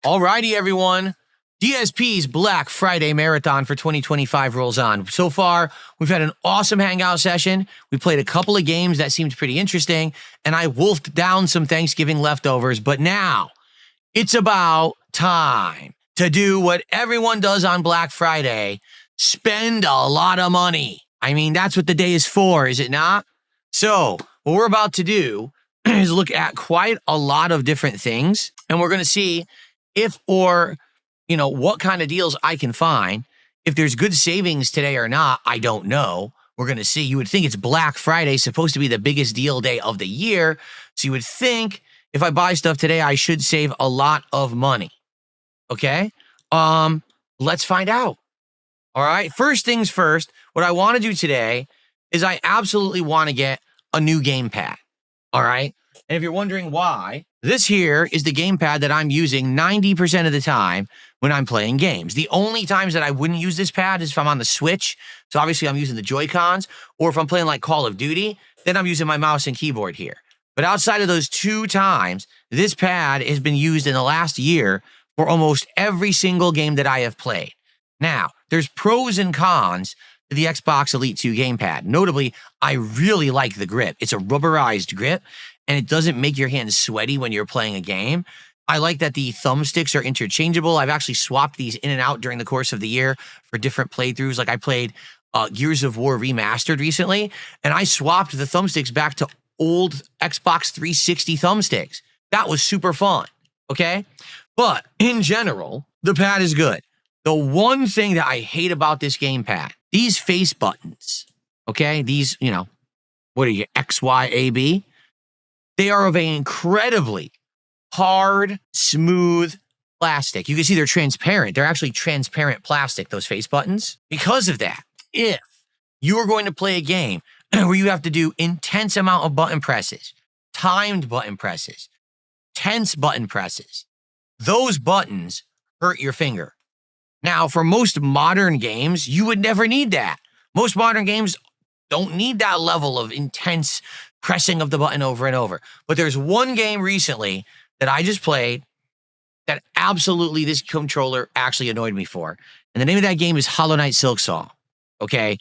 Alrighty, everyone. DSP's Black Friday Marathon for 2025 rolls on. So far, we've had an awesome hangout session. We played a couple of games that seemed pretty interesting, and I wolfed down some Thanksgiving leftovers. But now, it's about time to do what everyone does on Black Friday, spend a lot of money. I mean, that's what the day is for, is it not? So, what we're about to do is look at quite a lot of different things, and we're going to see if or what kind of deals I can find. If there's good savings today or not, I don't know. We're going to see. You would think it's Black Friday, supposed to be the biggest deal day of the year. So you would think if I buy stuff today, I should save a lot of money. Okay? Let's find out. All right? First things first, what I want to do today is I absolutely want to get a new gamepad. All right? And if you're wondering why, this here is the gamepad that I'm using 90% of the time when I'm playing games. The only times that I wouldn't use this pad is if I'm on the Switch. So obviously I'm using the Joy-Cons, or if I'm playing like Call of Duty, then I'm using my mouse and keyboard here. But outside of those two times, this pad has been used in the last year for almost every single game that I have played. Now, there's pros and cons to the Xbox Elite 2 gamepad. Notably, I really like the grip. It's a rubberized grip, and it doesn't make your hands sweaty when you're playing a game. I like that the thumbsticks are interchangeable. I've actually swapped these in and out during the course of the year for different playthroughs. Like I played Gears of War Remastered recently, and I swapped the thumbsticks back to old Xbox 360 thumbsticks. That was super fun, okay? But in general, the pad is good. The one thing that I hate about this gamepad, these face buttons, okay? These, what are you, X, Y, A, B? They are of an incredibly hard, smooth plastic. You can see they're transparent. They're actually transparent plastic, those face buttons. Because of that, if you are going to play a game where you have to do intense amount of button presses, timed button presses, tense button presses, those buttons hurt your finger. Now, for most modern games, you would never need that. Most modern games don't need that level of intense pressing of the button over and over. But there's one game recently that I just played that absolutely this controller actually annoyed me for. And the name of that game is Hollow Knight Silksong. Okay?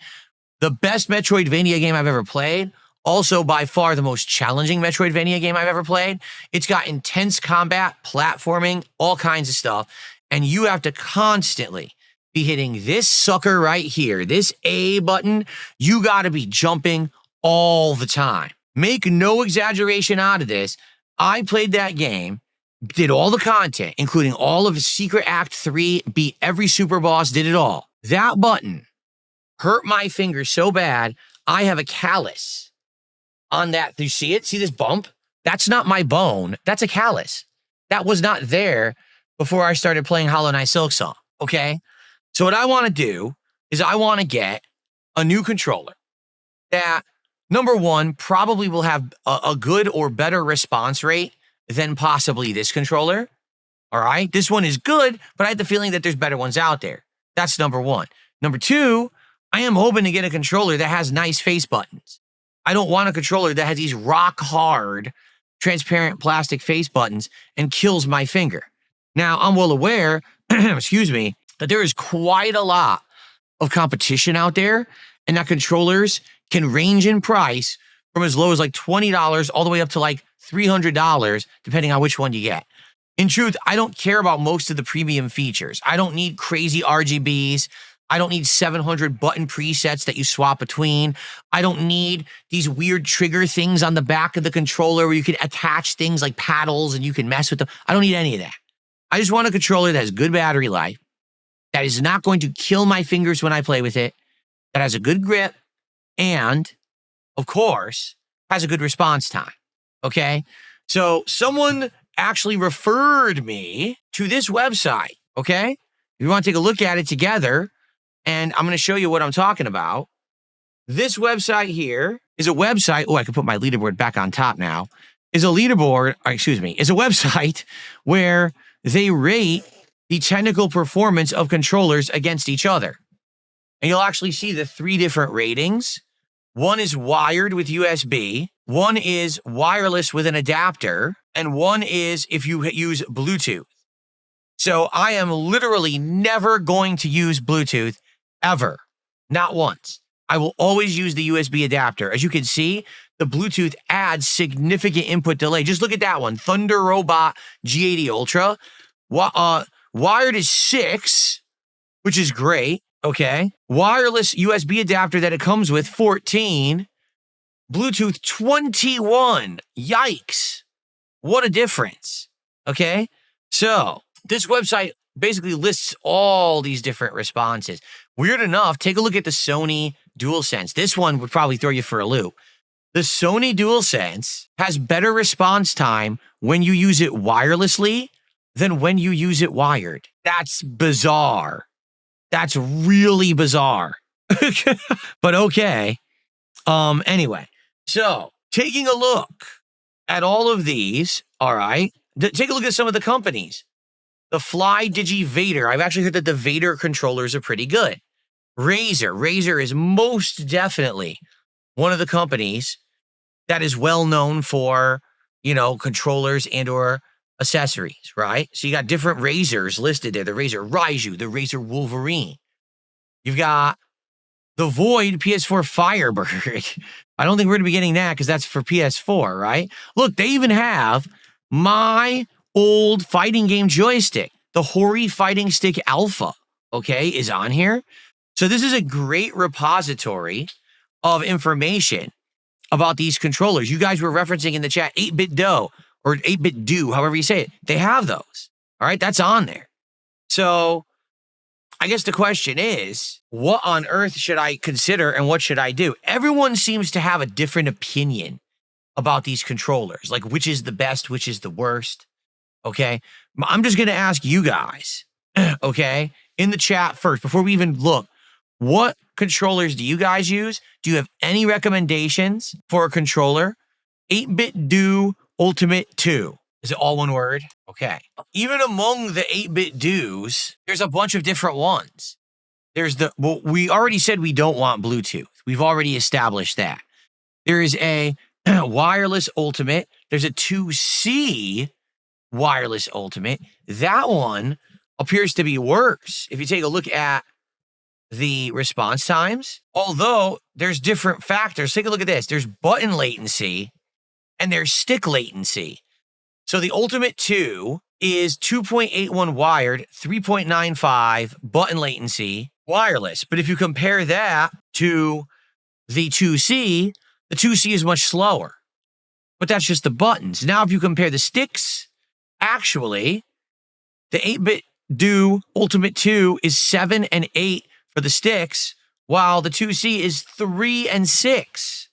The best Metroidvania game I've ever played. Also, by far, the most challenging Metroidvania game I've ever played. It's got intense combat, platforming, all kinds of stuff. And you have to constantly be hitting this sucker right here, this A button. You got to be jumping all the time. Make no exaggeration out of this. I played that game, did all the content, including all of Secret Act 3, beat every super boss, did it all. That button hurt my finger so bad, I have a callus on that. Do you see it? See this bump? That's not my bone. That's a callus. That was not there before I started playing Hollow Knight Silksong, okay? So what I want to do is I want to get a new controller that, number one, probably will have a good or better response rate than possibly this controller, all right? This one is good, but I have the feeling that there's better ones out there. That's number one. Number two, I am hoping to get a controller that has nice face buttons. I don't want a controller that has these rock-hard, transparent plastic face buttons and kills my finger. Now, I'm well aware, excuse me, that there is quite a lot of competition out there, and that controllers can range in price from as low as like $20 all the way up to like $300, depending on which one you get. In truth, I don't care about most of the premium features. I don't need crazy RGBs. I don't need 700 button presets that you swap between. I don't need these weird trigger things on the back of the controller where you can attach things like paddles and you can mess with them. I don't need any of that. I just want a controller that has good battery life, that is not going to kill my fingers when I play with it, that has a good grip, and, of course, has a good response time, okay? So someone actually referred me to this website, okay? If you want to take a look at it together, and I'm going to show you what I'm talking about. This website here is a website, I can put my leaderboard back on top now, is a website where they rate the technical performance of controllers against each other. And you'll actually see the three different ratings. One is wired with USB, one is wireless with an adapter, and one is if you use Bluetooth. So I am literally never going to use Bluetooth ever. Not once. I will always use the USB adapter. As you can see, the Bluetooth adds significant input delay. Just look at that one. Thunder Robot G80 Ultra. Wired is 6, which is great. Okay. Wireless USB adapter that it comes with, 14. Bluetooth, 21. Yikes. What a difference. Okay. So this website basically lists all these different responses. Weird enough, take a look at the Sony DualSense. This one would probably throw you for a loop. The Sony DualSense has better response time when you use it wirelessly than when you use it wired. That's bizarre. That's really bizarre. But okay. Anyway, so taking a look at all of these, all right, take a look at some of the companies. The Fly Digi Vader. I've actually heard that the Vader controllers are pretty good. RYSE is most definitely one of the companies that is well known for, controllers and or accessories, right? So you got different RYSEs listed there. The RYSE Raiju, the RYSE Wolverine. You've got the Void PS4 Firebird. I don't think we're going to be getting that because that's for PS4, right? Look, they even have my old fighting game joystick. The Hori Fighting Stick Alpha, okay, is on here. So this is a great repository of information about these controllers. You guys were referencing in the chat 8-Bit Dough or 8-Bit Do, however you say it. They have those. All right, that's on there. So I guess the question is, what on earth should I consider and what should I do? Everyone seems to have a different opinion about these controllers, like which is the best, which is the worst. Okay, I'm just going to ask you guys, okay, in the chat first, before we even look, what controllers do you guys use? Do you have any recommendations for a controller? 8-Bit Do Ultimate 2. Is it all one word? Okay. Even among the 8-Bit Do's, there's a bunch of different ones. There's we already said we don't want Bluetooth. We've already established that. There is a wireless Ultimate. There's a 2C wireless Ultimate. That one appears to be worse. If you take a look at the response times, although there's different factors. Take a look at this. There's button latency and there's stick latency. So the Ultimate 2 is 2.81 wired, 3.95 button latency wireless. But if you compare that to the 2C is much slower. But that's just the buttons. Now, if you compare the sticks, actually, the 8-Bit Do Ultimate 2 is 7 and 8 for the sticks, while the 2C is 3 and 6.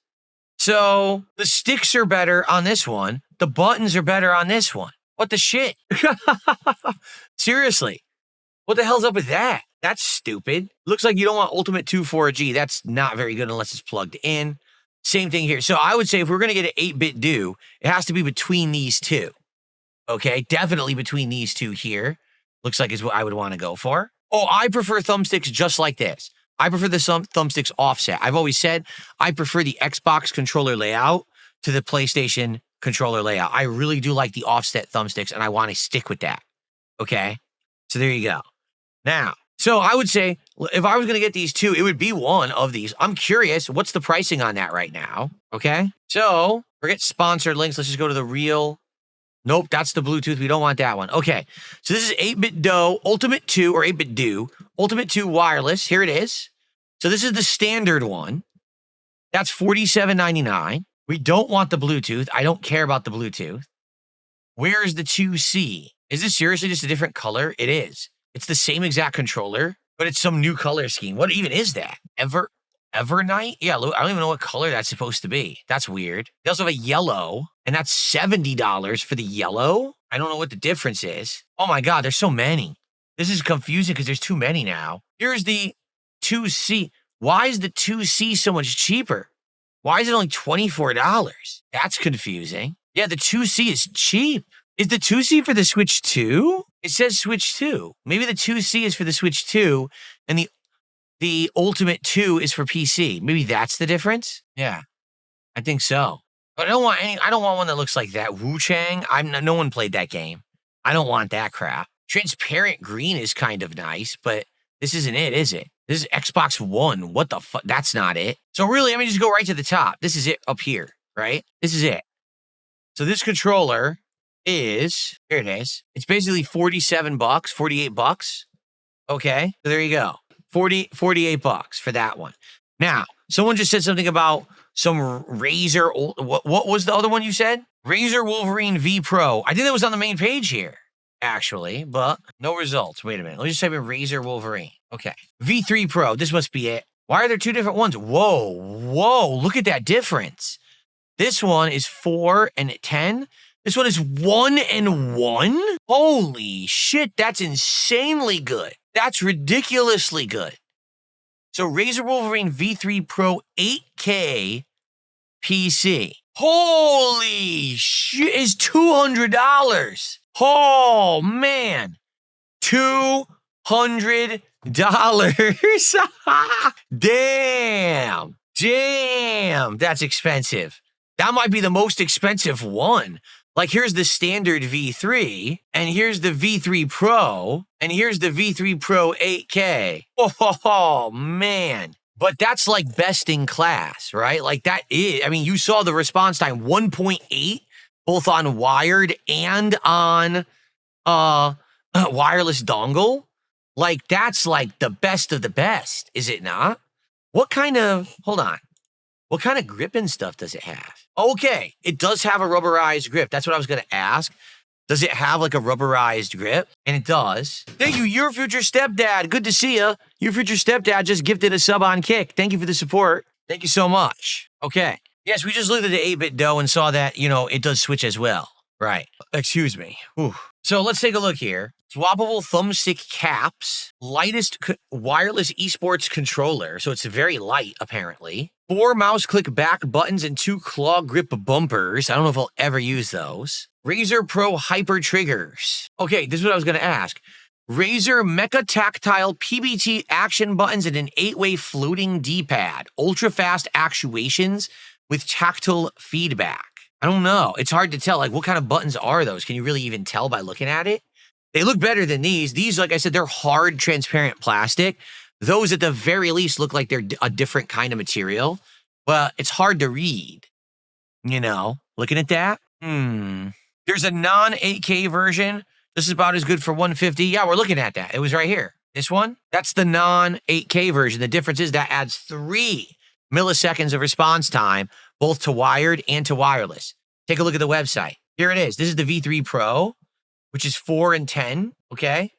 So the sticks are better on this one. The buttons are better on this one. What the shit? Seriously. What the hell's up with that? That's stupid. Looks like you don't want Ultimate 2 4G. That's not very good unless it's plugged in. Same thing here. So I would say if we're going to get an 8-Bit Do, it has to be between these two. Okay, definitely between these two here. Looks like is what I would want to go for. Oh, I prefer thumbsticks just like this. I prefer the thumbsticks offset. I've always said I prefer the Xbox controller layout to the PlayStation controller layout. I really do like the offset thumbsticks, and I want to stick with that. Okay, so there you go. Now, so I would say if I was going to get these two, it would be one of these. I'm curious, what's the pricing on that right now? Okay, so forget sponsored links. Let's just go to the real. Nope, that's the Bluetooth. We don't want that one. Okay, so this is 8-Bit Do Ultimate 2 or 8-Bit Do Ultimate 2 wireless. Here it is. So this is the standard one. That's $47.99. We don't want the Bluetooth. I don't care about the Bluetooth. Where's the 2C? Is this seriously just a different color? It is. It's the same exact controller, but it's some new color scheme. What even is that? Evernight? Yeah, I don't even know what color that's supposed to be. That's weird. They also have a yellow, and that's $70 for the yellow. I don't know what the difference is. Oh my God, there's so many. This is confusing because there's too many now. Here's the 2C. Why is the 2C so much cheaper? Why is it only $24? That's confusing. Yeah, the 2C is cheap. Is the 2C for the Switch 2? It says Switch 2. Maybe the 2C is for the Switch 2, and the Ultimate 2 is for PC. Maybe that's the difference? Yeah, I think so. But I don't want one that looks like that. Wu Chang, no one played that game. I don't want that crap. Transparent green is kind of nice, but this isn't it, is it? This is Xbox One. What the fuck? That's not it. So really, let me just go right to the top. This is it up here, right? This is it. So this controller is, here it is. It's basically 47 bucks, 48 bucks. Okay, so there you go. 48 bucks for that one. Now, someone just said something about some Razer. What was the other one you said? Razer Wolverine V Pro. I think that was on the main page here, actually, but no results. Wait a minute. Let me just type in Razer Wolverine. Okay. V3 Pro. This must be it. Why are there two different ones? Whoa. Look at that difference. This one is 4 and 10. This one is 1 and 1. Holy shit. That's insanely good. That's ridiculously good. So Razer Wolverine V3 Pro 8K PC. Holy shit, is $200. Oh man, $200. Damn, that's expensive. That might be the most expensive one. Like, here's the standard V3, and here's the V3 Pro, and here's the V3 Pro 8K. Oh, man. But that's like best in class, right? Like, that is, I mean, you saw the response time, 1.8, both on wired and on wireless dongle. Like, that's like the best of the best, is it not? What kind of, hold on. What kind of grip and stuff does it have? Okay, it does have a rubberized grip. That's what I was going to ask. Does it have like a rubberized grip? And it does. Thank you, Your Future Stepdad. Good to see you. Your Future Stepdad just gifted a sub on Kick. Thank you for the support. Thank you so much. Okay. Yes, we just looked at the 8-bit dough and saw that, you know, it does switch as well. Right. Excuse me. Ooh. So let's take a look here. Swappable thumbstick caps. Lightest wireless esports controller. So it's very light, apparently. 4 mouse click back buttons and 2 claw grip bumpers. I don't know if I'll ever use those. Razer Pro Hyper Triggers. Okay, this is what I was going to ask. Razer Mecha Tactile PBT action buttons and an 8-way floating D-pad. Ultra-fast actuations with tactile feedback. I don't know. It's hard to tell. Like, what kind of buttons are those? Can you really even tell by looking at it? They look better than these. These, like I said, they're hard, transparent plastic. Those, at the very least, look like they're a different kind of material. Well, it's hard to read, you know, looking at that. There's a non-8K version. This is about as good for $150. Yeah, we're looking at that. It was right here. This one, that's the non-8K version. The difference is that adds 3 milliseconds of response time, both to wired and to wireless. Take a look at the website. Here it is. This is the V3 Pro, which is 4 and 10, okay?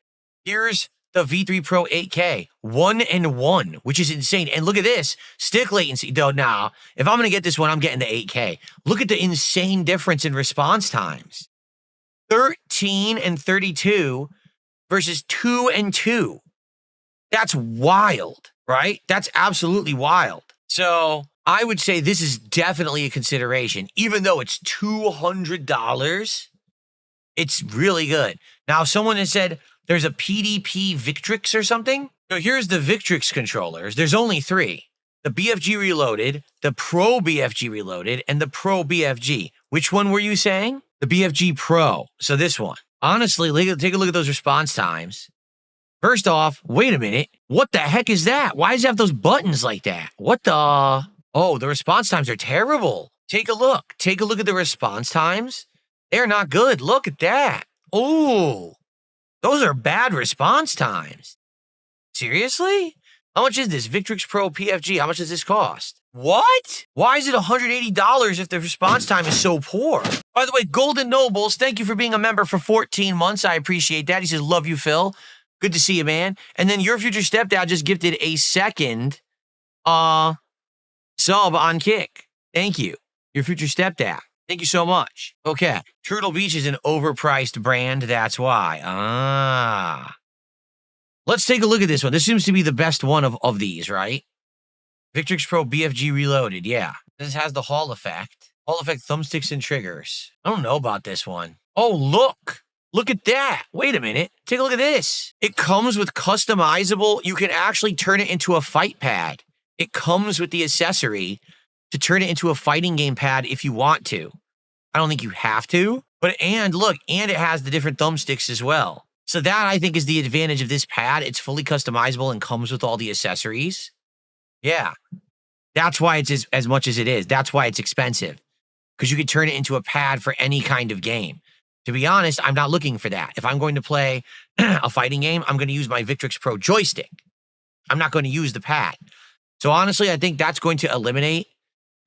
Here's the V3 Pro 8K, 1 and 1, which is insane. And look at this, stick latency. Though, now, if I'm going to get this one, I'm getting the 8K. Look at the insane difference in response times. 13 and 32 versus 2 and 2. That's wild, right? That's absolutely wild. So I would say this is definitely a consideration. Even though it's $200, it's really good. Now, someone has said there's a PDP Victrix or something. So here's the Victrix controllers. There's only 3. The BFG Reloaded, the Pro BFG Reloaded, and the Pro BFG. Which one were you saying? The BFG Pro. So this one. Honestly, take a look at those response times. First off, wait a minute. What the heck is that? Why does it have those buttons like that? What the? Oh, the response times are terrible. Take a look. Take a look at the response times. They're not good. Look at that. Oh, those are bad response times. Seriously? How much is this? Victrix Pro PFG. How much does this cost? What? Why is it $180 if the response time is so poor? By the way, Golden Nobles, thank you for being a member for 14 months. I appreciate that. He says, love you, Phil. Good to see you, man. And then Your Future Stepdad just gifted a second sub on Kick. Thank you. Your Future Stepdad. Thank you so much. Okay. Turtle Beach is an overpriced brand. That's why. Let's take a look at this one. This seems to be the best one of these, right? Victrix Pro BFG Reloaded. Yeah. This has the Hall effect. Hall effect thumbsticks and triggers. I don't know about this one. Oh, look. Look at that. Wait a minute. Take a look at this. It comes with customizable. You can actually turn it into a fight pad. It comes with the accessory to turn it into a fighting game pad if you want to. I don't think you have to. And look, and it has the different thumbsticks as well. So that, I think, is the advantage of this pad. It's fully customizable and comes with all the accessories. Yeah. That's why it's as much as it is. That's why it's expensive. Because you could turn it into a pad for any kind of game. To be honest, I'm not looking for that. If I'm going to play a fighting game, I'm going to use my Victrix Pro joystick. I'm not going to use the pad. So honestly, I think that's going to eliminate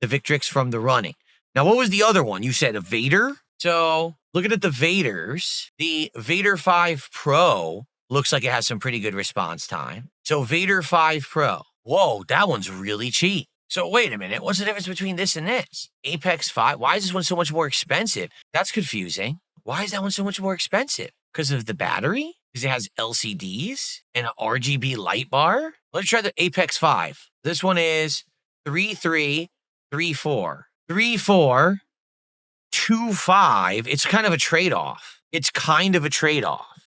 the Victrix from the running. Now, what was the other one? You said a Vader? So looking at the Vaders, the Vader 5 Pro looks like it has some pretty good response time. So Vader 5 Pro. Whoa, that one's really cheap. So wait a minute, what's the difference between this and this? Apex 5, why is this one so much more expensive? That's confusing. Why is that one so much more expensive? Because of the battery? Because it has LCDs and an RGB light bar? Let's try the Apex 5. This one is 3334. 3425. It's kind of a trade-off.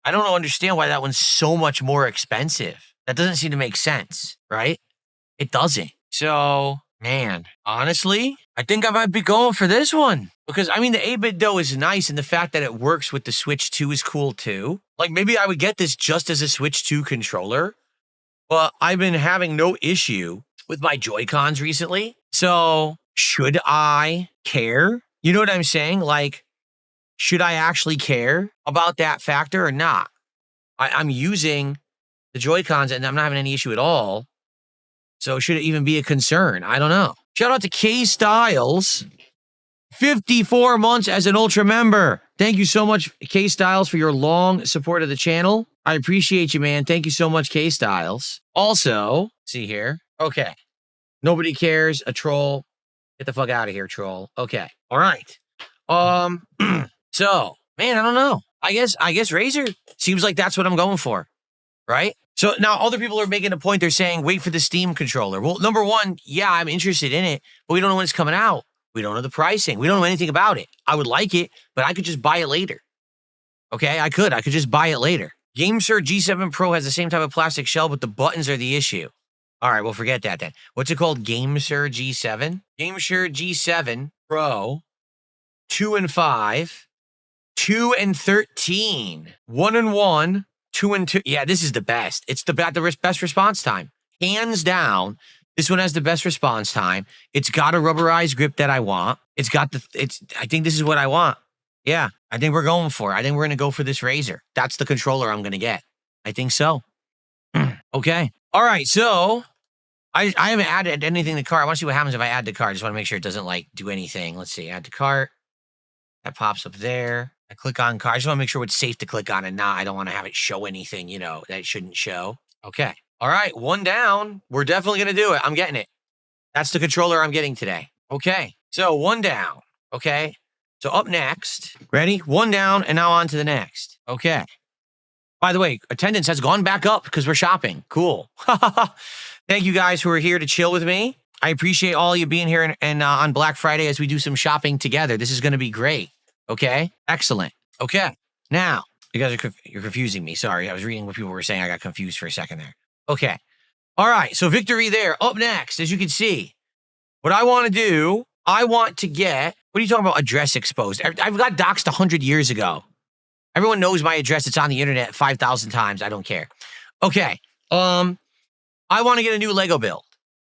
I don't understand why that one's so much more expensive. That doesn't seem to make sense, right? It doesn't. So, man, honestly, I think I might be going for this one. Because, I mean, the 8-bit dough is nice, and the fact that it works with the Switch 2 is cool, too. Like, maybe I would get this just as a Switch 2 controller. But I've been having no issue with my Joy-Cons recently. So, should I care? You know what I'm saying? Like, should I actually care about that factor or not? I'm using the Joy-Cons, and I'm not having any issue at all. So should it even be a concern? I don't know. Shout out to K Styles. 54 months as an Ultra member. Thank you so much, K Styles, for your long support of the channel. I appreciate you, man. Thank you so much, K Styles. Also, see here. Okay. Nobody cares. A troll. Get the fuck out of here, troll. Okay. All right. So, man, I don't know. I guess Razer seems like that's what I'm going for. Right? So now other people are making a point. They're saying, wait for the Steam controller. Well, number one, yeah, I'm interested in it, but we don't know when it's coming out. We don't know the pricing. We don't know anything about it. I would like it, but I could just buy it later. Okay, I could just buy it later. GameSir G7 Pro has the same type of plastic shell, but the buttons are the issue. All right, well, forget that then. What's it called? GameSir G7? GameSir G7 Pro, 2 and 5, 2 and 13, 1 and 1, 2 and 2. Yeah, this is the best. It's the best response time. Hands down, this one has the best response time. It's got a rubberized grip that I want. I think this is what I want. Yeah, I think we're going for it. I think we're going to go for this Razer. That's the controller I'm going to get. I think so. Okay. All right, so I haven't added anything to cart. I want to see what happens if I add to cart. I just want to make sure it doesn't, like, do anything. Let's see. Add to cart. That pops up there. I click on cart. I just want to make sure it's safe to click on and not. I don't want to have it show anything, you know, that it shouldn't show. Okay. All right. One down. We're definitely going to do it. I'm getting it. That's the controller I'm getting today. Okay. So one down. Okay. So up next. Ready? One down and now on to the next. Okay. By the way, attendance has gone back up because we're shopping. Cool. Thank you guys who are here to chill with me. I appreciate all of you being here and on Black Friday as we do some shopping together. This is going to be great. Okay. Excellent. Okay. Now, you guys you're confusing me. Sorry. I was reading what people were saying. I got confused for a second there. Okay. All right. So victory there. Up next, as you can see, what I want to do, I want to get, what are you talking about? Address exposed. I've got doxed 100 years ago. Everyone knows my address. It's on the internet 5,000 times. I don't care. Okay. I want to get a new Lego build.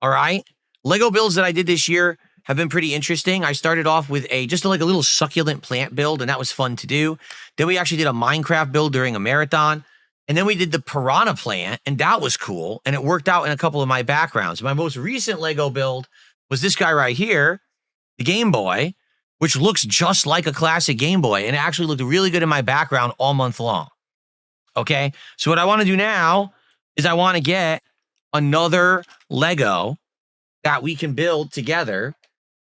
All right. Lego builds that I did this year have been pretty interesting. I started off with just a little succulent plant build, and that was fun to do. Then we actually did a Minecraft build during a marathon. And then we did the piranha plant, and that was cool. And it worked out in a couple of my backgrounds. My most recent Lego build was this guy right here, the Game Boy, which looks just like a classic Game Boy. And it actually looked really good in my background all month long. Okay. So what I want to do now is I want to get another Lego that we can build together.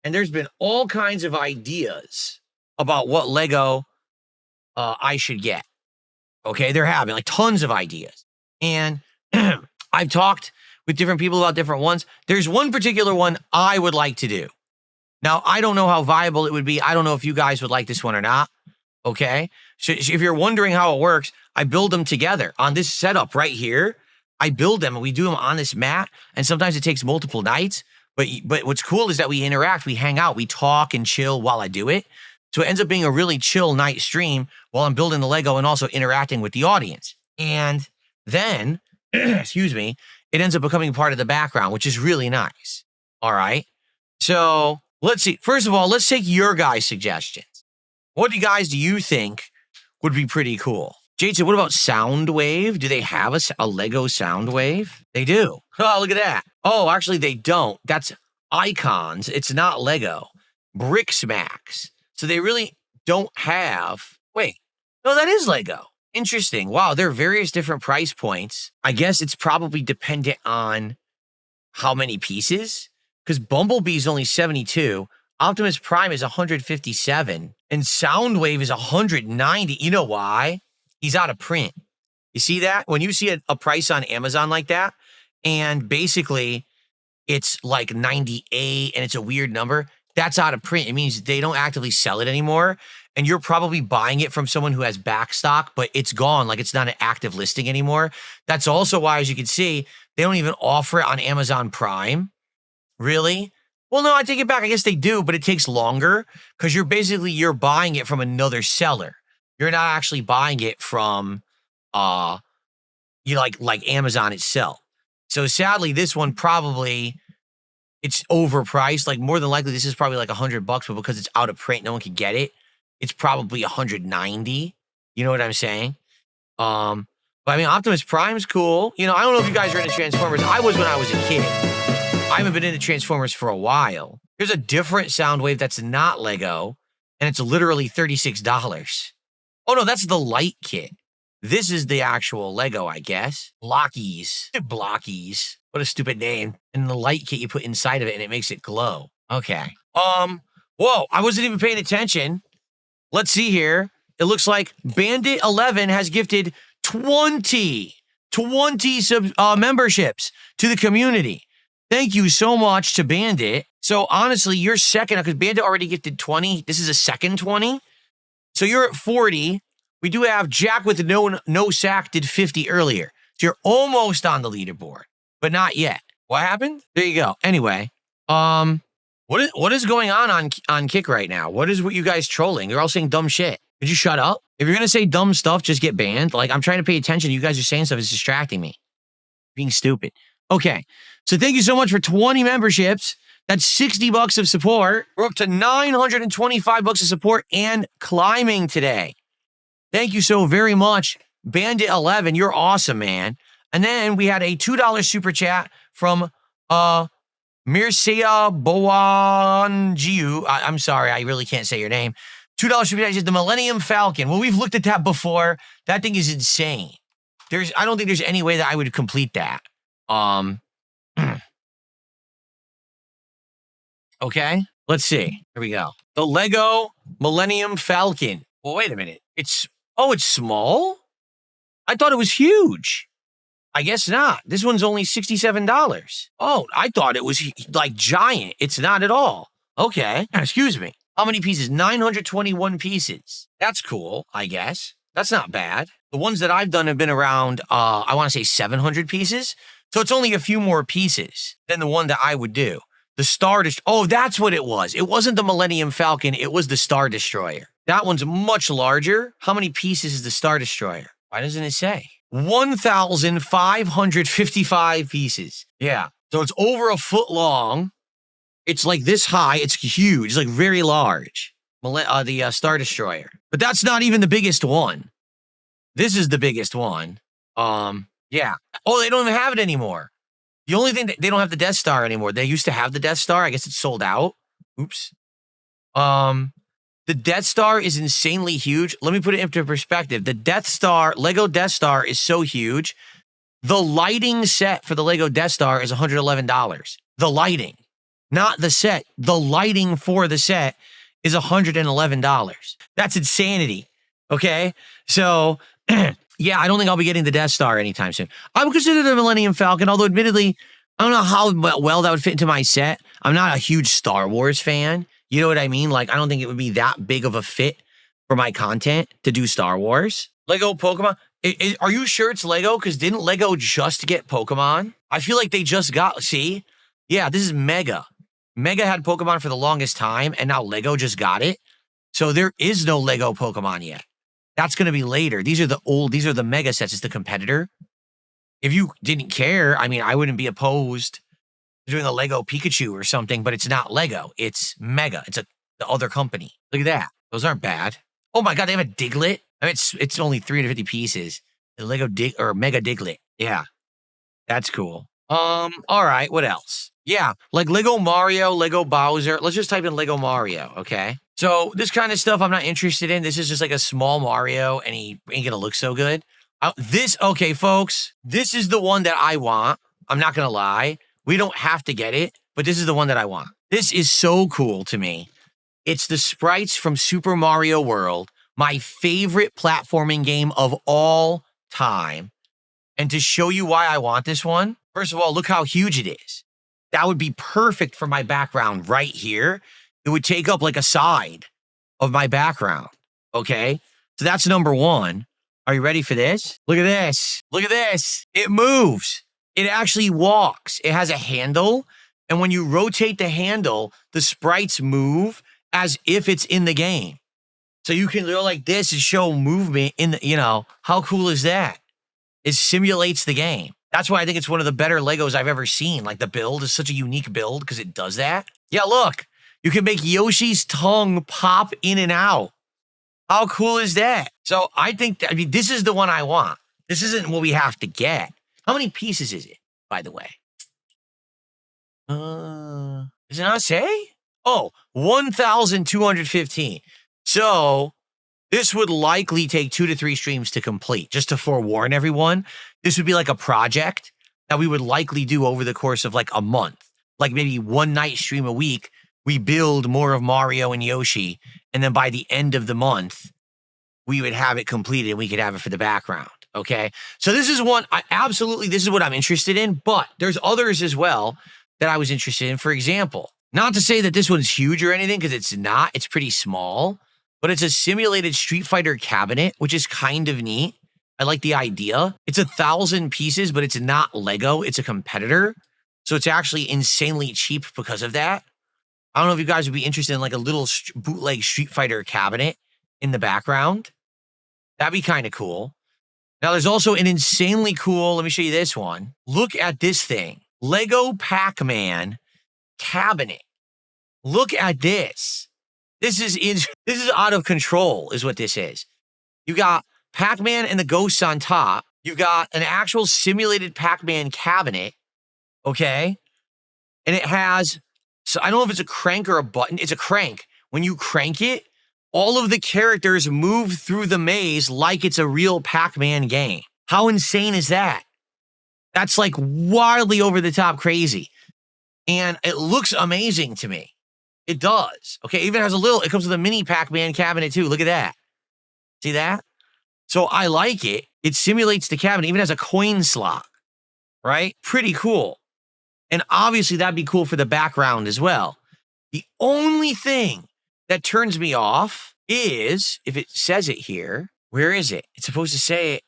And there's been all kinds of ideas about what Lego I should get. Okay, they're having like tons of ideas. And I've talked with different people about different ones. There's one particular one I would like to do. Now, I don't know how viable it would be. I don't know if you guys would like this one or not. Okay, so if you're wondering how it works, I build them together on this setup right here. I build them and we do them on this mat. And sometimes it takes multiple nights. But what's cool is that we interact, we hang out, we talk and chill while I do it. So it ends up being a really chill night stream while I'm building the Lego and also interacting with the audience. And then, excuse me, it ends up becoming part of the background, which is really nice. All right. So let's see. First of all, let's take your guys' suggestions. What do you think would be pretty cool? Jason, what about Soundwave? Do they have a Lego Soundwave? They do. Oh, look at that. Oh, actually, they don't. That's Icons. It's not Lego. Bricksmax. So they really don't have... Wait. No, that is Lego. Interesting. Wow, there are various different price points. I guess it's probably dependent on how many pieces. Because Bumblebee is only 72. Optimus Prime is 157. And Soundwave is 190. You know why? He's out of print. You see that? When you see a price on Amazon like that, and basically it's like 98 and it's a weird number, that's out of print. It means they don't actively sell it anymore. And you're probably buying it from someone who has back stock, but it's gone. Like it's not an active listing anymore. That's also why, as you can see, they don't even offer it on Amazon Prime. Really? Well, no, I take it back. I guess they do, but it takes longer because you're buying it from another seller. You're not actually buying it from, like Amazon itself. So sadly, this one probably, it's overpriced. Like more than likely, this is probably like $100, but because it's out of print, no one can get it. It's probably 190. You know what I'm saying? But I mean, Optimus Prime's cool. You know, I don't know if you guys are into Transformers. I was when I was a kid. I haven't been into Transformers for a while. There's a different Soundwave that's not Lego, and it's literally $36. Oh, no, that's the light kit. This is the actual Lego, I guess. Blockies. Blockies. What a stupid name. And the light kit you put inside of it, and it makes it glow. Okay. Whoa, I wasn't even paying attention. Let's see here. It looks like Bandit 11 has gifted 20 memberships to the community. Thank you so much to Bandit. So honestly, you're second because Bandit already gifted 20. This is a second 20. So you're at 40. We do have Jack with no sack did 50 earlier. So you're almost on the leaderboard, but not yet. What happened? There you go. Anyway, what is going on Kick right now? What is you guys trolling? You're all saying dumb shit. Could you shut up? If you're going to say dumb stuff, just get banned. Like, I'm trying to pay attention. You guys are saying stuff. It's distracting me. Being stupid. Okay. So thank you so much for 20 memberships. That's $60 of support. We're up to $925 of support and climbing today. Thank you so very much. Bandit 11, you're awesome, man. And then we had a $2 super chat from Mircea Boangiu. I'm sorry, I really can't say your name. $2 super chat is the Millennium Falcon. Well, we've looked at that before. That thing is insane. I don't think there's any way that I would complete that. Okay, let's see. Here we go. The Lego Millennium Falcon. Well, wait a minute. It's small? I thought it was huge. I guess not. This one's only $67. Oh, I thought it was like giant. It's not at all. Okay, excuse me. How many pieces? 921 pieces. That's cool, I guess. That's not bad. The ones that I've done have been around, I want to say 700 pieces. So it's only a few more pieces than the one that I would do. The Star Destroyer. Oh, that's what it was. It wasn't the Millennium Falcon. It was the Star Destroyer. That one's much larger. How many pieces is the Star Destroyer? Why doesn't it say? 1,555 pieces. Yeah. So it's over a foot long. It's like this high. It's huge. It's like very large. The Star Destroyer. But that's not even the biggest one. This is the biggest one. Yeah. Oh, they don't even have it anymore. The only thing they don't have the Death Star anymore. They used to have the Death Star. I guess it's sold out. Oops. The Death Star is insanely huge. Let me put it into perspective. The Death Star, Lego Death Star is so huge. The lighting set for the Lego Death Star is $111. The lighting, not the set. The lighting for the set is $111. That's insanity. Okay. So, yeah, I don't think I'll be getting the Death Star anytime soon. I would consider the Millennium Falcon, although admittedly, I don't know how well that would fit into my set. I'm not a huge Star Wars fan. You know what I mean? Like, I don't think it would be that big of a fit for my content to do Star Wars. Lego Pokemon. Are you sure it's Lego? Because didn't Lego just get Pokemon? I feel like they just got, see? Yeah, this is Mega. Mega had Pokemon for the longest time, and now Lego just got it. So there is no Lego Pokemon yet. That's going to be later. These are the mega sets. It's the competitor. If you didn't care, I mean, I wouldn't be opposed to doing a Lego Pikachu or something, but it's not Lego. It's Mega. It's the other company. Look at that. Those aren't bad. Oh my God, they have a Diglett. I mean, it's only 350 pieces. The Lego Mega Diglett. Yeah, that's cool. All right, what else? Yeah, like Lego Mario, Lego Bowser. Let's just type in Lego Mario, okay? So this kind of stuff I'm not interested in. This is just like a small Mario, and he ain't gonna look so good. Okay, folks, this is the one that I want. I'm not gonna lie. We don't have to get it, but this is the one that I want. This is so cool to me. It's the sprites from Super Mario World, my favorite platforming game of all time. And to show you why I want this one, first of all, look how huge it is. That would be perfect for my background right here. It would take up like a side of my background, okay? So that's number one. Are you ready for this? Look at this. Look at this. It moves. It actually walks. It has a handle. And when you rotate the handle, the sprites move as if it's in the game. So you can go like this and show movement in the, how cool is that? It simulates the game. That's why I think it's one of the better Legos I've ever seen. Like the build is such a unique build because it does that. Yeah, look, you can make Yoshi's tongue pop in and out. How cool is that? So I think, this is the one I want. This isn't what we have to get. How many pieces is it, by the way? Does it not say? Oh, 1,215. So this would likely take 2 to 3 streams to complete. Just to forewarn everyone, this would be like a project that we would likely do over the course of like a month. Like maybe one night stream a week, we build more of Mario and Yoshi. And then by the end of the month, we would have it completed and we could have it for the background. Okay. So this is one, this is what I'm interested in, but there's others as well that I was interested in. For example, not to say that this one's huge or anything, because it's not, it's pretty small, but it's a simulated Street Fighter cabinet, which is kind of neat. I like the idea. It's 1,000 pieces, but it's not Lego. It's a competitor. So it's actually insanely cheap because of that. I don't know if you guys would be interested in like a little bootleg Street Fighter cabinet in the background. That'd be kind of cool. Now there's also an insanely cool, let me show you this one. Look at this thing. Lego Pac-Man cabinet. Look at this. This is out of control is what this is. You got Pac-Man and the ghosts on top. You've got an actual simulated Pac-Man cabinet. Okay. And it has, so I don't know if it's a crank or a button. It's a crank. When you crank it, all of the characters move through the maze like it's a real Pac-Man game. How insane is that? That's like wildly over the top crazy. And it looks amazing to me. It does. Okay, even has it comes with a mini Pac-Man cabinet too. Look at that. See that? So I like it. It simulates the cabinet, even has a coin slot, right? Pretty cool. And obviously that'd be cool for the background as well. The only thing that turns me off is, if it says it here, where is it? It's supposed to say it.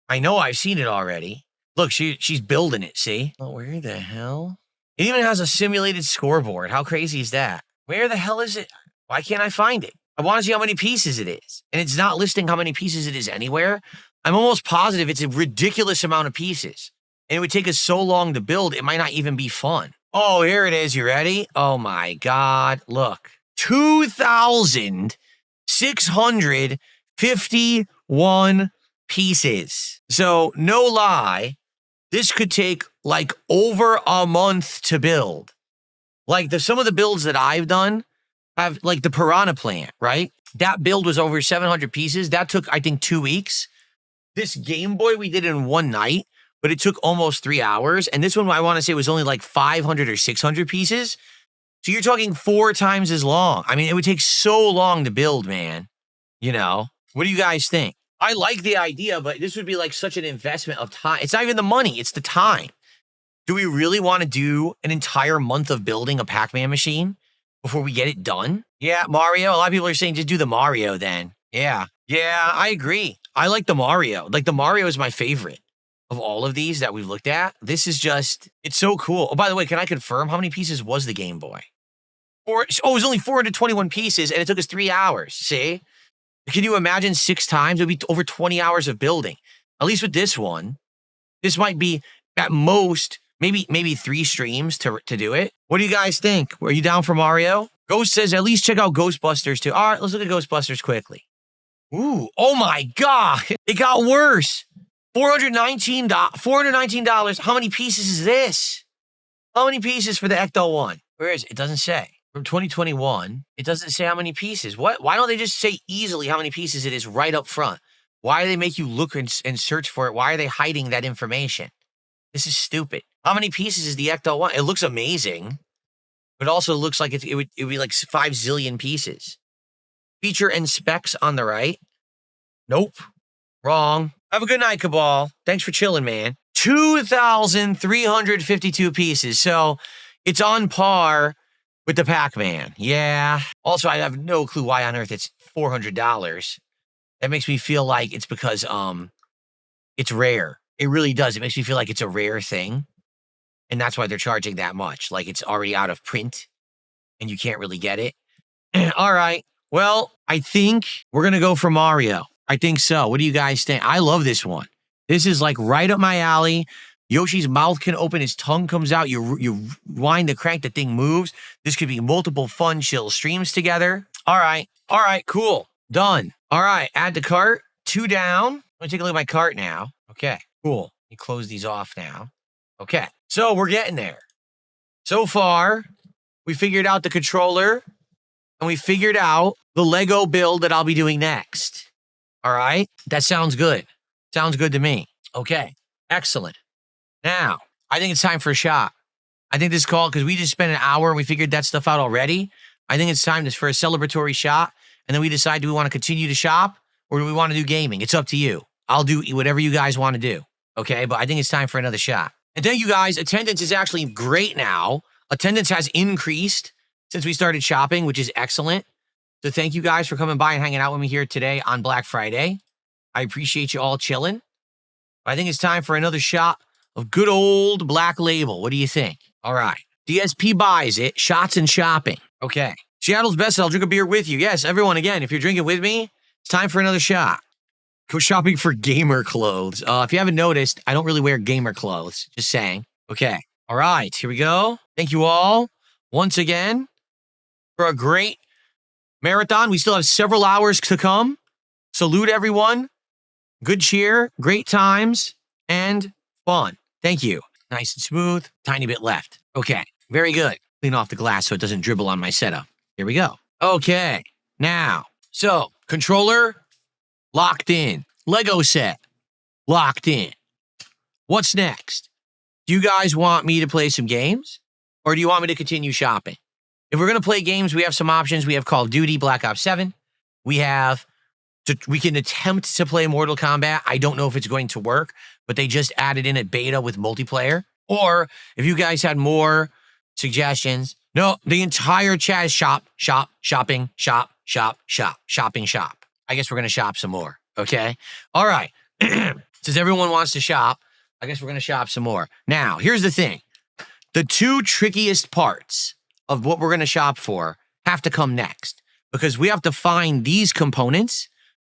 I know I've seen it already. Look, she's building it, see? Oh, where the hell? It even has a simulated scoreboard. How crazy is that? Where the hell is it? Why can't I find it? I want to see how many pieces it is. And it's not listing how many pieces it is anywhere. I'm almost positive it's a ridiculous amount of pieces. And it would take us so long to build, it might not even be fun. Oh, here it is. You ready? Oh my God. Look. 2,651 pieces. So no lie, this could take like over a month to build. Like some of the builds that I've done have like the Piranha plant, right? That build was over 700 pieces. That took, I think, 2 weeks. This Game Boy we did in one night, but it took almost 3 hours. And this one, I want to say, was only like 500 or 600 pieces. So you're talking 4 times as long. I mean, it would take so long to build, man. What do you guys think? I like the idea, but this would be like such an investment of time. It's not even the money, it's the time. Do we really want to do an entire month of building a Pac-Man machine before we get it done? Yeah, Mario. A lot of people are saying just do the Mario then. Yeah, I agree. I like the Mario. Like the Mario is my favorite of all of these that we've looked at. This is just, it's so cool. Oh, by the way, can I confirm how many pieces was the Game Boy? it was only 421 pieces, and it took us 3 hours. See? Can you imagine 6 times? It would be over 20 hours of building. At least with this one, this might be at most maybe 3 streams to do it. What do you guys think? Are you down for Mario? Ghost says at least check out Ghostbusters too. All right, let's look at Ghostbusters quickly. Ooh, oh my God, it got worse. $419. How many pieces is this? How many pieces for the Ecto 1? Where is it? It doesn't say. From 2021, it doesn't say how many pieces. What? Why don't they just say easily how many pieces it is right up front? Why do they make you look and search for it? Why are they hiding that information? This is stupid. How many pieces is the Ecto 1? It looks amazing, but also looks like it would be like 5 zillion pieces. Feature and specs on the right. Nope. Wrong. Have a good night, Cabal. Thanks for chilling, man. 2,352 pieces. So it's on par with the Pac-Man. Yeah. Also, I have no clue why on earth it's $400. That makes me feel like it's because it's rare. It really does. It makes me feel like it's a rare thing. And that's why they're charging that much. Like it's already out of print and you can't really get it. All right. Well, I think we're going to go for Mario. I think so. What do you guys think? I love this one. This is like right up my alley. Yoshi's mouth can open, his tongue comes out. You wind the crank, the thing moves. This could be multiple fun, chill streams together. All right. All right, cool. Done. All right, add to cart. 2 down. Let me take a look at my cart now. Okay, cool. Let me close these off now. Okay, so we're getting there. So far, we figured out the controller, and we figured out the Lego build that I'll be doing next. All right, that sounds good. Sounds good to me. Okay, excellent. Now, I think it's time for a shot. I think this call, because we just spent an hour and we figured that stuff out already. I think it's time for a celebratory shot. And then we decide, do we want to continue to shop or do we want to do gaming? It's up to you. I'll do whatever you guys want to do. Okay, but I think it's time for another shot. And thank you guys. Attendance is actually great now. Attendance has increased since we started shopping, which is excellent. So thank you guys for coming by and hanging out with me here today on Black Friday. I appreciate you all chilling. I think it's time for another shot of good old Black Label. What do you think? All right. DSP buys it. Shots and shopping. Okay. Seattle's best. I'll drink a beer with you. Yes, everyone, again, if you're drinking with me, it's time for another shot. Go shopping for gamer clothes. If you haven't noticed, I don't really wear gamer clothes. Just saying. Okay. All right. Here we go. Thank you all once again for a great marathon. We still have several hours to come. Salute everyone. Good cheer, great times, and fun. Thank you. Nice and smooth. Tiny bit left. Okay. Very good. Clean off the glass so it doesn't dribble on my setup. Here we go. Okay. Now, so controller locked in. Lego set locked in. What's next? Do you guys want me to play some games or do you want me to continue shopping? If we're going to play games, we have some options. We have Call of Duty, Black Ops 7. We can attempt to play Mortal Kombat. I don't know if it's going to work, but they just added in a beta with multiplayer. Or if you guys had more suggestions, no, the entire chat is shopping. I guess we're going to shop some more. Okay. All right. Since everyone wants to shop, I guess we're going to shop some more. Now, here's the thing. The 2 trickiest parts of what we're going to shop for have to come next because we have to find these components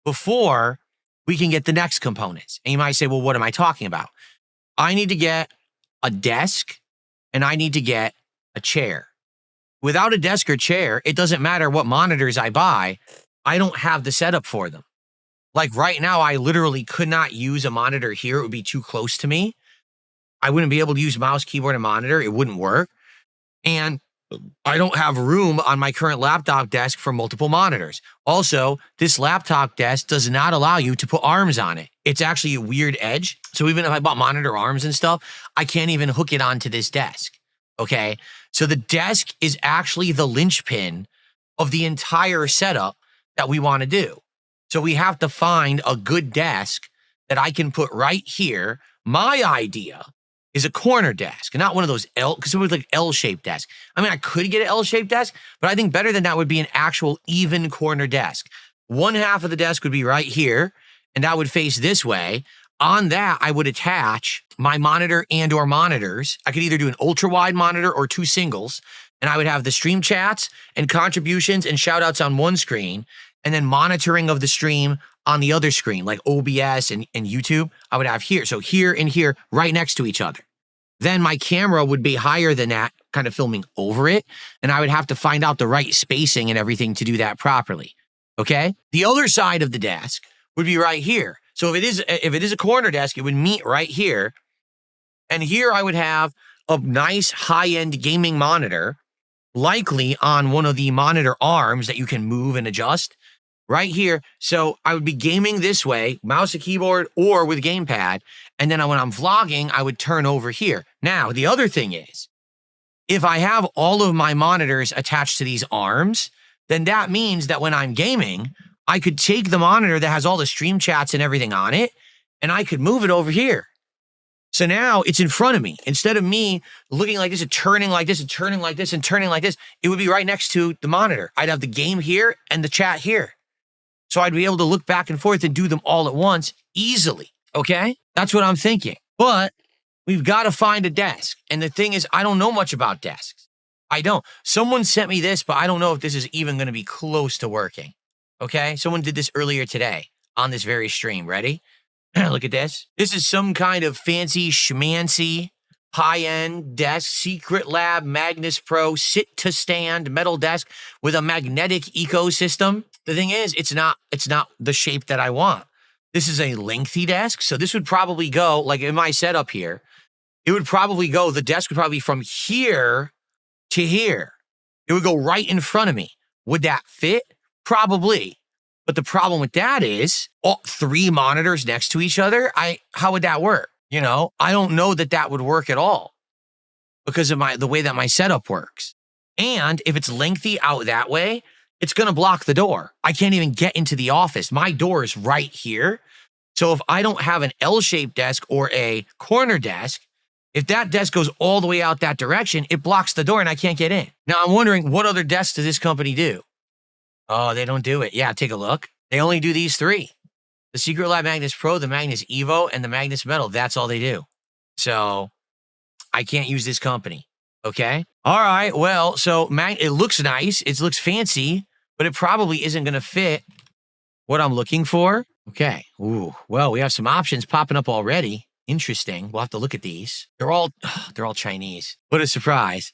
before we can get the next components. And you might say, well, what am I talking about? I need to get a desk and I need to get a chair. Without a desk or chair, it doesn't matter what monitors I buy. I don't have the setup for them. Like right now, I literally could not use a monitor here. It would be too close to me. I wouldn't be able to use mouse, keyboard, and monitor. It wouldn't work. And I don't have room on my current laptop desk for multiple monitors. Also, this laptop desk does not allow you to put arms on it. It's actually a weird edge. So even if I bought monitor arms and stuff, I can't even hook it onto this desk. Okay. So the desk is actually the linchpin of the entire setup that we want to do. So we have to find a good desk that I can put right here. My idea is a corner desk, not one of those because it was like L-shaped desk. I mean, I could get an L-shaped desk, but I think better than that would be an actual even corner desk. One half of the desk would be right here, and that would face this way. On that, I would attach my monitor and or monitors. I could either do an ultra-wide monitor or 2 singles. And I would have the stream chats and contributions and shout outs on one screen, and then monitoring of the stream on the other screen, like OBS and YouTube, I would have here. So here and here right next to each other. Then my camera would be higher than that, kind of filming over it. And I would have to find out the right spacing and everything to do that properly. Okay. The other side of the desk would be right here. So if it is a corner desk, it would meet right here. And here I would have a nice high-end gaming monitor, likely on one of the monitor arms that you can move and adjust right here. So I would be gaming this way, mouse and keyboard, or with gamepad. And then when I'm vlogging, I would turn over here. Now, the other thing is, if I have all of my monitors attached to these arms, then that means that when I'm gaming, I could take the monitor that has all the stream chats and everything on it, and I could move it over here. So now it's in front of me. Instead of me looking like this and turning like this and turning like this and turning like this, it would be right next to the monitor. I'd have the game here and the chat here. So I'd be able to look back and forth and do them all at once easily. Okay? That's what I'm thinking. But we've got to find a desk. And the thing is, I don't know much about desks. I don't. Someone sent me this, but I don't know if this is even going to be close to working. Okay? Someone did this earlier today on this very stream. Ready? Look at this. This is some kind of fancy schmancy high-end desk, Secret Lab Magnus Pro sit-to-stand metal desk with a magnetic ecosystem. The thing is, it's not the shape that I want. This is a lengthy desk, so this would probably go, like in my setup here, it would probably go, the desk would probably be from here to here. It would go right in front of me. Would that fit? Probably. But the problem with that is, all 3 monitors next to each other, how would that work? You know, I don't know that that would work at all because of the way that my setup works. And if it's lengthy out that way, it's going to block the door. I can't even get into the office. My door is right here. So if I don't have an L-shaped desk or a corner desk, if that desk goes all the way out that direction, it blocks the door and I can't get in. Now I'm wondering, what other desks does this company do? Oh, they don't do it. Yeah, take a look. They only do these 3. The Secret Lab Magnus Pro, the Magnus Evo, and the Magnus Metal. That's all they do. So I can't use this company. Okay? All right. Well, so it looks nice. It looks fancy, but it probably isn't going to fit what I'm looking for. Okay. Ooh. Well, we have some options popping up already. Interesting. We'll have to look at these. They're all Chinese. What a surprise.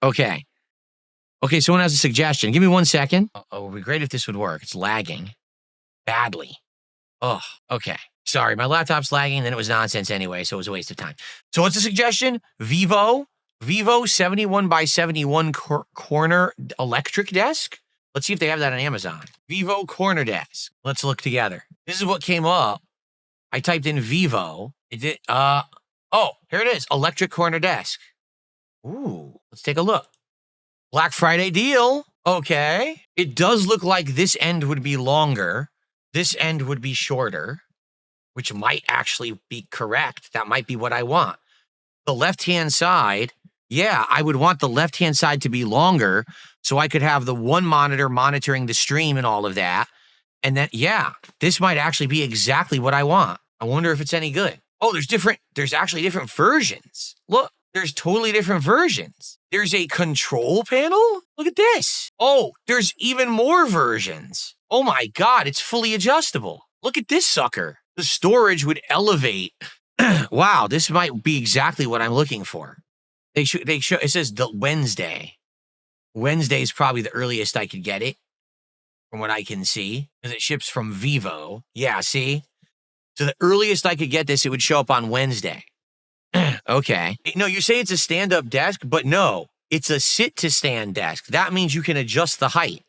Okay. Okay, someone has a suggestion. Give me 1 second. Oh, it would be great if this would work. It's lagging badly. Oh, okay. Sorry, my laptop's lagging, and then it was nonsense anyway, so it was a waste of time. So what's the suggestion? Vivo 71 by 71 corner electric desk. Let's see if they have that on Amazon. Vivo corner desk. Let's look together. This is what came up. I typed in Vivo. It did. Oh, here it is. Electric corner desk. Ooh, let's take a look. Black Friday deal. Okay. It does look like this end would be longer. This end would be shorter, which might actually be correct. That might be what I want. The left-hand side, yeah, I would want the left-hand side to be longer so I could have the one monitor monitoring the stream and all of that. And then, yeah, this might actually be exactly what I want. I wonder if it's any good. Oh, there's actually different versions. Look, there's totally different versions. There's a control panel. Look at this. Oh, there's even more versions. Oh my God, it's fully adjustable. Look at this sucker. The storage would elevate. Wow, this might be exactly what I'm looking for. It says the Wednesday. Wednesday is probably the earliest I could get it, from what I can see, because it ships from Vivo. Yeah, see? So the earliest I could get this, it would show up on Wednesday. Okay. No, you say it's a stand-up desk, but no, it's a sit-to-stand desk. That means you can adjust the height.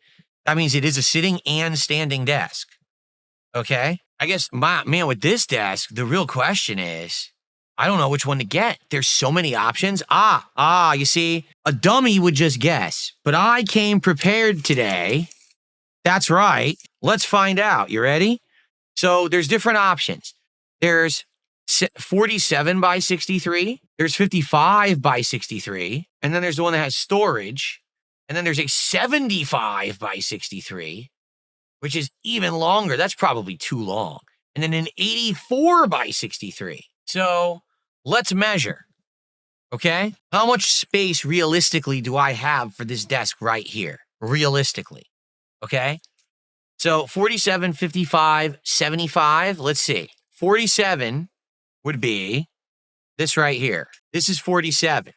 That means it is a sitting and standing desk. Okay? I guess, man, with this desk, the real question is, I don't know which one to get. There's so many options. You see, a dummy would just guess, but I came prepared today. That's right. Let's find out. You ready? So there's different options. There's 47 by 63. There's 55 by 63. And then there's the one that has storage. And then there's a 75 by 63, which is even longer. That's probably too long. And then an 84 by 63. So let's measure. Okay? How much space realistically do I have for this desk right here? Realistically. Okay? So 47, 55, 75. Let's see. 47 would be this right here. This is 47.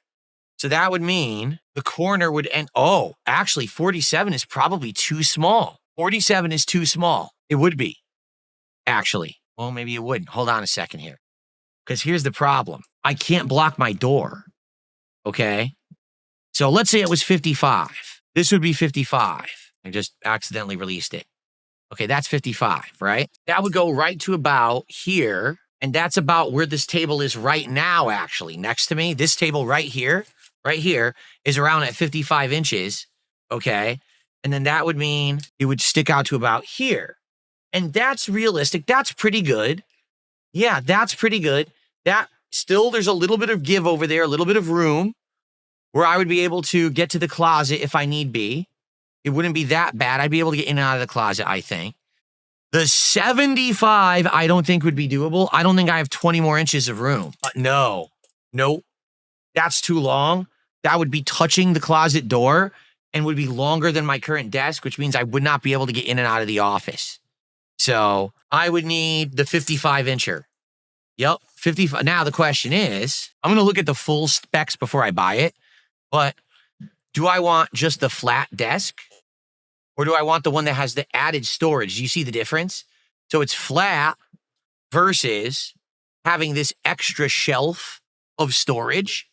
So that would mean the corner would end. Oh, actually, 47 is probably too small. 47 is too small. It would be, actually. Well, maybe it wouldn't. Hold on a second here. Because here's the problem. I can't block my door. Okay? So let's say it was 55. This would be 55. I just accidentally released it. Okay, that's 55, right? That would go right to about here. And that's about where this table is right now, actually, next to me. This table right here is around at 55 inches, okay? And then that would mean it would stick out to about here. And that's realistic. That's pretty good. Yeah, that's pretty good. That still, there's a little bit of give over there, a little bit of room where I would be able to get to the closet if I need be. It wouldn't be that bad. I'd be able to get in and out of the closet, I think. The 75, I don't think would be doable. I don't think I have 20 more inches of room. No, nope. That's too long. That would be touching the closet door and would be longer than my current desk, which means I would not be able to get in and out of the office. So I would need the 55 incher. Yep, 55. Now the question is, I'm going to look at the full specs before I buy it, but do I want just the flat desk? Or do I want the one that has the added storage? Do you see the difference? So it's flat versus having this extra shelf of storage.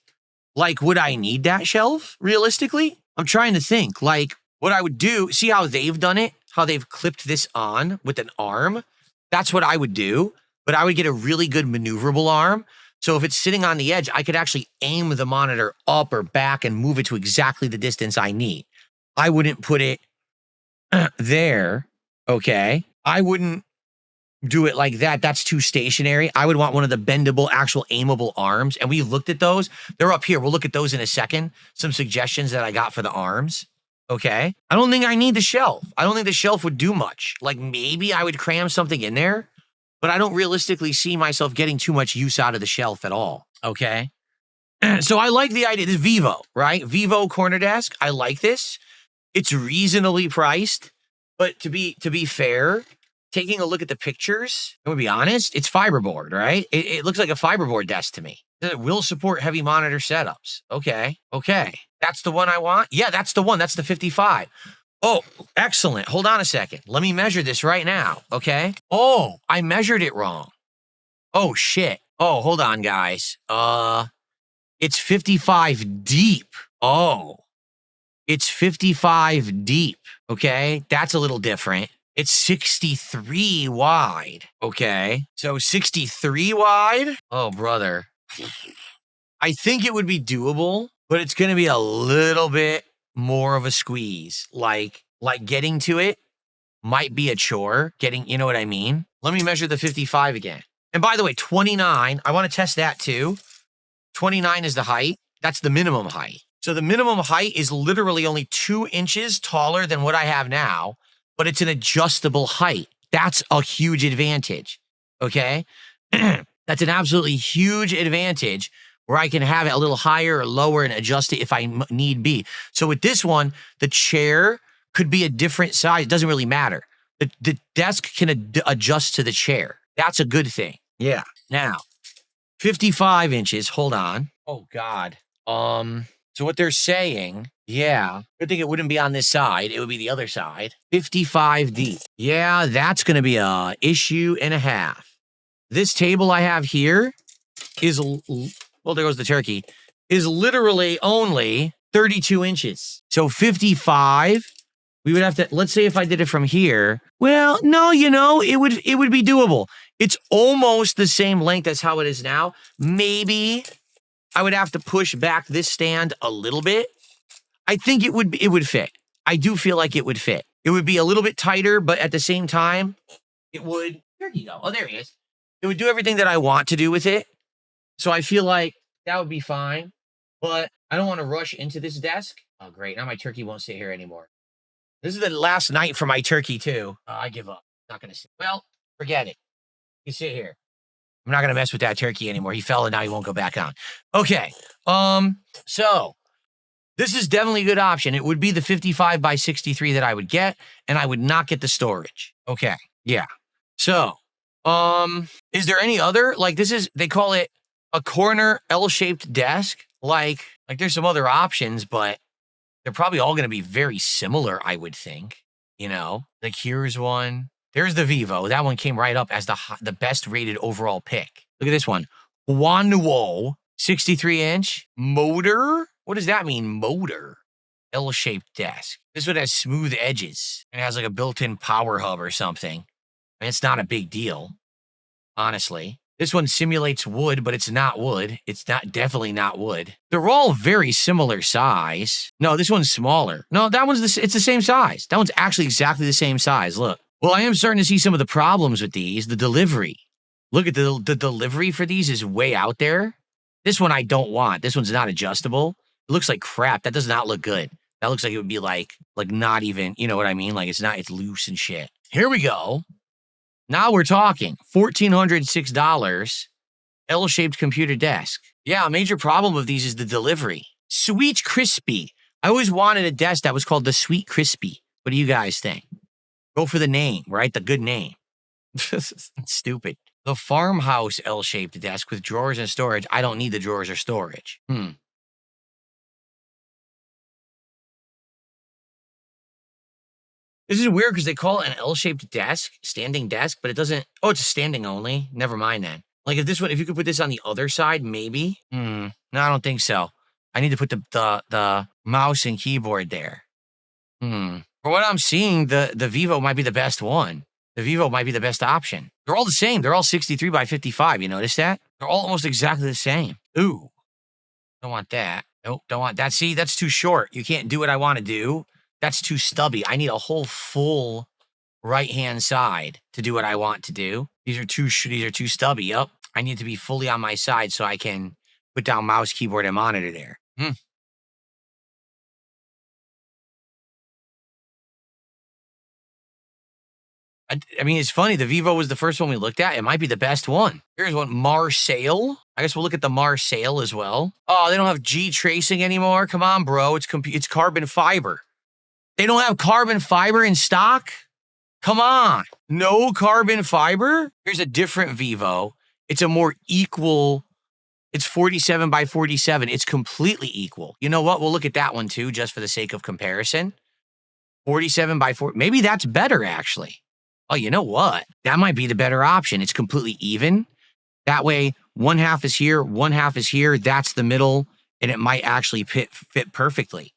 Like, would I need that shelf realistically? I'm trying to think, like, what I would do. See how they've done it? How they've clipped this on with an arm? That's what I would do. But I would get a really good maneuverable arm. So if it's sitting on the edge, I could actually aim the monitor up or back and move it to exactly the distance I need. I wouldn't put it there, okay? I wouldn't do it like that. That's too stationary. I would want one of the bendable, actual aimable arms. And we looked at those. They're up here. We'll look at those in a second. Some suggestions that I got for the arms, okay? I don't think I need the shelf. I don't think the shelf would do much. Like, maybe I would cram something in there, but I don't realistically see myself getting too much use out of the shelf at all, okay? So I like the idea. This Vivo, right? Vivo corner desk. I like this. It's reasonably priced, but to be fair, taking a look at the pictures, I'm gonna be honest, it's fiberboard, right? It looks like a fiberboard desk to me. It will support heavy monitor setups. Okay. That's the one I want? Yeah, that's the one. That's the 55. Oh, excellent. Hold on a second. Let me measure this right now, okay? Oh, I measured it wrong. Oh, shit. Oh, hold on, guys. It's 55 deep. Oh. It's 55 deep, okay? That's a little different. It's 63 wide, okay? So 63 wide? Oh, brother. I think it would be doable, but it's going to be a little bit more of a squeeze. Like getting to it might be a chore. You know what I mean? Let me measure the 55 again. And by the way, 29, I want to test that too. 29 is the height. That's the minimum height. So the minimum height is literally only 2 inches taller than what I have now, but it's an adjustable height. That's a huge advantage, okay? That's an absolutely huge advantage where I can have it a little higher or lower and adjust it if I need be. So with this one, the chair could be a different size. It doesn't really matter. The desk can adjust to the chair. That's a good thing. Yeah. Now, 55 inches. Hold on. Oh, God. So what they're saying, yeah, good thing it wouldn't be on this side. It would be the other side. 55 deep. Yeah, that's going to be a issue and a half. This table I have here is, well, there goes the turkey, is literally only 32 inches. So 55, we would have to, let's say if I did it from here, well, no, it would be doable. It's almost the same length as how it is now. Maybe I would have to push back this stand a little bit. I think it would fit. I do feel like it would fit. It would be a little bit tighter, but at the same time, it would, there you go. Oh, there he is. It would do everything that I want to do with it. So I feel like that would be fine, but I don't want to rush into this desk. Oh, great. Now my turkey won't sit here anymore. This is the last night for my turkey too. I give up. Not going to sit. Well, forget it. You sit here. I'm not going to mess with that turkey anymore. He fell and now he won't go back on. Okay. So this is definitely a good option. It would be the 55 by 63 that I would get, and I would not get the storage. Okay. Yeah. So, is there any other, like they call it a corner L-shaped desk. Like there's some other options, but they're probably all going to be very similar, I would think. You know, like here's one. There's the Vivo. That one came right up as the best rated overall pick. Look at this one. Huanuo, 63-inch motor. What does that mean, motor? L-shaped desk. This one has smooth edges and has like a built-in power hub or something. And it's not a big deal, honestly. This one simulates wood, but it's not wood. It's definitely not wood. They're all very similar size. No, this one's smaller. No, that one's it's the same size. That one's actually exactly the same size. Look. Well, I am starting to see some of the problems with these. The delivery. Look at the delivery for these is way out there. This one I don't want. This one's not adjustable. It looks like crap. That does not look good. That looks like it would be like not even, you know what I mean? Like it's loose and shit. Here we go. Now we're talking $1,406 L-shaped computer desk. Yeah, a major problem of these is the delivery. Sweet Crispy. I always wanted a desk that was called the Sweet Crispy. What do you guys think? Go for the name, right? The good name. Stupid. The Farmhouse L-shaped desk with drawers and storage. I don't need the drawers or storage. This is weird because they call it an L-shaped desk, standing desk, but it doesn't. Oh, it's standing only. Never mind then. Like if you could put this on the other side, maybe. No, I don't think so. I need to put the mouse and keyboard there. For what I'm seeing, the Vivo might be the best one. The Vivo might be the best option. They're all the same. They're all 63 by 55. You notice that? They're all almost exactly the same. Ooh, don't want that. Nope, don't want that. See, that's too short. You can't do what I want to do. That's too stubby. I need a whole full right-hand side to do what I want to do. These are too stubby. Yep. I need to be fully on my side so I can put down mouse, keyboard, and monitor there. I mean, it's funny. The Vivo was the first one we looked at. It might be the best one. Here's one, Marseille. I guess we'll look at the Marseille as well. Oh, they don't have G tracing anymore. Come on, bro. It's carbon fiber. They don't have carbon fiber in stock? Come on. No carbon fiber? Here's a different Vivo. It's a more equal. It's 47 by 47. It's completely equal. You know what? We'll look at that one too, just for the sake of comparison. 47 by 4. Maybe that's better, actually. Oh, you know what? That might be the better option. It's completely even. That way, one half is here, one half is here. That's the middle, and it might actually fit perfectly,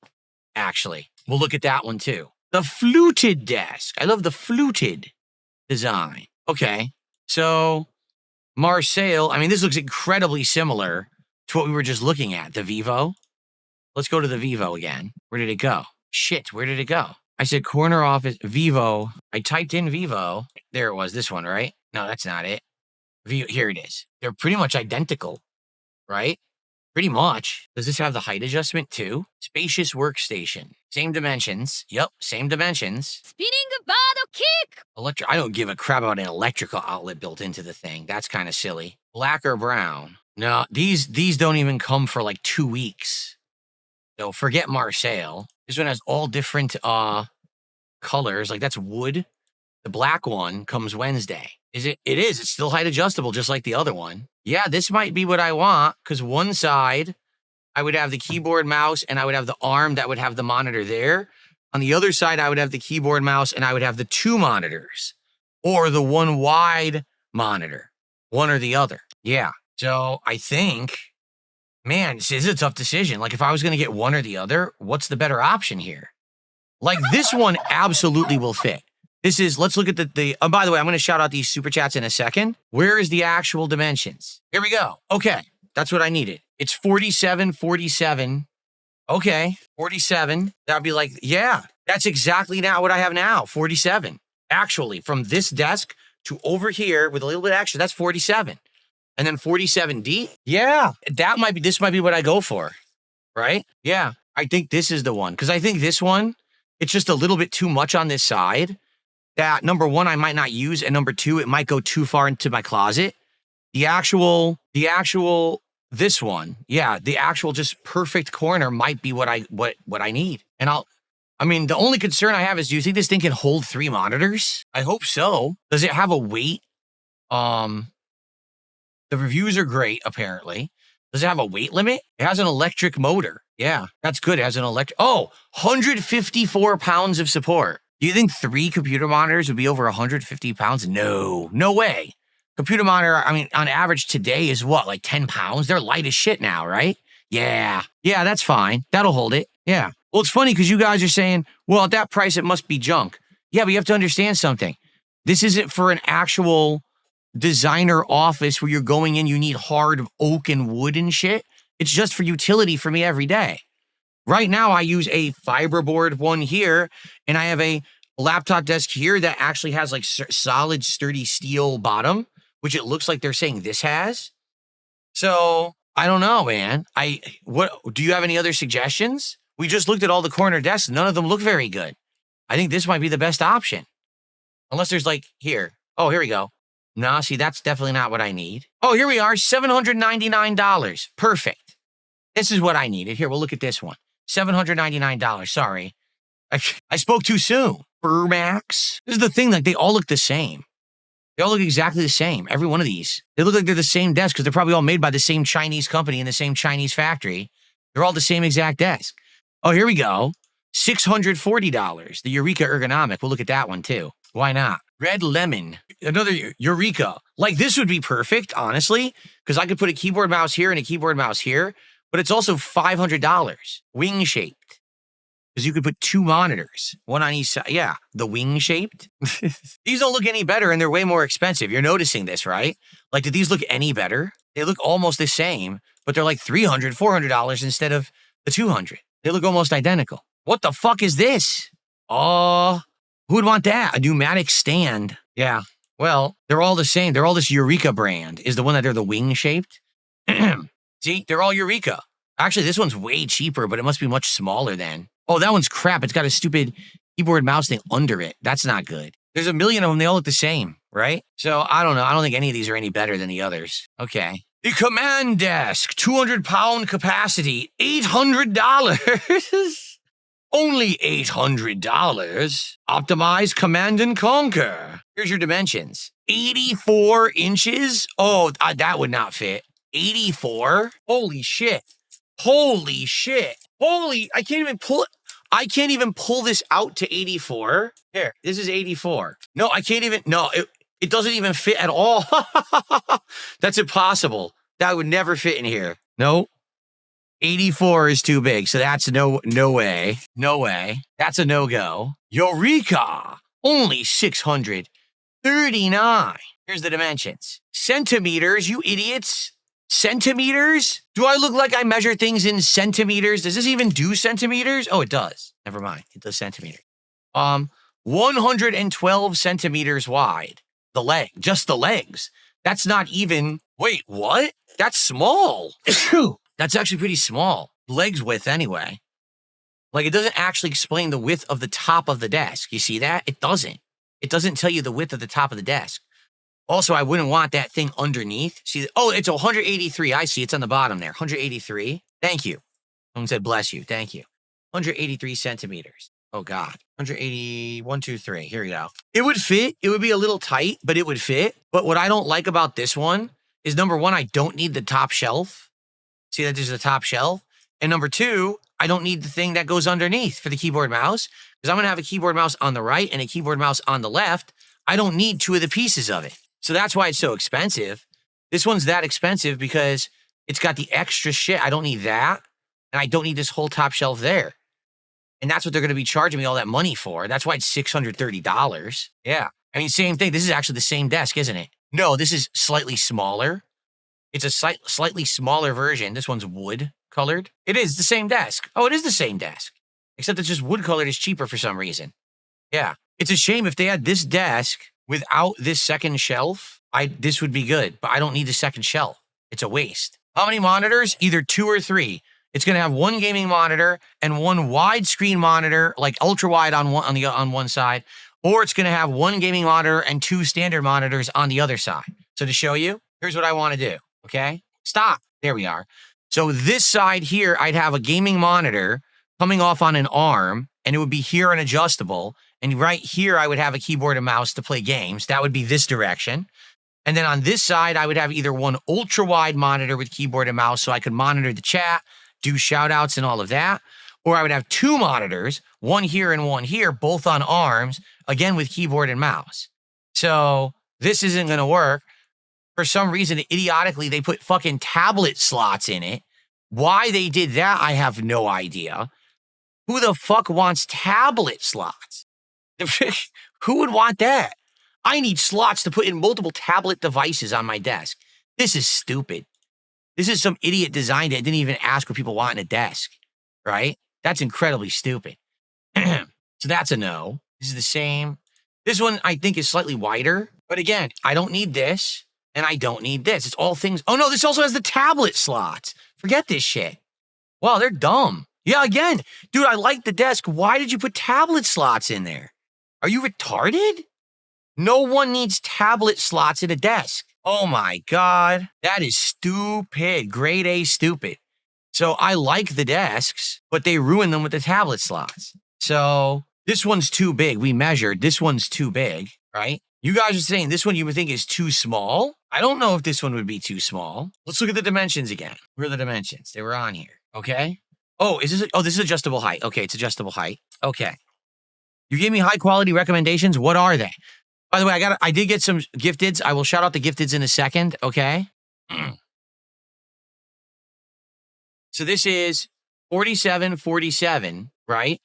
actually. We'll look at that one, too. The fluted desk. I love the fluted design. Okay, so Marseille. I mean, this looks incredibly similar to what we were just looking at, the Vivo. Let's go to the Vivo again. Where did it go? Shit, where did it go? I said corner office, Vivo. I typed in Vivo. There it was, this one, right? No, that's not it. Here it is. They're pretty much identical, right? Pretty much. Does this have the height adjustment too? Spacious workstation. Same dimensions. Yep, same dimensions. Spinning bottle kick! I don't give a crap about an electrical outlet built into the thing. That's kind of silly. Black or brown? No, these don't even come for like 2 weeks. So forget Marseille. This one has all different colors. Like that's wood. The black one comes Wednesday. It is. It's still height adjustable, just like the other one. Yeah, this might be what I want, because one side, I would have the keyboard, mouse, and I would have the arm that would have the monitor there. On the other side, I would have the keyboard, mouse, and I would have the 2 monitors, or the one wide monitor, one or the other. Yeah. So I think, man, this is a tough decision. Like if I was going to get one or the other, what's the better option here? Like this one absolutely will fit. This is, let's look at oh, by the way, I'm going to shout out these super chats in a second. Where is the actual dimensions? Here we go. Okay. That's what I needed. It's 47, 47. Okay. 47. That'd be like, yeah, that's exactly now what I have now. 47. Actually, from this desk to over here with a little bit extra, that's 47. And then 47D. Yeah. This might be what I go for. Right? Yeah. I think this is the one. Because I think this one, it's just a little bit too much on this side. That number one, I might not use, and number two, it might go too far into my closet. this one, yeah, the actual just perfect corner might be what I need. And I mean, the only concern I have is, do you think this thing can hold 3 monitors? I hope so. Does it have a weight? The reviews are great, apparently. Does it have a weight limit? It has an electric motor. Yeah, that's good. It has an 154 pounds of support. Do you think 3 computer monitors would be over 150 pounds? No way. Computer monitor, I mean, on average today is what, like 10 pounds? They're light as shit now, right? Yeah, that's fine. That'll hold it. Yeah. Well, it's funny because you guys are saying, well, at that price, it must be junk. Yeah, but you have to understand something. This isn't for an actual designer office where you're going in, you need hard oak and wood and shit. It's just for utility for me every day. Right now, I use a fiberboard one here, and I have a laptop desk here that actually has like solid, sturdy steel bottom, which it looks like they're saying this has. So I don't know, man. What do you have any other suggestions? We just looked at all the corner desks. None of them look very good. I think this might be the best option. Unless there's like here. Oh, here we go. No, see, that's definitely not what I need. Oh, here we are, $799. Perfect. This is what I needed. Here, we'll look at this one. $799. Sorry. I spoke too soon. RUNmax. This is the thing, like they all look the same. They all look exactly the same. Every one of these. They look like they're the same desk because they're probably all made by the same Chinese company in the same Chinese factory. They're all the same exact desk. Oh, here we go. $640. The Eureka Ergonomic. We'll look at that one too. Why not? Red Lemon. Another Eureka. Like this would be perfect, honestly, because I could put a keyboard mouse here and a keyboard mouse here, but it's also $500. Wing shaped. Because you could put 2 monitors, one on each side. Yeah, the wing shaped. These don't look any better and they're way more expensive. You're noticing this, right? Like, did these look any better? They look almost the same, but they're like $300, $400 instead of the $200. They look almost identical. What the fuck is this? Oh, who would want that? A pneumatic stand. Yeah, well, they're all the same. They're all this Eureka brand is the one that they're the wing shaped. See, they're all Eureka. Actually, this one's way cheaper, but it must be much smaller then. Oh, that one's crap. It's got a stupid keyboard mouse thing under it. That's not good. There's a million of them. They all look the same, right? So I don't know. I don't think any of these are any better than the others. Okay. The Command Desk, 200-pound capacity, $800. Only $800. Optimize, Command and Conquer. Here's your dimensions. 84 inches. Oh, that would not fit. 84? Holy shit. Holy shit. I can't even pull it. I can't even pull this out to 84. Here, this is 84. No, I can't even, no, it doesn't even fit at all. That's impossible. That would never fit in here. No. 84 is too big, so that's no way. No way. That's a no-go. Eureka! Only 639. Here's the dimensions. Centimeters, you idiots. Centimeters? Do I look like I measure things in centimeters? Does this even do centimeters? Oh, it does. Never mind. It does centimeters. 112 centimeters wide. The leg, just the legs. That's not even, wait, what? That's small. That's actually pretty small. Legs width anyway. Like it doesn't actually explain the width of the top of the desk. You see that? It doesn't. It doesn't tell you the width of the top of the desk. Also, I wouldn't want that thing underneath. See, oh, it's 183. I see. It's on the bottom there. 183. Thank you. Someone said, bless you. Thank you. 183 centimeters. Oh, God. 180, 1, 2, 3. Here we go. It would fit. It would be a little tight, but it would fit. But what I don't like about this one is, number one, I don't need the top shelf. See that there's the top shelf? And number two, I don't need the thing that goes underneath for the keyboard mouse, because I'm going to have a keyboard mouse on the right and a keyboard mouse on the left. I don't need 2 of the pieces of it. So that's why it's so expensive. This one's that expensive because it's got the extra shit. I don't need that. And I don't need this whole top shelf there. And that's what they're going to be charging me all that money for. That's why it's $630. Yeah. I mean, same thing. This is actually the same desk, isn't it? No, this is slightly smaller. It's a slightly smaller version. This one's wood colored. It is the same desk. Oh, it is the same desk. Except it's just wood colored is cheaper for some reason. Yeah. It's a shame if they had this desk without this second shelf. This would be good, but I don't need the second shelf. It's a waste. How many monitors? Either 2 or 3. It's going to have 1 gaming monitor and 1 widescreen monitor, like ultra wide on one side, or it's going to have 1 gaming monitor and 2 standard monitors on the other side. So to show you, Here's what I want to do, okay? Stop. There we are. So this side here, I'd have a gaming monitor coming off on an arm, and it would be here and adjustable. And right here, I would have a keyboard and mouse to play games. That would be this direction. And then on this side, I would have either one ultra-wide monitor with keyboard and mouse so I could monitor the chat, do shout-outs and all of that. Or I would have two monitors, one here and one here, both on arms, again with keyboard and mouse. So this isn't going to work. For some reason, idiotically, they put fucking tablet slots in it. Why they did that, I have no idea. Who the fuck wants tablet slots? Who would want that? I need slots to put in multiple tablet devices on my desk. This is stupid. This is some idiot designed it. Didn't even ask what people want in a desk, right? That's incredibly stupid. So that's a no. This is the same. This one I think is slightly wider. But again, I don't need this and I don't need this. It's all things. Oh no, this also has the tablet slots. Forget this shit. Wow, they're dumb. Yeah, again, dude, I like the desk. Why did you put tablet slots in there? Are you retarded? No one needs tablet slots at a desk. Oh my God. That is stupid. Grade A stupid. So I like the desks, but they ruin them with the tablet slots. So this one's too big. We measured. This one's too big, right? You guys are saying this one you would think is too small. I don't know if this one would be too small. Let's look at the dimensions again. Where are the dimensions? They were on here. Okay. Oh, this is adjustable height. Okay, it's adjustable height. Okay. You gave me high quality recommendations. What are they? By the way, I did get some gifteds. I will shout out the gifteds in a second. Okay. So this is 47, right?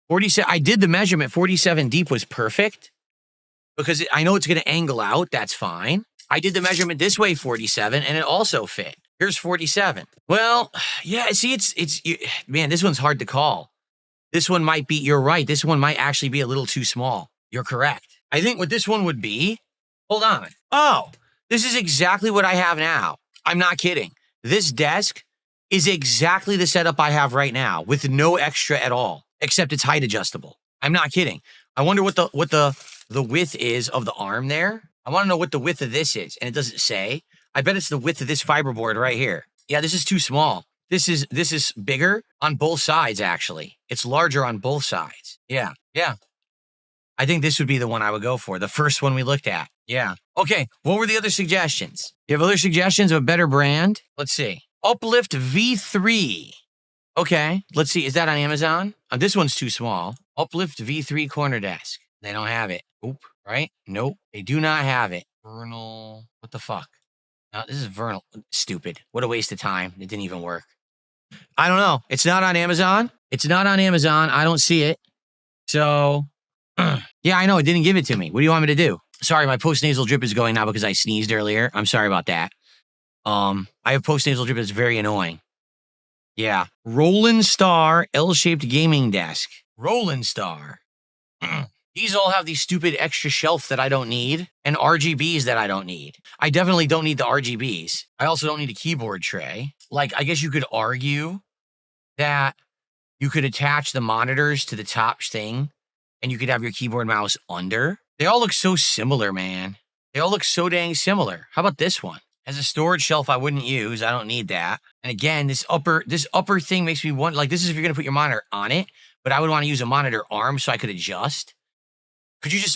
47. I did the measurement. 47 deep was perfect because I know it's going to angle out. That's fine. I did the measurement this way, 47, and it also fit. Here's 47. Well, yeah, see, man, this one's hard to call. This one might be, you're right. This one might actually be a little too small. You're correct. I think what this one would be, hold on. Oh, this is exactly what I have now. I'm not kidding. This desk is exactly the setup I have right now with no extra at all, except it's height adjustable. I'm not kidding. I wonder what the width is of the arm there. I want to know what the width of this is, and it doesn't say. I bet it's the width of this fiberboard right here. Yeah, this is too small. This is bigger on both sides, actually. It's larger on both sides. Yeah. I think this would be the one I would go for, the first one we looked at. Yeah. Okay, what were the other suggestions? You have other suggestions of a better brand? Let's see. Uplift V3. Okay, let's see. Is that on Amazon? This one's too small. Uplift V3 corner desk. They don't have it. Oop, right? Nope, they do not have it. Vernal. What the fuck? No, this is Vernal. Stupid. What a waste of time. It didn't even work. I don't know. It's not on Amazon. It's not on Amazon. I don't see it. So, yeah, I know. It didn't give it to me. What do you want me to do? Sorry, my post-nasal drip is going now because I sneezed earlier. I'm sorry about that. I have post-nasal drip that's very annoying. Yeah. Roland Star L-shaped gaming desk. Roland Star. These all have these stupid extra shelf that I don't need and RGBs that I don't need. I definitely don't need the RGBs. I also don't need a keyboard tray. Like, I guess you could argue that you could attach the monitors to the top thing and you could have your keyboard and mouse under. They all look so similar, man. They all look so dang similar. How about this one? As a storage shelf I wouldn't use. I don't need that. And again, this upper thing makes me want, like, this is if you're going to put your monitor on it, but I would want to use a monitor arm so I could adjust.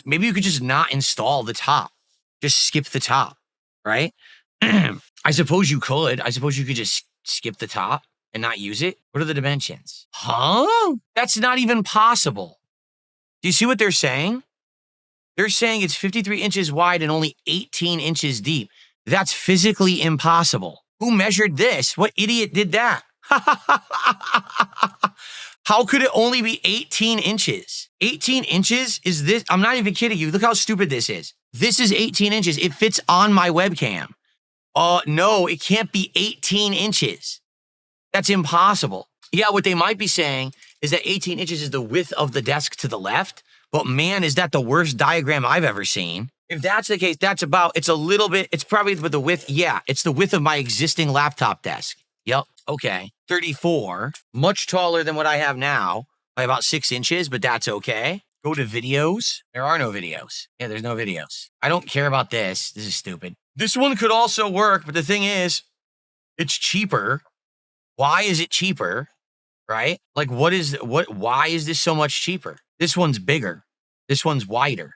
Maybe you could just not install the top. Just skip the top, right? I suppose you could. I suppose you could just skip the top and not use it. What are the dimensions? Huh? That's not even possible. Do you see what they're saying? They're saying it's 53 inches wide and only 18 inches deep. That's physically impossible. Who measured this? What idiot did that? How could it only be 18 inches? 18 inches is this? I'm not even kidding you. Look how stupid this is. This is 18 inches. It fits on my webcam. No, it can't be 18 inches. That's impossible. Yeah, what they might be saying is that 18 inches is the width of the desk to the left. But man, is that the worst diagram I've ever seen. If that's the case, it's probably with the width. Yeah, it's the width of my existing laptop desk. Yep. Okay. 34, much taller than what I have now by about 6 inches, but that's okay. Go to videos. There are no videos. Yeah, there's no videos. I don't care about this. This is stupid. This one could also work, but the thing is, it's cheaper. Why is it cheaper? Right? Like, why is this so much cheaper? This one's bigger. This one's wider.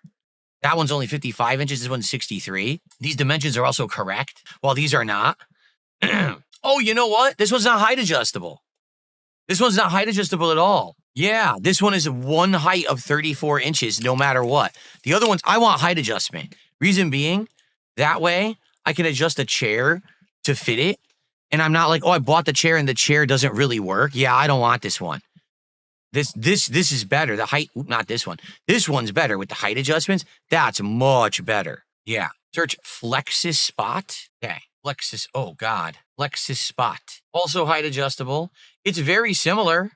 That one's only 55 inches. This one's 63. These dimensions are also correct, while these are not. Oh, you know what? This one's not height adjustable. This one's not height adjustable at all. Yeah, this one is one height of 34 inches no matter what. The other ones, I want height adjustment. Reason being, that way I can adjust a chair to fit it. And I'm not like, oh, I bought the chair and the chair doesn't really work. Yeah, I don't want this one. This is better. The height, not this one. This one's better with the height adjustments. That's much better. Yeah. Search Flexus Spot. Okay. Flexus. Oh, God. Flexus Spot. Also height adjustable. It's very similar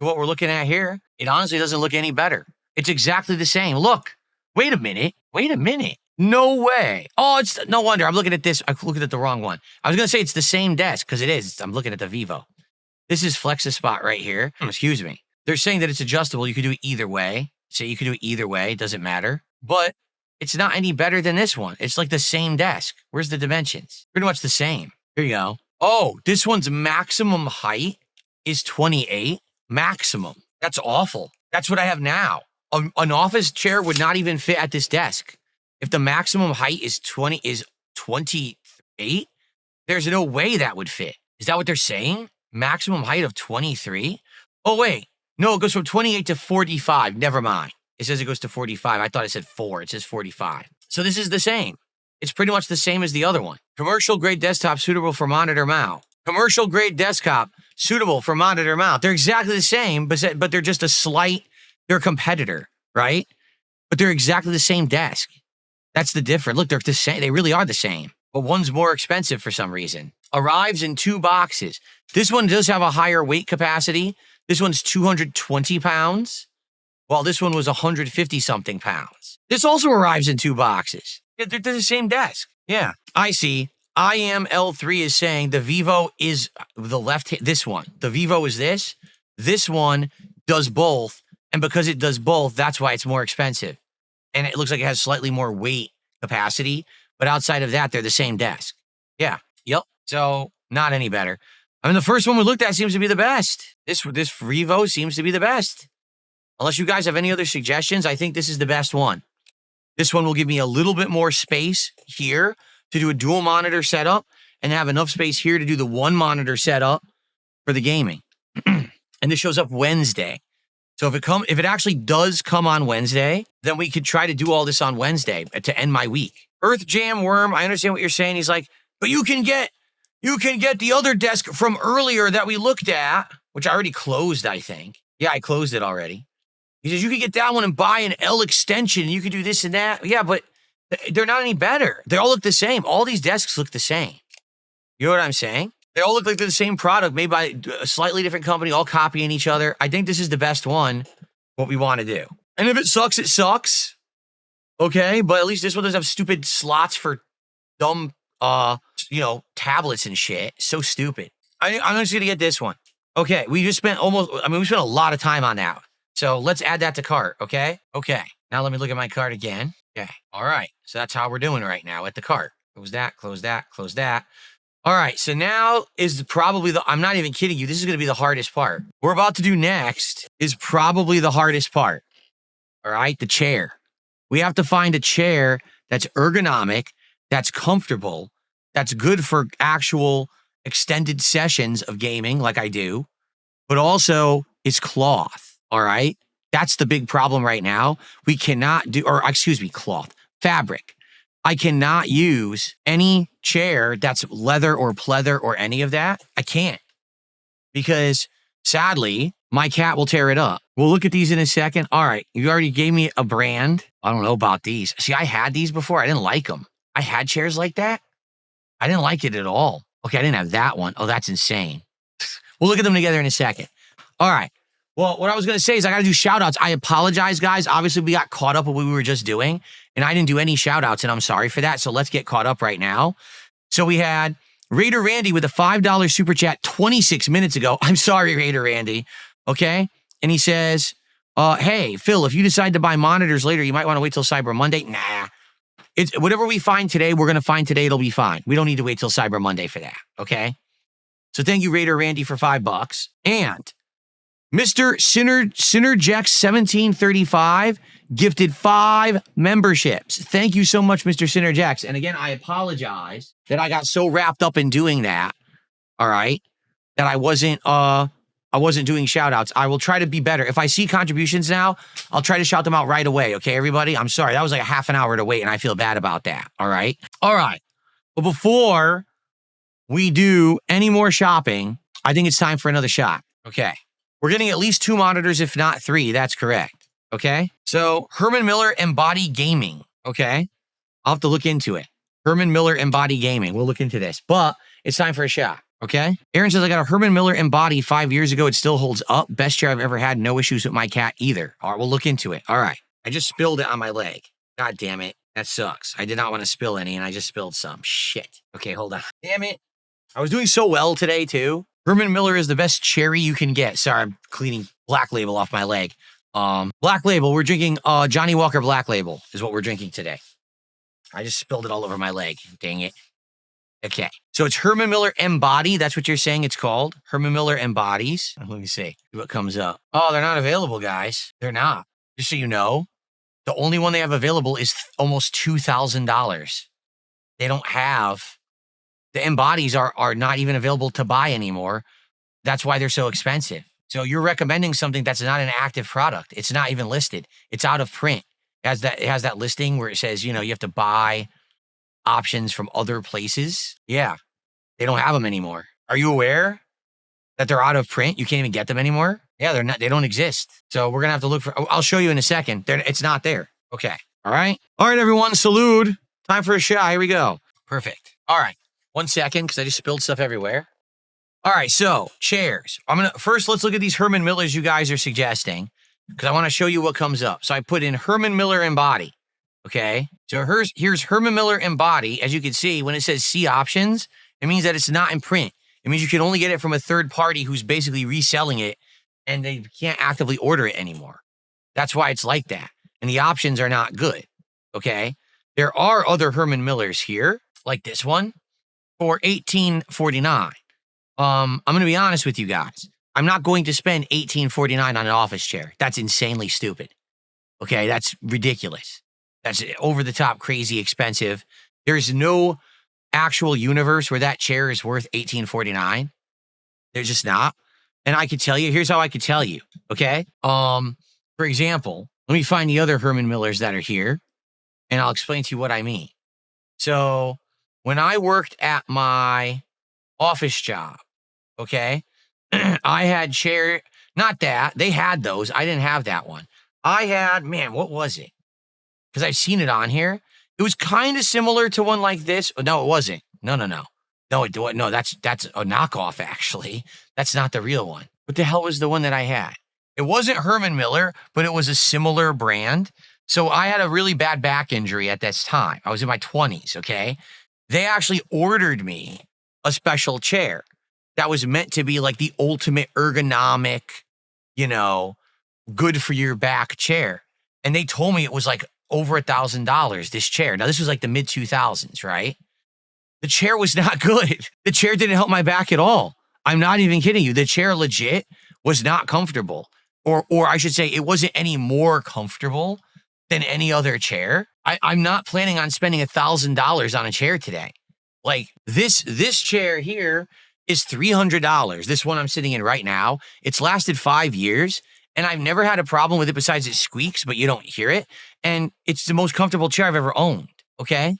to what we're looking at here. It honestly doesn't look any better. It's exactly the same. Look. Wait a minute. Wait a minute. No way. Oh, it's no wonder. I'm looking at this. I'm looking at the wrong one. I was going to say it's the same desk because it is. I'm looking at the Vivo. This is Flexus Spot right here. Excuse me. They're saying that it's adjustable. You can do it either way. So you can do it either way. It doesn't matter. But it's not any better than this one. It's like the same desk. Where's the dimensions? Pretty much the same. Here you go. Oh, this one's maximum height is 28. Maximum. That's awful. That's what I have now. An office chair would not even fit at this desk. If the maximum height is 28, there's no way that would fit. Is that what they're saying? Maximum height of 23? Oh, wait. No, it goes from 28 to 45. Never mind. It says it goes to 45. I thought it said 4. It says 45. So this is the same. It's pretty much the same as the other one. Commercial grade desktop suitable for monitor mount. Commercial grade desktop suitable for monitor mount. They're exactly the same, but they're just they're a competitor, right? But they're exactly the same desk. That's the difference. Look, they're the same. They really are the same. But one's more expensive for some reason. Arrives in 2 boxes. This one does have a higher weight capacity. This one's 220 pounds, while this one was 150 something pounds. This also arrives in 2 boxes. They're the same desk. Yeah, I see. IML3 is saying the Vivo is the left. This one. The Vivo is this. This one does both. And because it does both, that's why it's more expensive. And it looks like it has slightly more weight capacity. But outside of that, they're the same desk. Yeah. Yep. So not any better. I mean, the first one we looked at seems to be the best. This Vivo seems to be the best. Unless you guys have any other suggestions, I think this is the best one. This one will give me a little bit more space here to do a dual monitor setup and have enough space here to do the 1 monitor setup for the gaming. And this shows up Wednesday. So if it actually does come on Wednesday, then we could try to do all this on Wednesday to end my week. Earth Jam Worm, I understand what you're saying. He's like, but you can get the other desk from earlier that we looked at, which I already closed, I think. Yeah, I closed it already. He says, you could get that one and buy an L extension and you could do this and that. Yeah, but they're not any better. They all look the same. All these desks look the same. You know what I'm saying? They all look like they're the same product made by a slightly different company, all copying each other. I think this is the best one, what we want to do. And if it sucks, it sucks. Okay, but at least this one doesn't have stupid slots for dumb, tablets and shit. So stupid. I'm just going to get this one. Okay, we spent a lot of time on that. So let's add that to cart, okay? Okay, now let me look at my cart again. Okay, all right. So that's how we're doing right now at the cart. Close that, close that, close that. All right, so now is probably I'm not even kidding you, this is going to be the hardest part. We're about to do next is probably the hardest part. All right, the chair. We have to find a chair that's ergonomic, that's comfortable, that's good for actual extended sessions of gaming like I do, but also is cloth, all right? That's the big problem right now. We cannot do, cloth, fabric. I cannot use any chair that's leather or pleather or any of that. I can't because sadly, my cat will tear it up. We'll look at these in a second. All right, you already gave me a brand. I don't know about these. See, I had these before. I didn't like them. I had chairs like that. I didn't like it at all. Okay, I didn't have that one. Oh, that's insane. We'll look at them together in a second. All right. Well, what I was going to say is I got to do shout outs. I apologize, guys. Obviously, we got caught up with what we were just doing, and I didn't do any shout outs, and I'm sorry for that. So let's get caught up right now. So we had Raider Randy with a $5 super chat 26 minutes ago. I'm sorry, Raider Randy. Okay. And he says, hey, Phil, if you decide to buy monitors later, you might want to wait till Cyber Monday. Nah. It's whatever we find today, we're going to find today. It'll be fine. We don't need to wait till Cyber Monday for that. Okay. So thank you, Raider Randy, for $5. And Mr. Synergex 1735 gifted 5 memberships. Thank you so much, Mr. Synergex. And again, I apologize that I got so wrapped up in doing that. All right. That I wasn't doing shout outs. I will try to be better. If I see contributions now, I'll try to shout them out right away. Okay, everybody? I'm sorry. That was like a half an hour to wait, and I feel bad about that. All right. All right. But before we do any more shopping, I think it's time for another shot. Okay. We're getting at least 2 monitors, if not 3. That's correct. Okay. So Herman Miller Embody Gaming. Okay. I'll have to look into it. Herman Miller Embody Gaming. We'll look into this. But it's time for a shot. Okay. Aaron says, I got a Herman Miller Embody 5 years ago. It still holds up. Best chair I've ever had. No issues with my cat either. All right. We'll look into it. All right. I just spilled it on my leg. God damn it. That sucks. I did not want to spill any and I just spilled some. Shit. Okay. Hold on. Damn it. I was doing so well today too. Herman Miller is the best cherry you can get. Sorry, I'm cleaning Black Label off my leg. Black Label, we're drinking Johnny Walker Black Label is what we're drinking today. I just spilled it all over my leg. Dang it. Okay. So it's Herman Miller Embody. That's what you're saying it's called. Herman Miller Embodies. Let me see what comes up. Oh, they're not available, guys. They're not. Just so you know, the only one they have available is almost $2,000. They don't have... The embodies are not even available to buy anymore. That's why they're so expensive. So you're recommending something that's not an active product. It's not even listed. It's out of print. It has that listing where it says, you have to buy options from other places. Yeah, they don't have them anymore. Are you aware that they're out of print? You can't even get them anymore. Yeah, they're not. They don't exist. So we're gonna have to look for. I'll show you in a second. It's not there. Okay. All right, everyone. Salute. Time for a shot. Here we go. Perfect. All right. 1 second, because I just spilled stuff everywhere. All right, so chairs. First, let's look at these Herman Millers you guys are suggesting, because I want to show you what comes up. So I put in Herman Miller Embody. Okay, so here's Herman Miller Embody. As you can see, when it says see options, it means that it's not in print. It means you can only get it from a third party who's basically reselling it, and they can't actively order it anymore. That's why it's like that. And the options are not good. Okay, there are other Herman Millers here, like this one. For $18.49. I'm going to be honest with you guys. I'm not going to spend $18.49 on an office chair. That's insanely stupid. Okay, that's ridiculous. That's over the top, crazy expensive. There's no actual universe where that chair is worth $18.49. There's just not. And I could tell you, here's how I could tell you. Okay. For example, let me find the other Herman Millers that are here, and I'll explain to you what I mean. So when I worked at my office job, okay, I had not that. They had those. I didn't have that one. I had, what was it? Because I've seen it on here. It was kind of similar to one like this. No, it wasn't. No. No, that's a knockoff, actually. That's not the real one. What the hell was the one that I had? It wasn't Herman Miller, but it was a similar brand. So I had a really bad back injury at this time. I was in my 20s, okay? They actually ordered me a special chair that was meant to be like the ultimate ergonomic, good for your back chair. And they told me it was like over $1,000, this chair. Now, this was like the mid 2000s, right? The chair was not good. The chair didn't help my back at all. I'm not even kidding you. The chair legit was not comfortable. Or I should say it wasn't any more comfortable than any other chair. I'm not planning on spending $1,000 on a chair today. Like this chair here is $300. This one I'm sitting in right now, it's lasted 5 years and I've never had a problem with it besides it squeaks, but you don't hear it. And it's the most comfortable chair I've ever owned. Okay.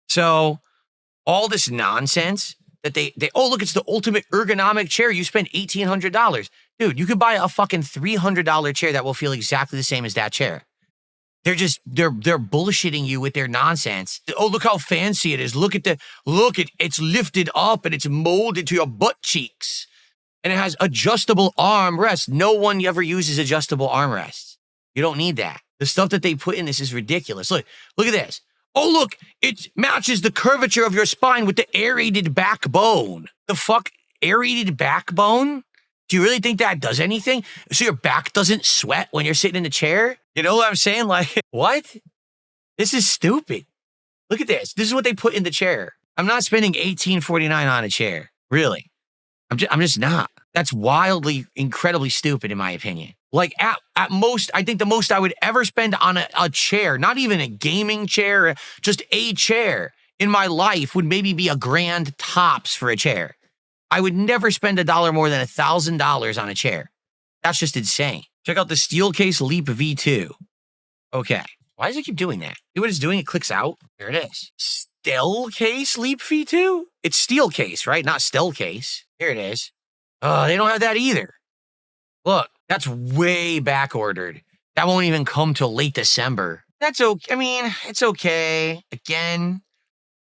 So all this nonsense that they oh, look, it's the ultimate ergonomic chair. You spend $1,800. Dude, you could buy a fucking $300 chair that will feel exactly the same as that chair. They're bullshitting you with their nonsense. Oh, look how fancy it is. Look, it's lifted up and it's molded to your butt cheeks. And it has adjustable armrests. No one ever uses adjustable armrests. You don't need that. The stuff that they put in this is ridiculous. Look at this. Oh, look, it matches the curvature of your spine with the aerated backbone. The fuck? Aerated backbone? Do you really think that does anything? So your back doesn't sweat when you're sitting in the chair? You know what I'm saying? Like, what? This is stupid. Look at this. This is what they put in the chair. I'm not spending $18.49 on a chair. Really. I'm just not. That's wildly, incredibly stupid in my opinion. Like at most, I think the most I would ever spend on a chair, not even a gaming chair, just a chair in my life would maybe be $1,000 tops for a chair. I would never spend $1 more than $1,000 on a chair. That's just insane. Check out the Steelcase Leap V2. Okay. Why does it keep doing that? See what it's doing? It clicks out. There it is. Steelcase Leap V2? It's Steelcase, right? Not Steelcase. Here it is. Oh, they don't have that either. Look, that's way back ordered. That won't even come till late December. That's okay. I mean, it's okay. Again,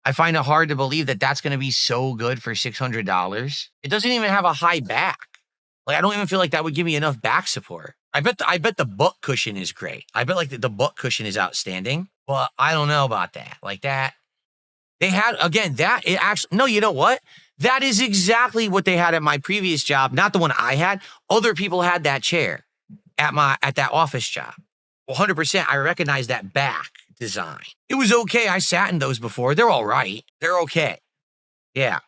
I find it hard to believe that that's going to be so good for $600. It doesn't even have a high back. Like, I don't even feel like that would give me enough back support. I bet the butt cushion is great. I bet like the butt cushion is outstanding, but I don't know about that. Like that, they had, again, that it actually, no, you know what? That is exactly what they had at my previous job. Not the one I had. Other people had that chair at that office job. 100%. I recognize that back design. It was okay. I sat in those before. They're all right. They're okay. Yeah.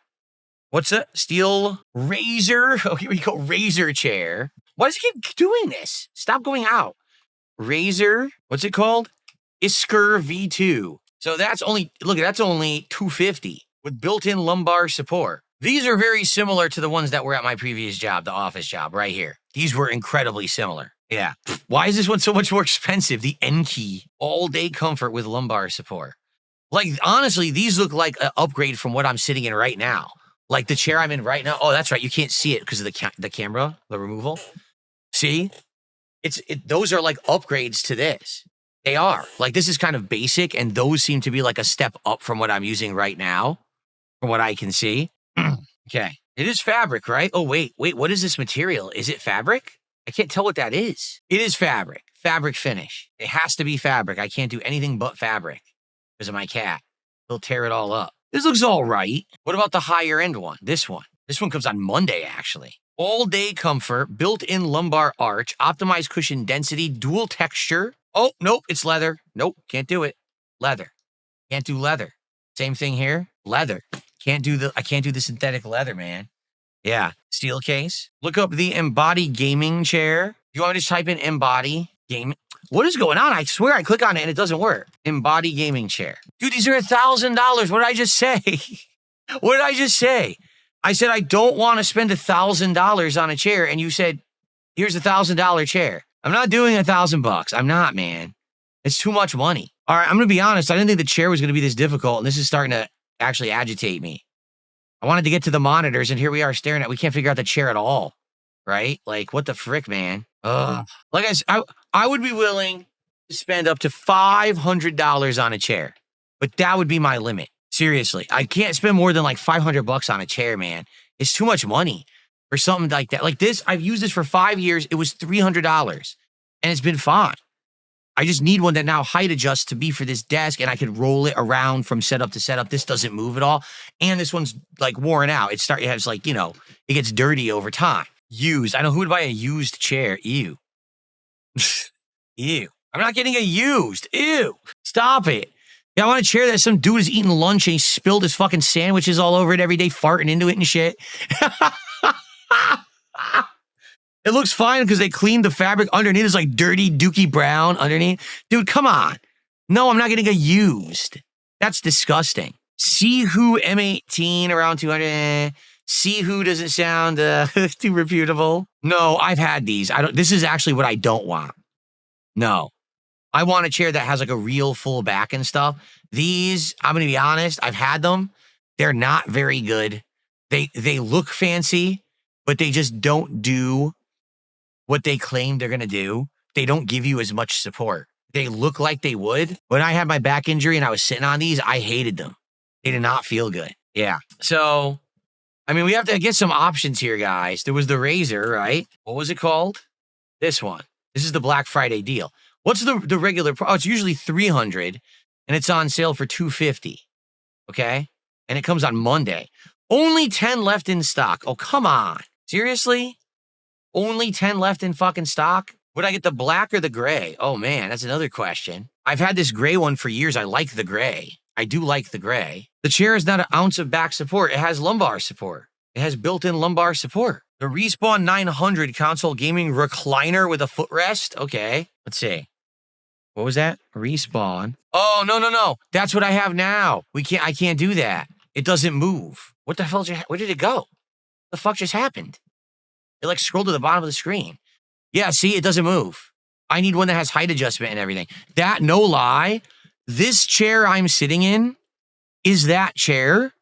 What's that? Steel razor. Oh, here we go. Razor chair. Why does it keep doing this? Stop going out. Razor. What's it called? Isker V2. So that's only, look, that's only $250 with built-in lumbar support. These are very similar to the ones that were at my previous job, the office job right here. These were incredibly similar. Yeah. Why is this one so much more expensive? The N-Key. All-day comfort with lumbar support. Like, honestly, these look like an upgrade from what I'm sitting in right now. Like the chair I'm in right now. Oh, that's right. You can't see it because of the camera, the removal. See? Those are like upgrades to this. They are. Like, this is kind of basic, and those seem to be like a step up from what I'm using right now, from what I can see. Okay. It is fabric, right? Oh, wait. What is this material? Is it fabric? I can't tell what that is. It is fabric. Fabric finish. It has to be fabric. I can't do anything but fabric because of my cat. He'll tear it all up. This looks all right. What about the higher end one? This one. This one comes on Monday, actually. All-day comfort, built-in lumbar arch, optimized cushion density, dual texture. Oh, nope, it's leather. Nope, can't do it. Leather. Can't do leather. Same thing here. Leather. I can't do the synthetic leather, man. Yeah. Steel case. Look up the Embody gaming chair. You want me to just type in Embody gaming? What is going on? I swear I click on it and it doesn't work. Embody gaming chair. Dude, these are $1,000. What did I just say? What did I just say? I said, I don't want to spend $1,000 on a chair. And you said, here's $1,000 chair. I'm not doing $1,000. I'm not, man. It's too much money. All right, I'm going to be honest. I didn't think the chair was going to be this difficult. And this is starting to actually agitate me. I wanted to get to the monitors and here we are staring at, we can't figure out the chair at all. Right? Like, what the frick, man? Ugh. Like I would be willing to spend up to $500 on a chair, but that would be my limit. Seriously, I can't spend more than like $500 on a chair, man. It's too much money for something like that. Like this, I've used this for 5 years. It was $300 and it's been fine. I just need one that now height adjusts to be for this desk and I could roll it around from setup to setup. This doesn't move at all. And this one's like worn out. It has like, you know, it gets dirty over time. Used. I know who would buy a used chair. Ew. Ew. I'm not getting a used. Ew. Stop it. Yeah, I want a chair that some dude is eating lunch and he spilled his fucking sandwiches all over it every day, farting into it and shit. It looks fine because they cleaned the fabric underneath. It's like dirty, dookie brown underneath. Dude, come on. No, I'm not getting a used. That's disgusting. See Who M18 around 200. See Who doesn't sound too reputable. No, I've had these. This is actually what I don't want. No. I want a chair that has like a real full back and stuff. These, I'm going to be honest, I've had them. They're not very good. They look fancy, but they just don't do what they claim they're going to do. They don't give you as much support. They look like they would. When I had my back injury and I was sitting on these, I hated them. They did not feel good. Yeah. So, I mean, we have to get some options here, guys. There was the razor, right? What was it called? This one. This is the Black Friday deal. What's the regular? Oh, it's usually $300 and it's on sale for $250. Okay. And it comes on Monday. Only 10 left in stock. Oh, come on. Seriously? Only 10 left in fucking stock? Would I get the black or the gray? Oh man, that's another question. I've had this gray one for years. I like the gray. I do like the gray. The chair is not an ounce of back support. It has lumbar support. It has built-in lumbar support. The Respawn 900 console gaming recliner with a footrest. Okay, let's see. What was that? Respawn. Oh, no. That's what I have now. I can't do that. It doesn't move. What the hell? Where did it go? The fuck just happened? It like scrolled to the bottom of the screen. Yeah, see, it doesn't move. I need one that has height adjustment and everything. That, no lie, this chair I'm sitting in is that chair,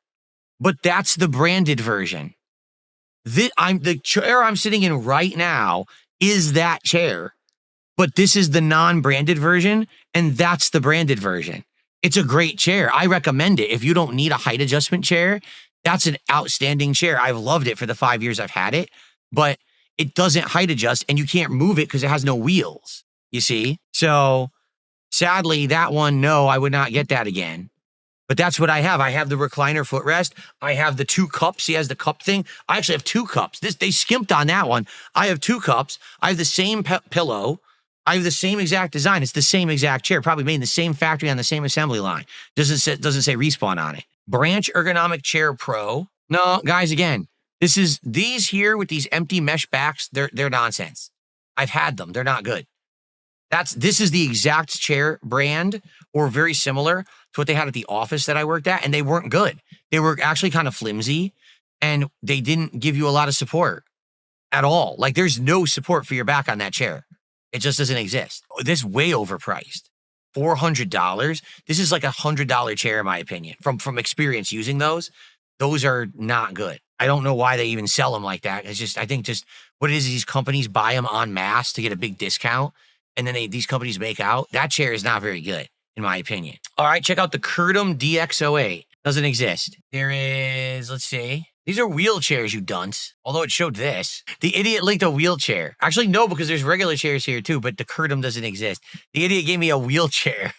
but that's the branded version. The chair I'm sitting in right now is that chair, but this is the non-branded version, and that's the branded version. It's a great chair. I recommend it. If you don't need a height adjustment chair, that's an outstanding chair. I've loved it for the 5 years I've had it, but it doesn't height adjust, and you can't move it because it has no wheels, you see? So, sadly, that one, no, I would not get that again. But that's what I have. I have the recliner footrest. I have the 2 cups. He has the cup thing. I actually have 2 cups. They skimped on that one. I have 2 cups. I have the same pillow. I have the same exact design. It's the same exact chair, probably made in the same factory on the same assembly line. Doesn't say Respawn on it. Branch Ergonomic Chair Pro. No, guys, again, these here with these empty mesh backs, they're nonsense. I've had them. They're not good. This is the exact chair brand or very similar to what they had at the office that I worked at, and they weren't good. They were actually kind of flimsy, and they didn't give you a lot of support at all. Like, there's no support for your back on that chair. It just doesn't exist. This is way overpriced. $400. This is like $100 chair, in my opinion. From experience using those are not good. I don't know why they even sell them like that. It's just, I think just what it is these companies buy them en masse to get a big discount, and then these companies make out. That chair is not very good, in my opinion. All right, check out the Kurtum DX08. Doesn't exist. There is, let's see. These are wheelchairs, you dunce. Although it showed this. The idiot linked a wheelchair. Actually, no, because there's regular chairs here too, but the Kurtum doesn't exist. The idiot gave me a wheelchair.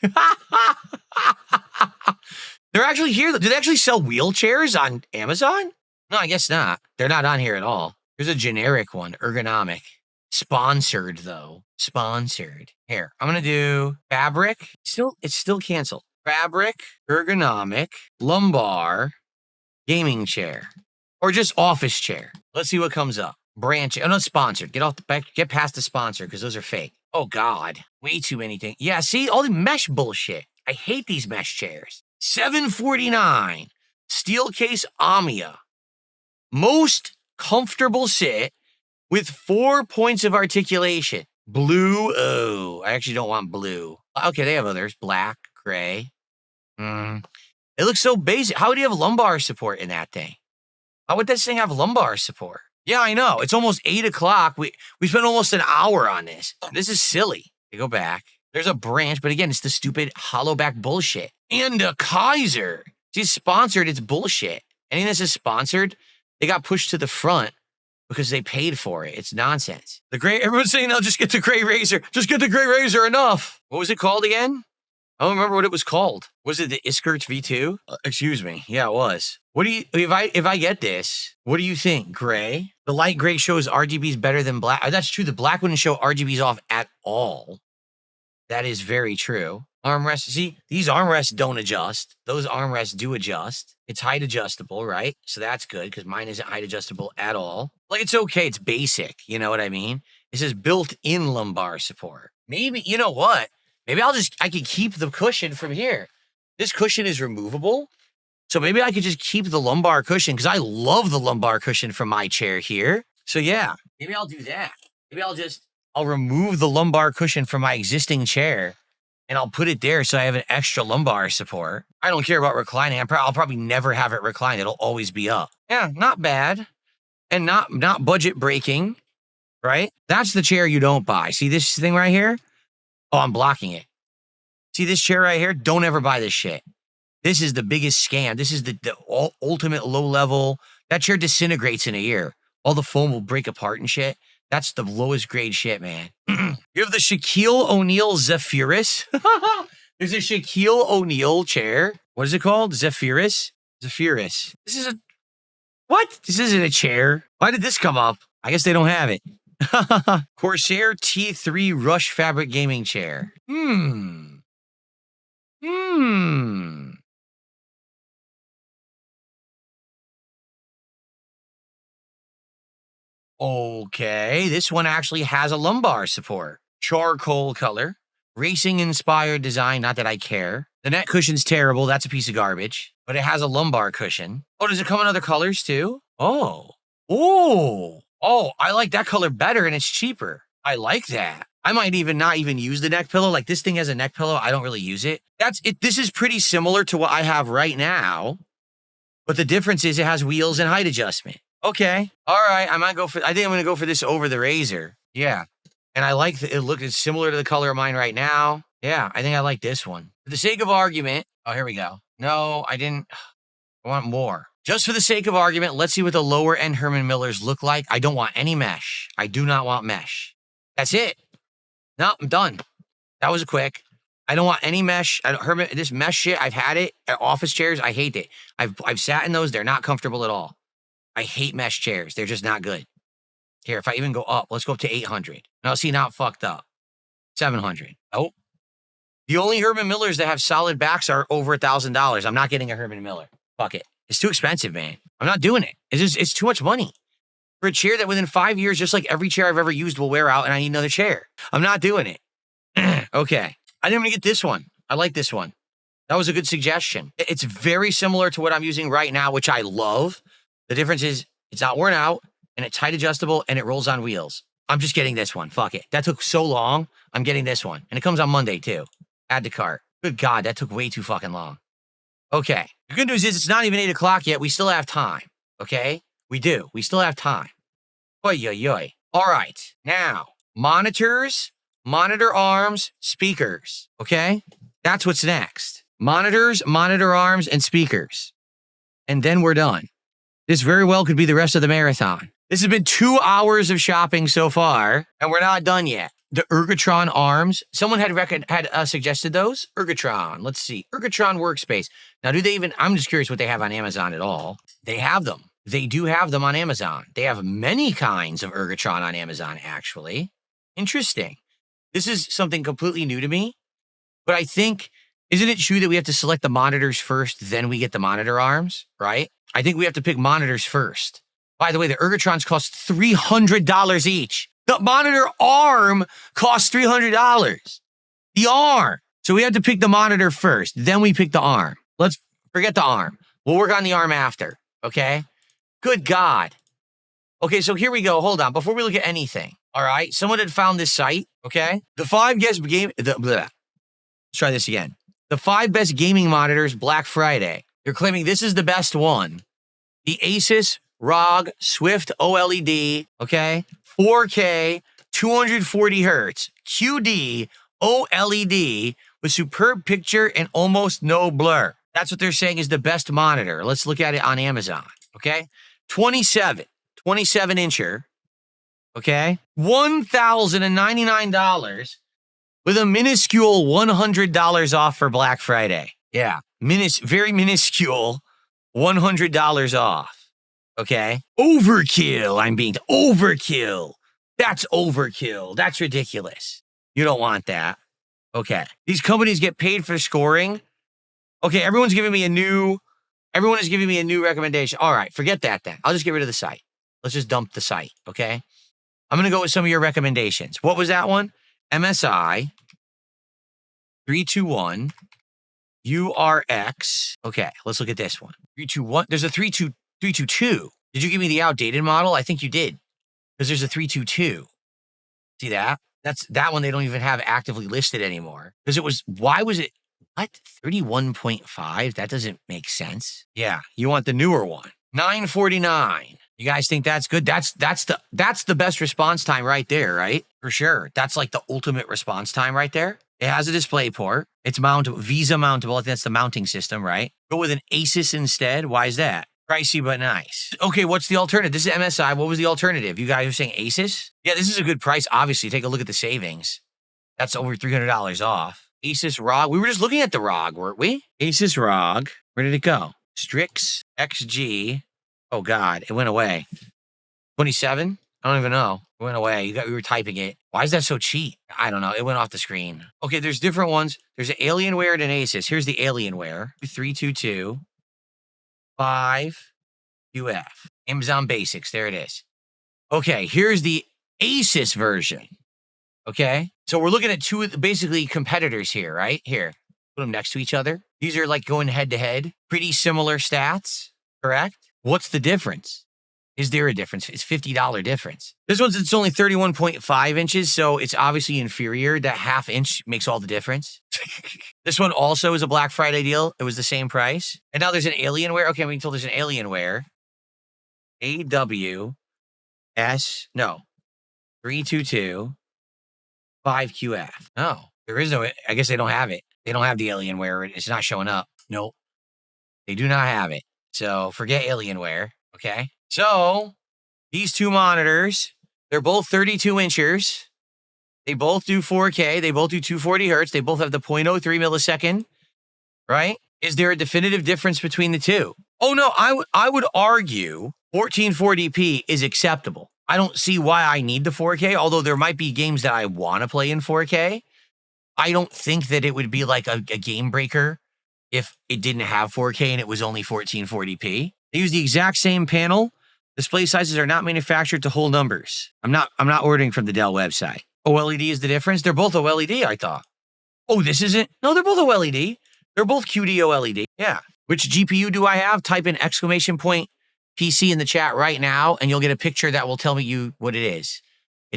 They're actually here. Do they actually sell wheelchairs on Amazon? No, I guess not. They're not on here at all. There's a generic one, ergonomic. Sponsored, though. Sponsored. Here, I'm going to do fabric. It's still canceled. Fabric, ergonomic, lumbar, gaming chair. Or just office chair. Let's see what comes up. Branch. Oh, no, sponsored. Get past the sponsor because those are fake. Oh, God. Way too many things. Yeah, see? All the mesh bullshit. I hate these mesh chairs. $749. Steel case Amia. Most comfortable sit with 4 points of articulation. Blue. Oh, I actually don't want blue. Okay, they have others. Black, gray. It looks so basic. How would you have lumbar support in that thing? How would this thing have lumbar support? Yeah, I know. It's almost 8 o'clock. We spent almost an hour on this. This is silly. You go back. There's a branch, but again, it's the stupid hollow back bullshit. And a Kaiser. She's sponsored. It's bullshit. Anything this is sponsored, they got pushed to the front because they paid for it. It's nonsense. Everyone's saying, "No, just get the gray razor. Just get the gray razor. Enough." What was it called again? I don't remember what it was called. Was it the Iskert V2? Excuse me. Yeah, it was. If I get this, what do you think? Gray? The light gray shows RGBs better than black. That's true. The black wouldn't show RGBs off at all. That is very true. Armrests. See, these armrests don't adjust. Those armrests do adjust. It's height adjustable, right? So that's good because mine isn't height adjustable at all. Like, it's okay. It's basic. You know what I mean? It says built-in lumbar support. Maybe, you know what? Maybe I could keep the cushion from here. This cushion is removable. So maybe I could just keep the lumbar cushion because I love the lumbar cushion from my chair here. So yeah, maybe I'll do that. Maybe I'll remove the lumbar cushion from my existing chair and I'll put it there so I have an extra lumbar support. I don't care about reclining. I'll probably never have it reclined. It'll always be up. Yeah, not bad. And not budget breaking, right? That's the chair you don't buy. See this thing right here? Oh, I'm blocking it. See this chair right here? Don't ever buy this shit. This is the biggest scam. This is the ultimate low level. That chair disintegrates in a year. All the foam will break apart and shit. That's the lowest grade shit, man. You have the Shaquille O'Neal Zephyrus. There's a Shaquille O'Neal chair. What is it called? Zephyrus? Zephyrus. What? This isn't a chair. Why did this come up? I guess they don't have it. Corsair T3 Rush Fabric Gaming Chair. Okay, this one actually has a lumbar support. Charcoal color. Racing-inspired design, not that I care. The neck cushion's terrible. That's a piece of garbage. But it has a lumbar cushion. Oh, does it come in other colors too? Oh. Oh. Oh, I like that color better and it's cheaper. I like that. I might even not even use the neck pillow. Like this thing has a neck pillow. I don't really use it. That's it. This is pretty similar to what I have right now. But the difference is it has wheels and height adjustment. Okay. All right. I think I'm going to go for this over the Razor. Yeah. And I like it. It's similar to the color of mine right now. Yeah, I think I like this one. For the sake of argument, oh, here we go. No, I didn't. I want more. Just for the sake of argument, let's see what the lower end Herman Millers look like. I don't want any mesh. I do not want mesh. That's it. No, I'm done. That was quick. I don't want any mesh. This mesh shit, I've had it at office chairs. I hate it. I've sat in those. They're not comfortable at all. I hate mesh chairs. They're just not good. Here, if I even go up, let's go up to 800. No, see, not fucked up. 700. Oh. The only Herman Millers that have solid backs are over $1,000. I'm not getting a Herman Miller. Fuck it. It's too expensive, man. I'm not doing it. It's too much money. For a chair that within 5 years, just like every chair I've ever used will wear out and I need another chair. I'm not doing it. Okay. I think I'm going to get this one. I like this one. That was a good suggestion. It's very similar to what I'm using right now, which I love. The difference is it's not worn out and it's height adjustable and it rolls on wheels. I'm just getting this one. Fuck it. That took so long. I'm getting this one. And it comes on Monday too. Add to cart. Good God, that took way too fucking long. Okay. The good news is it's not even 8 o'clock yet. We still have time. Okay? We do. We still have time. Oy, oy, oy. All right. Now, monitors, monitor arms, speakers. Okay? That's what's next. Monitors, monitor arms, and speakers. And then we're done. This very well could be the rest of the marathon. This has been 2 hours of shopping so far, and we're not done yet. The Ergotron arms. Someone had suggested those. Ergotron. Let's see. Ergotron workspace. Now, do they even... I'm just curious what they have on Amazon at all. They have them. They do have them on Amazon. They have many kinds of Ergotron on Amazon, actually. Interesting. This is something completely new to me. But I think... Isn't it true that we have to select the monitors first, then we get the monitor arms, right? I think we have to pick monitors first. By the way, the Ergotrons cost $300 each. The monitor arm costs $300. The arm. So we have to pick the monitor first. Then we pick the arm. Let's forget the arm. We'll work on the arm after. Okay? Good God. Okay, so here we go. Hold on. Before we look at anything. All right? Someone had found this site. Okay? Let's try this again. The 5 best gaming monitors Black Friday. They're claiming this is the best one. The Asus ROG Swift OLED. Okay? 4K, 240 hertz, QD, OLED with superb picture and almost no blur. That's what they're saying is the best monitor. Let's look at it on Amazon, okay? 27 incher, okay? $1,099 with a minuscule $100 off for Black Friday. Yeah, very minuscule $100 off. Okay. Overkill. Overkill. That's overkill. That's ridiculous. You don't want that. Okay. These companies get paid for scoring. Okay. Everyone is giving me a new recommendation. All right. Forget that then. I'll just get rid of the site. Let's just dump the site. Okay. I'm going to go with some of your recommendations. What was that one? MSI 321 URX. Okay. Let's look at this one. 321. There's a 322. Did you give me the outdated model? I think you did. Because there's a 322. See that? That one they don't even have actively listed anymore. Because why was it, what? 31.5? That doesn't make sense. Yeah, you want the newer one. 949. You guys think that's good? That's the best response time right there, right? For sure. That's like the ultimate response time right there. It has a display port. It's mountable, Visa mountable. I think that's the mounting system, right? Go with an Asus instead. Why is that? Pricey, but nice. Okay, what's the alternative? This is MSI. What was the alternative? You guys are saying Asus? Yeah, this is a good price. Obviously, take a look at the savings. That's over $300 off. Asus ROG. We were just looking at the ROG, weren't we? Asus ROG. Where did it go? Strix XG. Oh, God. It went away. 27? I don't even know. It went away. We were typing it. Why is that so cheap? I don't know. It went off the screen. Okay, there's different ones. There's an Alienware and an Asus. Here's the Alienware. 322. 5 UF. Amazon Basics. There it is. Okay, here's the Asus version. Okay, so we're looking at two basically competitors here, right? Here, put them next to each other. These are like going head to head. Pretty similar stats, correct? What's the difference? Is there a difference? It's $50 difference. This one's it's only 31.5 inches, so it's obviously inferior. That half inch makes all the difference. This one also is a Black Friday deal. It was the same price. And now there's an Alienware. Okay, we can tell there's an Alienware. AWS, no, 322 5QF. Oh, there is no, I guess they don't have it. They don't have the Alienware. It's not showing up. Nope. They do not have it. So forget Alienware. Okay. So these two monitors, they're both 32 inches. They both do 4K. They both do 240 hertz. They both have the 0.03 millisecond, right? Is there a definitive difference between the two? Oh, no, I would argue 1440p is acceptable. I don't see why I need the 4K, although there might be games that I want to play in 4K. I don't think that it would be like a game breaker if it didn't have 4K and it was only 1440p. They use the exact same panel. Display sizes are not manufactured to whole numbers. I'm not ordering from the Dell website. OLED is the difference. They're both OLED, I thought. Oh, this isn't? No, they're both OLED. They're both QD OLED. Yeah. Which GPU do I have? Type in !PC in the chat right now, and you'll get a picture that will tell me you what it is.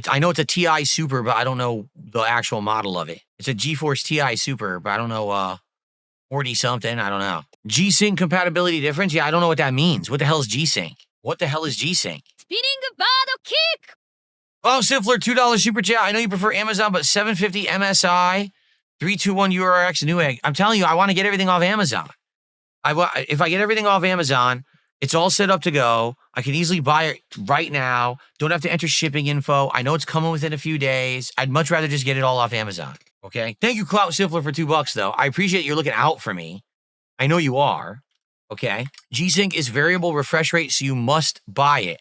I know it's a TI Super, but I don't know the actual model of it. It's a GeForce TI Super, but I don't know, 40 something. I don't know. G-Sync compatibility difference. Yeah, I don't know what that means. What the hell is G-Sync? What the hell is G-Sync? Spinning bottle kick. Oh, Siffler, $2 super chat. I know you prefer Amazon, but 750 MSI, 321 URX Newegg. I'm telling you, I want to get everything off Amazon. If I get everything off Amazon, it's all set up to go. I can easily buy it right now. Don't have to enter shipping info. I know it's coming within a few days. I'd much rather just get it all off Amazon. Okay. Thank you, Clout Siffler, for $2, though. I appreciate you're looking out for me. I know you are. Okay. G-Sync is variable refresh rate, so you must buy it.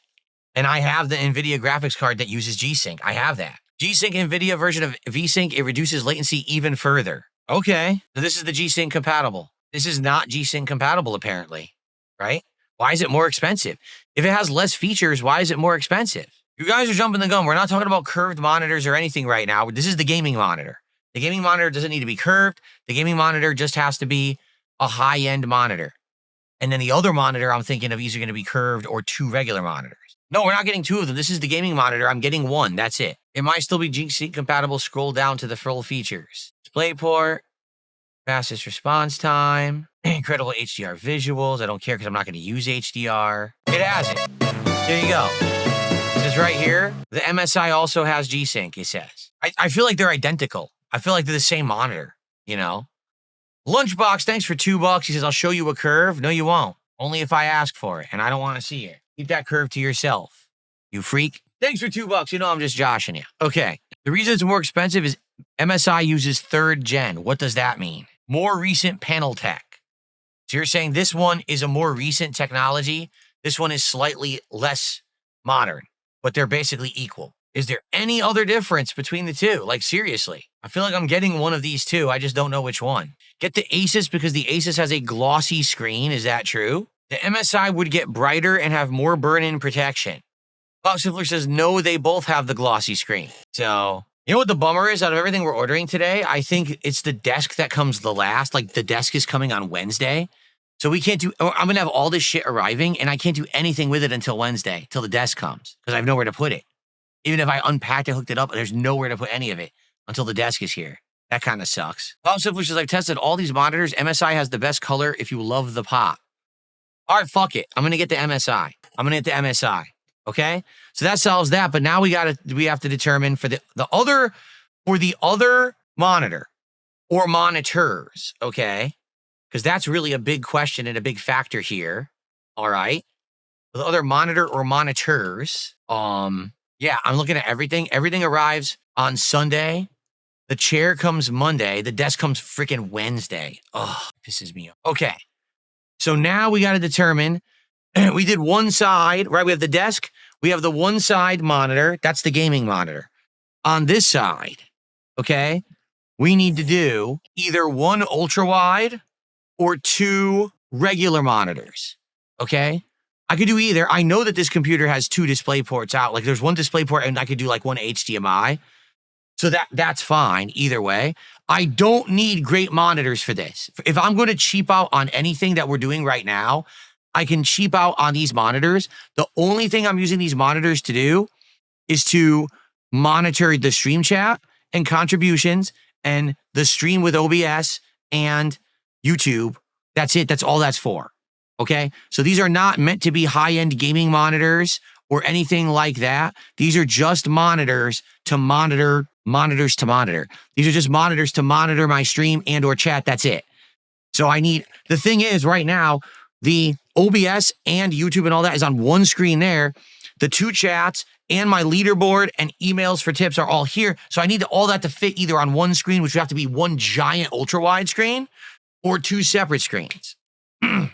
And I have the NVIDIA graphics card that uses G-Sync. I have that. G-Sync NVIDIA version of V-Sync, it reduces latency even further. Okay. So this is the G-Sync compatible. This is not G-Sync compatible, apparently. Right? Why is it more expensive? If it has less features, why is it more expensive? You guys are jumping the gun. We're not talking about curved monitors or anything right now. This is the gaming monitor. The gaming monitor doesn't need to be curved. The gaming monitor just has to be a high-end monitor. And then the other monitor I'm thinking of either going to be curved or two regular monitors. No, we're not getting two of them. This is the gaming monitor. I'm getting one. That's it. It might still be G-Sync compatible. Scroll down to the full features. DisplayPort, fastest response time, incredible HDR visuals. I don't care because I'm not going to use HDR. It has it. There you go. It says right here, the MSI also has G-Sync, it says. I feel like they're identical. I feel like they're the same monitor, you know? Lunchbox, thanks for $2. He says, I'll show you a curve. No, you won't. Only if I ask for it, and I don't want to see it. Keep that curve to yourself, you freak. Thanks for $2. You know I'm just joshing you. Okay. The reason it's more expensive is MSI uses 3rd gen. What does that mean? More recent panel tech. So you're saying this one is a more recent technology. This one is slightly less modern, but they're basically equal. Is there any other difference between the two? Like, seriously, I feel like I'm getting one of these two. I just don't know which one. Get the Asus because the Asus has a glossy screen. Is that true? The MSI would get brighter and have more burn-in protection. Bob Siffler says, no, they both have the glossy screen. So, you know what the bummer is out of everything we're ordering today? I think it's the desk that comes the last. Like, the desk is coming on Wednesday. So we can't do, I'm going to have all this shit arriving, and I can't do anything with it until Wednesday, till the desk comes, because I have nowhere to put it. Even if I unpacked it, hooked it up, there's nowhere to put any of it until the desk is here. That kind of sucks. Bob Siffler says, I've tested all these monitors. MSI has the best color if you love the pop. All right, fuck it. I'm going to get the MSI. Okay? So that solves that, but now we have to determine for the other monitor or monitors, okay? Because that's really a big question and a big factor here. All right? The other monitor or monitors, yeah, I'm looking at everything. Everything arrives on Sunday. The chair comes Monday. The desk comes freaking Wednesday. Oh, pisses me off. Okay. So now we got to determine, we did one side, right? We have the desk. We have the one side monitor. That's the gaming monitor. On this side, okay, we need to do either one ultra wide or two regular monitors, okay? I could do either. I know that this computer has 2 display ports out. Like there's one display port and I could do like one HDMI. So that's fine either way. I don't need great monitors for this. If I'm going to cheap out on anything that we're doing right now, I can cheap out on these monitors. The only thing I'm using these monitors to do is to monitor the stream chat and contributions and the stream with OBS and YouTube. That's it. That's all that's for. Okay. So these are not meant to be high-end gaming monitors or anything like that. These are just monitors to monitor. These are just monitors to monitor my stream and or chat. That's it. So the thing is right now, the OBS and YouTube and all that is on one screen there. The 2 chats and my leaderboard and emails for tips are all here. So I need all that to fit either on one screen, which would have to be one giant ultra wide screen, or 2 separate screens.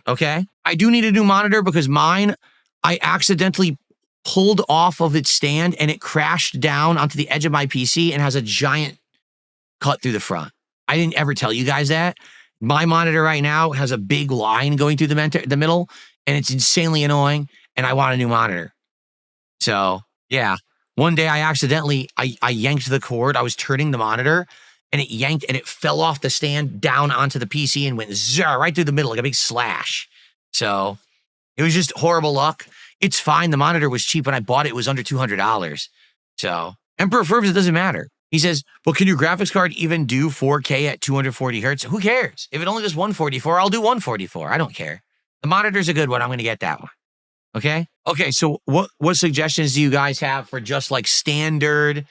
Okay. I do need a new monitor because mine, I accidentally pulled off of its stand and it crashed down onto the edge of my PC and has a giant cut through the front. I didn't ever tell you guys that. My monitor right now has a big line going through the middle and it's insanely annoying and I want a new monitor. So yeah, one day I accidentally, I yanked the cord. I was turning the monitor and it yanked and it fell off the stand down onto the PC and went right through the middle like a big slash. So it was just horrible luck. It's fine. The monitor was cheap. When I bought it, it was under $200. So Emperor Furbs, it doesn't matter. He says, well, can your graphics card even do 4K at 240 hertz? Who cares? If it only does 144, I'll do 144. I don't care. The monitor's a good one. I'm going to get that one. Okay. Okay. So what suggestions do you guys have for just like standard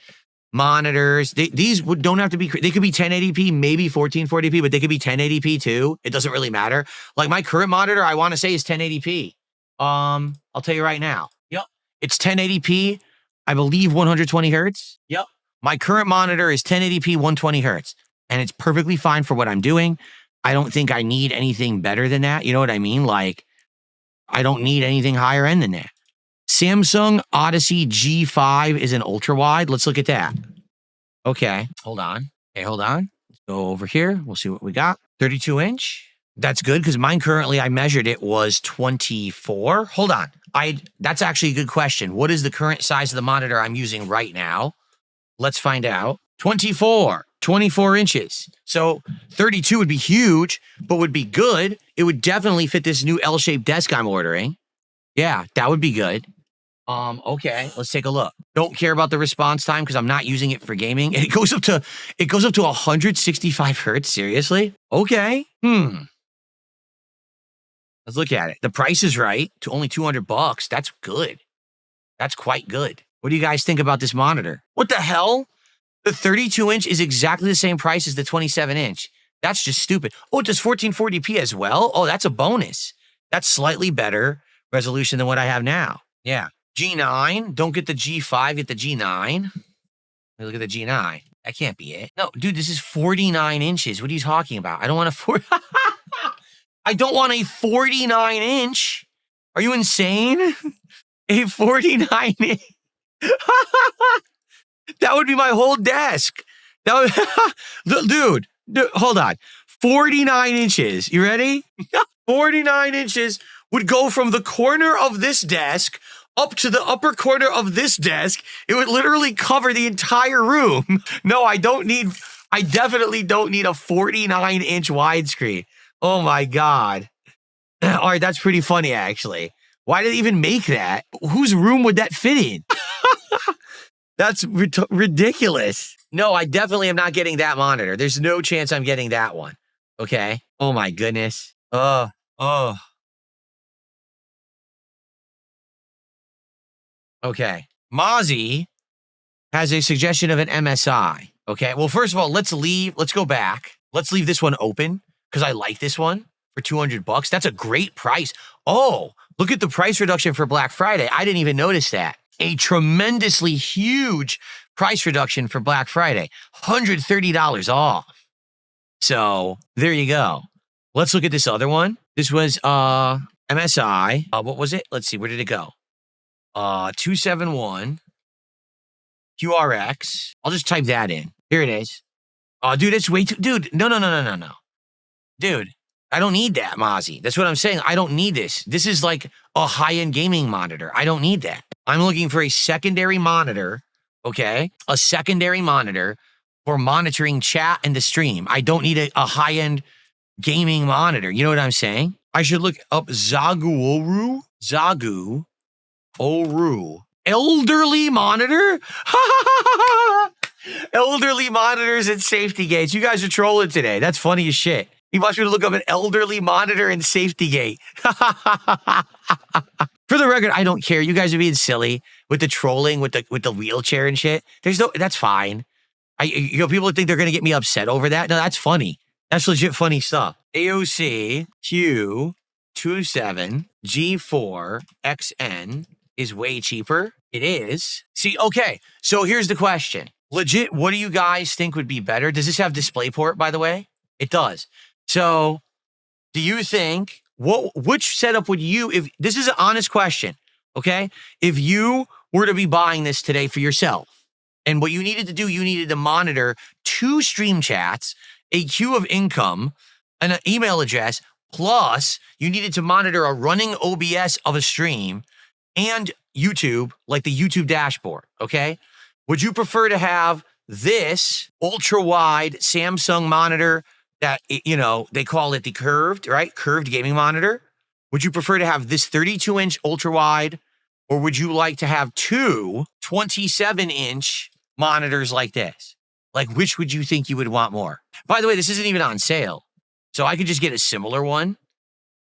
monitors? These don't have to be, they could be 1080p, maybe 1440p, but they could be 1080p too. It doesn't really matter. Like my current monitor, I want to say is 1080p. I'll tell you right now. Yep. It's 1080p, I believe 120 hertz. Yep. My current monitor is 1080p, 120 hertz, and it's perfectly fine for what I'm doing. I don't think I need anything better than that. You know what I mean? Like, I don't need anything higher end than that. Samsung Odyssey G5 is an ultra wide. Let's look at that. Okay. Hold on. Okay, hold on. Let's go over here. We'll see what we got. 32 inch. That's good because mine currently, I measured it was 24. Hold on. That's actually a good question. What is the current size of the monitor I'm using right now? Let's find out. 24 inches. So 32 would be huge, but would be good. It would definitely fit this new L-shaped desk I'm ordering. Yeah, that would be good. Okay, let's take a look. Don't care about the response time because I'm not using it for gaming. It goes up to 165 hertz. Seriously? Okay. Let's look at it. The price is right to only $200. That's good. That's quite good. What do you guys think about this monitor? What the hell? The 32 inch is exactly the same price as the 27 inch. That's just stupid. Oh, it does 1440p as well. Oh, that's a bonus. That's slightly better resolution than what I have now. Yeah. G9. Don't get the G5, get the G9. Look at the G9. That can't be it. No, dude, this is 49 inches. What are you talking about? I don't want I don't want a 49 inch. Are you insane? A 49 inch. That would be my whole desk. That would, dude, hold on. 49 inches. You ready? 49 inches would go from the corner of this desk up to the upper corner of this desk. It would literally cover the entire room. No, I definitely don't need a 49 inch widescreen. Oh my God. All right, that's pretty funny, actually. Why did they even make that? Whose room would that fit in? That's ridiculous. No, I definitely am not getting that monitor. There's no chance I'm getting that one. Okay. Oh my goodness. Oh. Okay. Mozzie has a suggestion of an MSI. Okay. Well, first of all, let's go back. Let's leave this one open because I like this one for $200. That's a great price. Oh, look at the price reduction for Black Friday. I didn't even notice that. A tremendously huge price reduction for Black Friday. $130 off. So there you go. Let's look at this other one. This was MSI. What was it? Let's see. Where did it go? 271 QRX. I'll just type that in. Here it is. Oh, dude, it's way too... Dude, no. Dude, I don't need that, Mozzie. That's what I'm saying. I don't need this. This is like a high-end gaming monitor. I don't need that. I'm looking for a secondary monitor, okay? A secondary monitor for monitoring chat and the stream. I don't need a high-end gaming monitor. You know what I'm saying? I should look up Zagu Oru. Elderly monitor? Elderly monitors and safety gates. You guys are trolling today. That's funny as shit. You want me to look up an elderly monitor and safety gate. For the record, I don't care. You guys are being silly with the trolling, with the wheelchair and shit. That's fine. People think they're going to get me upset over that. No, that's funny. That's legit funny stuff. AOC Q27 G4XN is way cheaper. It is. See, okay. So here's the question. Legit, what do you guys think would be better? Does this have DisplayPort, by the way? It does. So do you think, which setup would you, if this is an honest question, okay? If you were to be buying this today for yourself, and what you needed to do, you needed to monitor 2 stream chats, a queue of income, and an email address, plus you needed to monitor a running OBS of a stream and YouTube, like the YouTube dashboard, okay? Would you prefer to have this ultra-wide Samsung monitor that, you know, they call it the curved, right? Curved gaming monitor? Would you prefer to have this 32-inch ultra-wide, or would you like to have 2 27-inch monitors like this? Like, which would you think you would want more? By the way, this isn't even on sale. So I could just get a similar one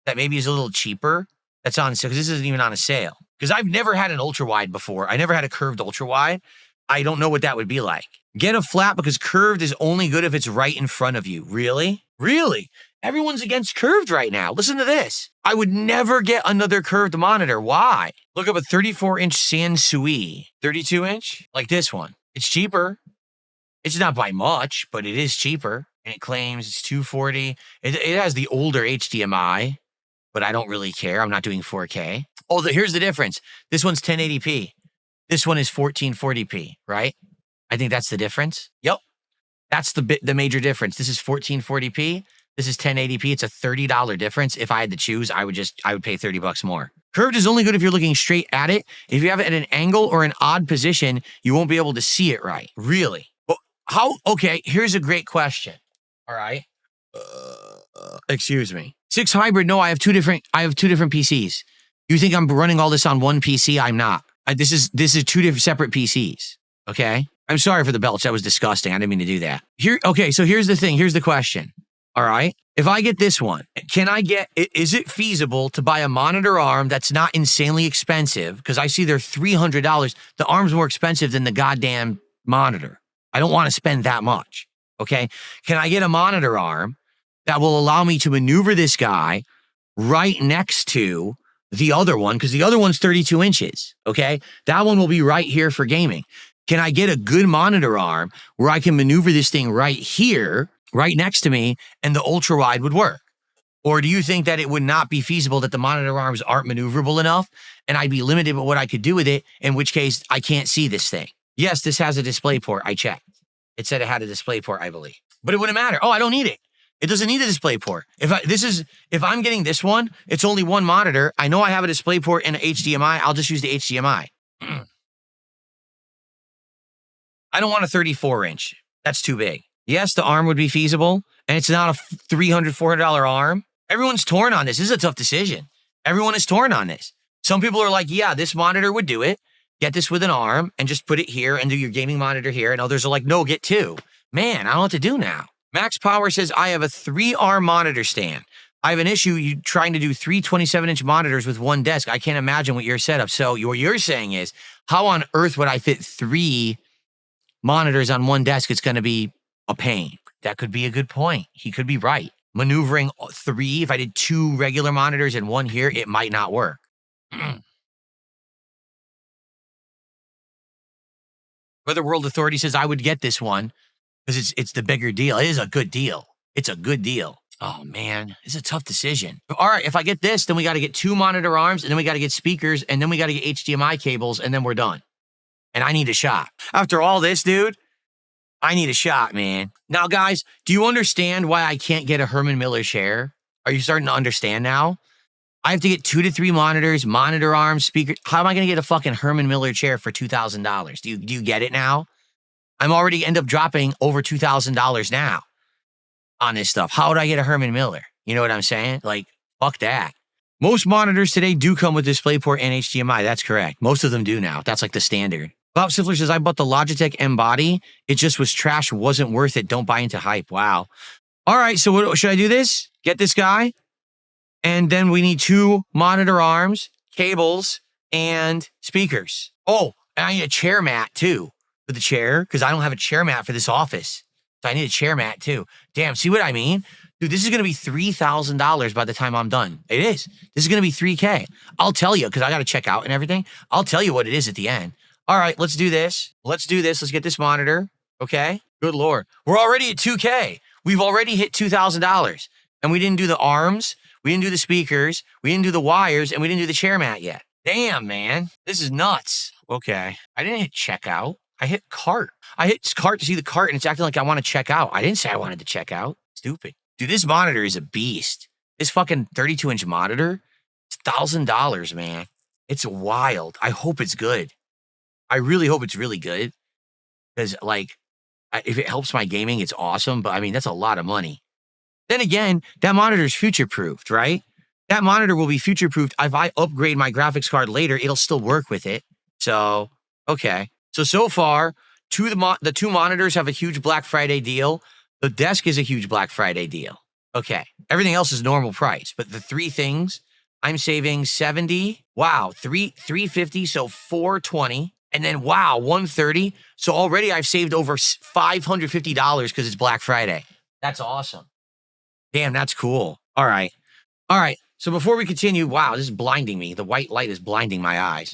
that maybe is a little cheaper. That's on sale, because this isn't even on a sale. Because I've never had an ultra-wide before. I never had a curved ultra-wide. I don't know what that would be like. Get a flat, because curved is only good if it's right in front of you. Really? Really? Everyone's against curved right now. Listen to this. I would never get another curved monitor. Why? Look up a 34-inch Sansui. 32-inch? Like this one. It's cheaper. It's not by much, but it is cheaper. And it claims it's $240. It has the older HDMI, but I don't really care. I'm not doing 4K. Oh, here's the difference. This one's 1080p. This one is 1440p, right? I think that's the difference. Yep. That's the major difference. This is 1440p. This is 1080p. It's a $30 difference. If I had to choose, I would pay $30 more. Curved is only good if you're looking straight at it. If you have it at an angle or an odd position, you won't be able to see it right. Really? Well, okay, here's a great question. All right. Excuse me. 6 hybrid. No, I have two different PCs. You think I'm running all this on one PC? I'm not. This is 2 different separate PCs. Okay. I'm sorry for the belch. That was disgusting. I didn't mean to do that. Okay. So here's the thing. Here's the question. All right. If I get this one, is it feasible to buy a monitor arm that's not insanely expensive? Because I see they're $300. The arm's more expensive than the goddamn monitor. I don't want to spend that much. Okay. Can I get a monitor arm that will allow me to maneuver this guy right next to the other one? Because the other one's 32 inches. Okay. That one will be right here for gaming. Can I get a good monitor arm where I can maneuver this thing right here, right next to me, and the ultra wide would work? Or do you think that it would not be feasible, that the monitor arms aren't maneuverable enough and I'd be limited with what I could do with it, in which case I can't see this thing? Yes, this has a display port. I checked. It said it had a display port, I believe. But it wouldn't matter. Oh, I don't need it. It doesn't need a display port. If I'm getting this one, it's only one monitor. I know I have a display port and an HDMI. I'll just use the HDMI. I don't want a 34-inch. That's too big. Yes, the arm would be feasible, and it's not a $300, $400 arm. Everyone's torn on this. This is a tough decision. Everyone is torn on this. Some people are like, yeah, this monitor would do it. Get this with an arm and just put it here and do your gaming monitor here. And others are like, no, get 2. Man, I don't know what to do now. Max Power says, I have a 3-arm monitor stand. I have an issue trying to do 3 27-inch monitors with one desk. I can't imagine what your setup. So what you're saying is, how on earth would I fit 3 monitors on one desk? It's going to be a pain. That could be a good point. He could be right. Maneuvering 3, if I did 2 regular monitors and 1 here, it might not work. Weather World Authority says I would get this one because it's the bigger deal. It is a good deal. It's a good deal. Oh, man, it's a tough decision. All right, if I get this, then we got to get 2 monitor arms, and then we got to get speakers, and then we got to get HDMI cables, and then we're done. And I need a shot. After all this, dude, I need a shot, man. Now, guys, do you understand why I can't get a Herman Miller chair? Are you starting to understand now? I have to get 2 to 3 monitors, monitor arms, speaker. How am I going to get a fucking Herman Miller chair for $2,000? Do you get it now? I'm already end up dropping over $2,000 now on this stuff. How would I get a Herman Miller? You know what I'm saying? Like, fuck that. Most monitors today do come with DisplayPort and HDMI. That's correct. Most of them do now. That's like the standard. Bob Stifler says, I bought the Logitech M Body. It just was trash. Wasn't worth it. Don't buy into hype. Wow. All right. So what, should I do this? Get this guy? And then we need 2 monitor arms, cables, and speakers. Oh, and I need a chair mat too for the chair because I don't have a chair mat for this office. So I need a chair mat too. Damn, see what I mean? Dude, this is going to be $3,000 by the time I'm done. It is. This is going to be $3K. I'll tell you because I got to check out and everything. I'll tell you what it is at the end. All right, let's do this. Let's do this. Let's get this monitor. Okay? Good Lord. We're already at 2K. We've already hit $2,000. And we didn't do the arms. We didn't do the speakers, we didn't do the wires, and we didn't do the chair mat yet. Damn, man. This is nuts. Okay. I didn't hit checkout. I hit cart. I hit cart to see the cart, and it's acting like I want to check out. I didn't say I wanted to check out. Stupid. Dude, this monitor is a beast. This fucking 32-inch monitor, it's $1,000, man. It's wild. I hope it's good. I really hope it's really good. Because, like, if it helps my gaming, it's awesome. But, I mean, that's a lot of money. Then again, that monitor is future-proofed, right? That monitor will be future-proofed. If I upgrade my graphics card later, it'll still work with it. So, okay. So far, the 2 monitors have a huge Black Friday deal. The desk is a huge Black Friday deal. Okay. Everything else is normal price. But the 3 things, I'm saving 70. Wow. 350, so 420. And then, wow, 130. So already I've saved over $550 because it's Black Friday. That's awesome. Damn, that's cool. All right. So before we continue, wow, this is blinding me. The white light is blinding my eyes.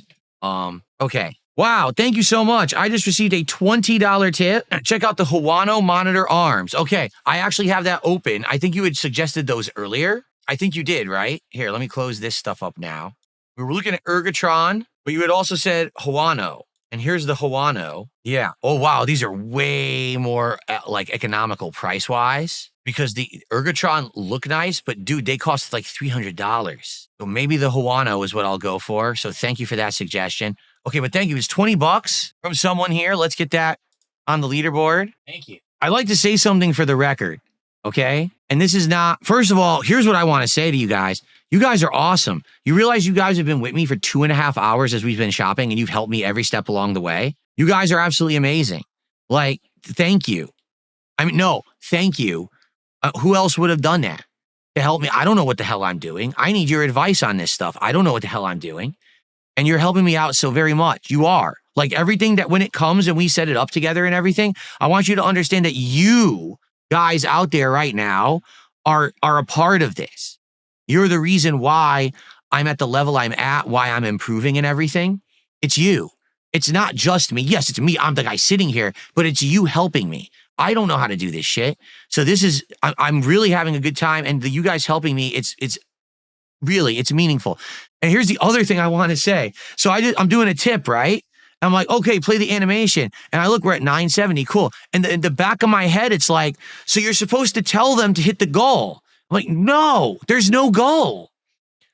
Okay. Wow, thank you so much. I just received a $20 tip. Check out the Huano monitor arms. Okay, I actually have that open. I think you had suggested those earlier. I think you did, right? Here, let me close this stuff up now. We were looking at Ergotron, but you had also said Huano. And here's the Huano. Yeah. Oh, wow. These are way more like economical price-wise because the Ergotron look nice, but dude, they cost like $300. So maybe the Huano is what I'll go for. So thank you for that suggestion. Okay, but thank you. It's $20 from someone here. Let's get that on the leaderboard. Thank you. I'd like to say something for the record, okay? And this is not, first of all, here's what I want to say to you guys. You guys are awesome. You realize you guys have been with me for 2.5 hours as we've been shopping and you've helped me every step along the way. You guys are absolutely amazing. Like, thank you. I mean, no, thank you. Who else would have done that to help me? I don't know what the hell I'm doing. I need your advice on this stuff. I don't know what the hell I'm doing. And you're helping me out so very much. You are. Like everything that when it comes and we set it up together and everything, I want you to understand that you guys out there right now are a part of this. You're the reason why I'm at the level I'm at, why I'm improving and everything. It's you. It's not just me. Yes, it's me. I'm the guy sitting here, but it's you helping me. I don't know how to do this shit. So this is, I'm really having a good time. And you guys helping me, it's really, it's meaningful. And here's the other thing I want to say. So I'm doing a tip, right? I'm like, okay, play the animation. And I look, we're at 970. Cool. And in the back of my head, it's like, so you're supposed to tell them to hit the goal. I'm like, no, there's no goal.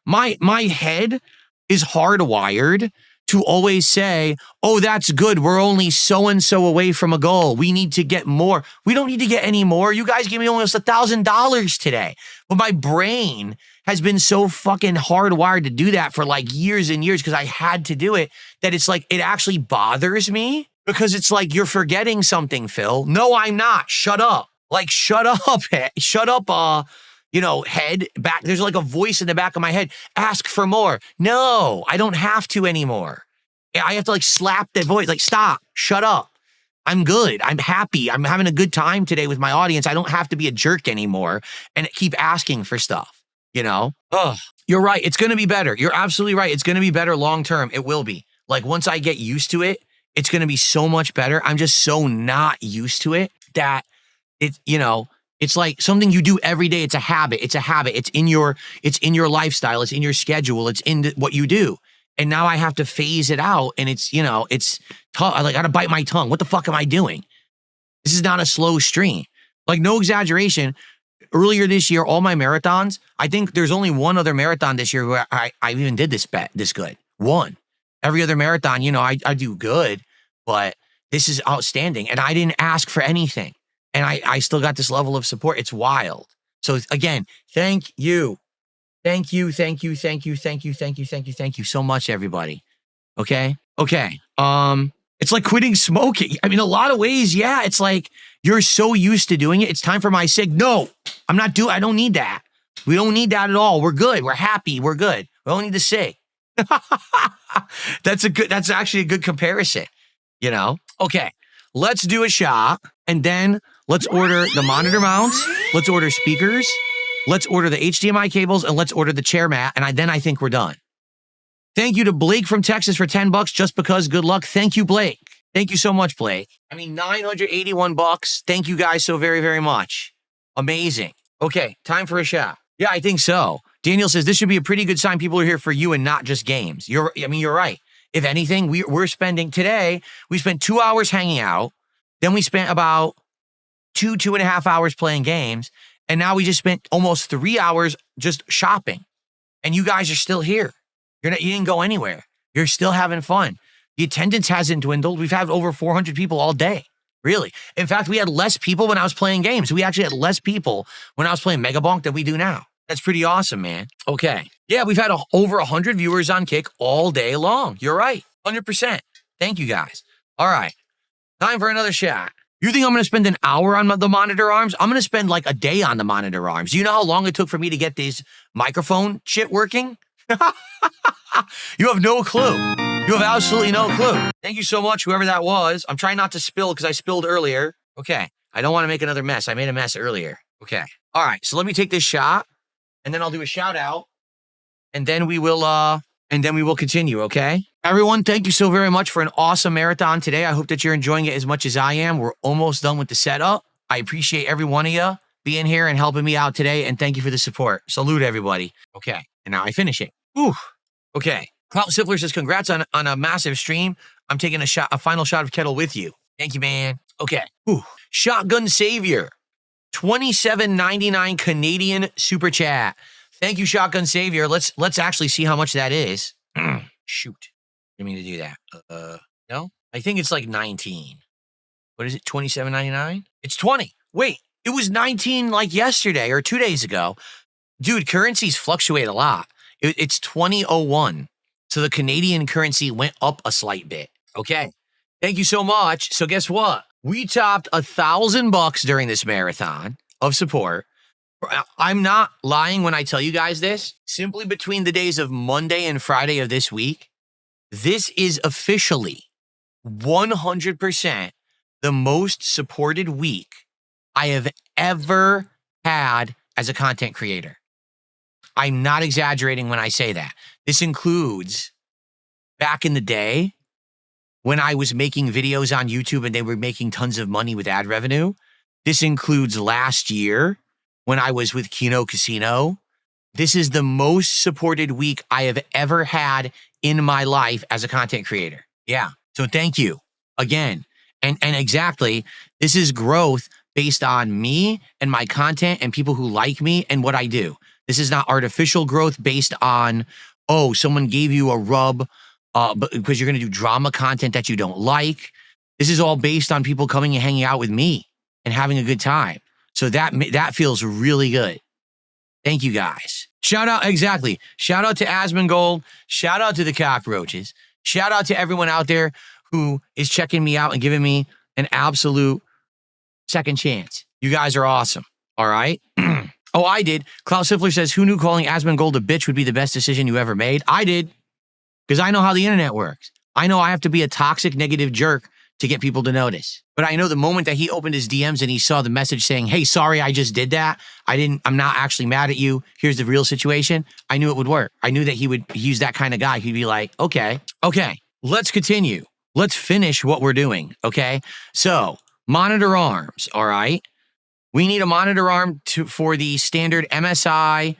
My head is hardwired to always say, oh, that's good. We're only so-and-so away from a goal. We need to get more. We don't need to get any more. You guys gave me almost $1,000 today. But my brain has been so fucking hardwired to do that for like years and years because I had to do it, that it's like, it actually bothers me because it's like, you're forgetting something, Phil. No, I'm not. Shut up. Like, shut up. Shut up, head back. There's like a voice in the back of my head. Ask for more. No, I don't have to anymore. I have to like slap that voice. Like, stop, shut up. I'm good. I'm happy. I'm having a good time today with my audience. I don't have to be a jerk anymore and keep asking for stuff, Oh, you're right. It's going to be better. You're absolutely right. It's going to be better long-term. It will be. Like once I get used to it, it's going to be so much better. I'm just so not used to it that it's like something you do every day. It's a habit. It's in your lifestyle. It's in your schedule. It's in what you do. And now I have to phase it out. And it's tough. I gotta bite my tongue. What the fuck am I doing? This is not a slow stream. Like no exaggeration. earlier this year, all my marathons, I think there's only one other marathon this year where I even did this good. One. Every other marathon, you know, I do good, but this is outstanding. And I didn't ask for anything. And I still got this level of support. It's wild. So again, thank you. Thank you so much, everybody. Okay? Okay. It's like quitting smoking. I mean, a lot of ways, yeah. It's like you're so used to doing it. It's time for my cig. No, I don't need that. We don't need that at all. We're good. We're happy. We're good. We don't need the cig. That's actually a good comparison, you know? Okay. Let's do a shot and then let's order the monitor mounts. Let's order speakers. Let's order the HDMI cables and let's order the chair mat. And then I think we're done. Thank you to Blake from Texas for $10 just because. Good luck. Thank you, Blake. Thank you so much, Blake. I mean, $981. Thank you guys so very, very much. Amazing. Okay, time for a shot. Yeah, I think so. Daniel says this should be a pretty good sign people are here for you and not just games. You're right. If anything, we're spending today, we spent 2 hours hanging out. Then we spent about 2.5 hours playing games. And now we just spent almost 3 hours just shopping. And you guys are still here. You didn't go anywhere. You're still having fun. The attendance hasn't dwindled. We've had over 400 people all day. Really. In fact, we had less people when I was playing games. We actually had less people when I was playing Mega Bonk than we do now. That's pretty awesome, man. Okay. Yeah, we've had over 100 viewers on Kick all day long. You're right. 100%. Thank you, guys. All right. Time for another shot. You think I'm going to spend an hour on the monitor arms? I'm going to spend like a day on the monitor arms. Do you know how long it took for me to get these microphone shit working? You have no clue. You have absolutely no clue. Thank you so much, whoever that was. I'm trying not to spill because I spilled earlier. Okay. I don't want to make another mess. I made a mess earlier. Okay. All right. So let me take this shot and then I'll do a shout out and then we will continue. Okay. Everyone, thank you so very much for an awesome marathon today. I hope that you're enjoying it as much as I am. We're almost done with the setup. I appreciate every one of you being here and helping me out today. And thank you for the support. Salute, everybody. Okay. And now I finish it. Ooh. Okay. Clout Siffler says, congrats on a massive stream. I'm taking a final shot of Kettle with you. Thank you, man. Okay. Ooh. Shotgun Savior. $27.99 Canadian super chat. Thank you, Shotgun Savior. Let's actually see how much that is. Shoot. I mean to do that. No? I think it's like 19. What is it? $27.99? It's 20. Wait, it was 19 like yesterday or 2 days ago. Dude, currencies fluctuate a lot. It's 20.01. So the Canadian currency went up a slight bit. Okay. Thank you so much. So guess what? We topped $1,000 during this marathon of support. I'm not lying when I tell you guys this. Simply between the days of Monday and Friday of this week, this is officially 100% the most supported week I have ever had as a content creator. I'm not exaggerating when I say that. This includes back in the day when I was making videos on YouTube and they were making tons of money with ad revenue. This includes last year when I was with Kino Casino. This is the most supported week I have ever had in my life as a content creator. Yeah. So thank you again. And exactly, this is growth based on me and my content and people who like me and what I do. This is not artificial growth based on, oh, someone gave you a rub because you're going to do drama content that you don't like. This is all based on people coming and hanging out with me and having a good time. So that feels really good. Thank you, guys. Shout out, exactly. Shout out to Asmongold. Shout out to the cockroaches. Shout out to everyone out there who is checking me out and giving me an absolute second chance. You guys are awesome. All right. Oh, I did. Klaus Siffler says, who knew calling Asmongold a bitch would be the best decision you ever made? I did. Because I know how the internet works. I know I have to be a toxic, negative jerk to get people to notice. But I know the moment that he opened his DMs and he saw the message saying, hey, sorry, I just did that. I'm not actually mad at you. Here's the real situation. I knew it would work. I knew that he's that kind of guy. He'd be like, okay, let's continue. Let's finish what we're doing. Okay. So monitor arms. All right. We need a monitor arm for the standard MSI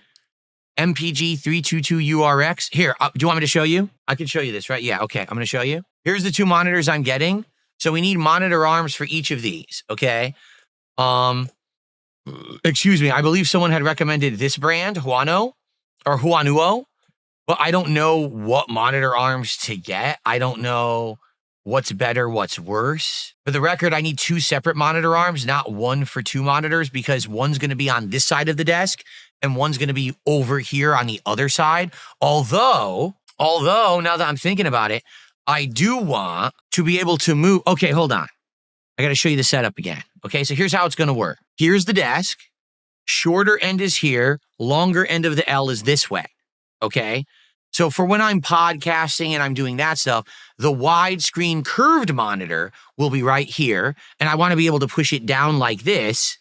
MPG 322URX. Here, do you want me to show you? I can show you this, right? Yeah, okay. I'm going to show you. Here's the two monitors I'm getting. So we need monitor arms for each of these, okay? excuse me, I believe someone had recommended this brand, Huano or Huanuo, but I don't know what monitor arms to get. I don't know what's better, what's worse. For the record, I need 2 separate monitor arms, not one for 2 monitors, because one's going to be on this side of the desk and one's going to be over here on the other side. Although, now that I'm thinking about it, I do want to be able to move. Okay, hold on. I got to show you the setup again. Okay, so here's how it's going to work. Here's the desk. Shorter end is here. Longer end of the L is this way. Okay, so for when I'm podcasting and I'm doing that stuff, the widescreen curved monitor will be right here. And I want to be able to push it down like this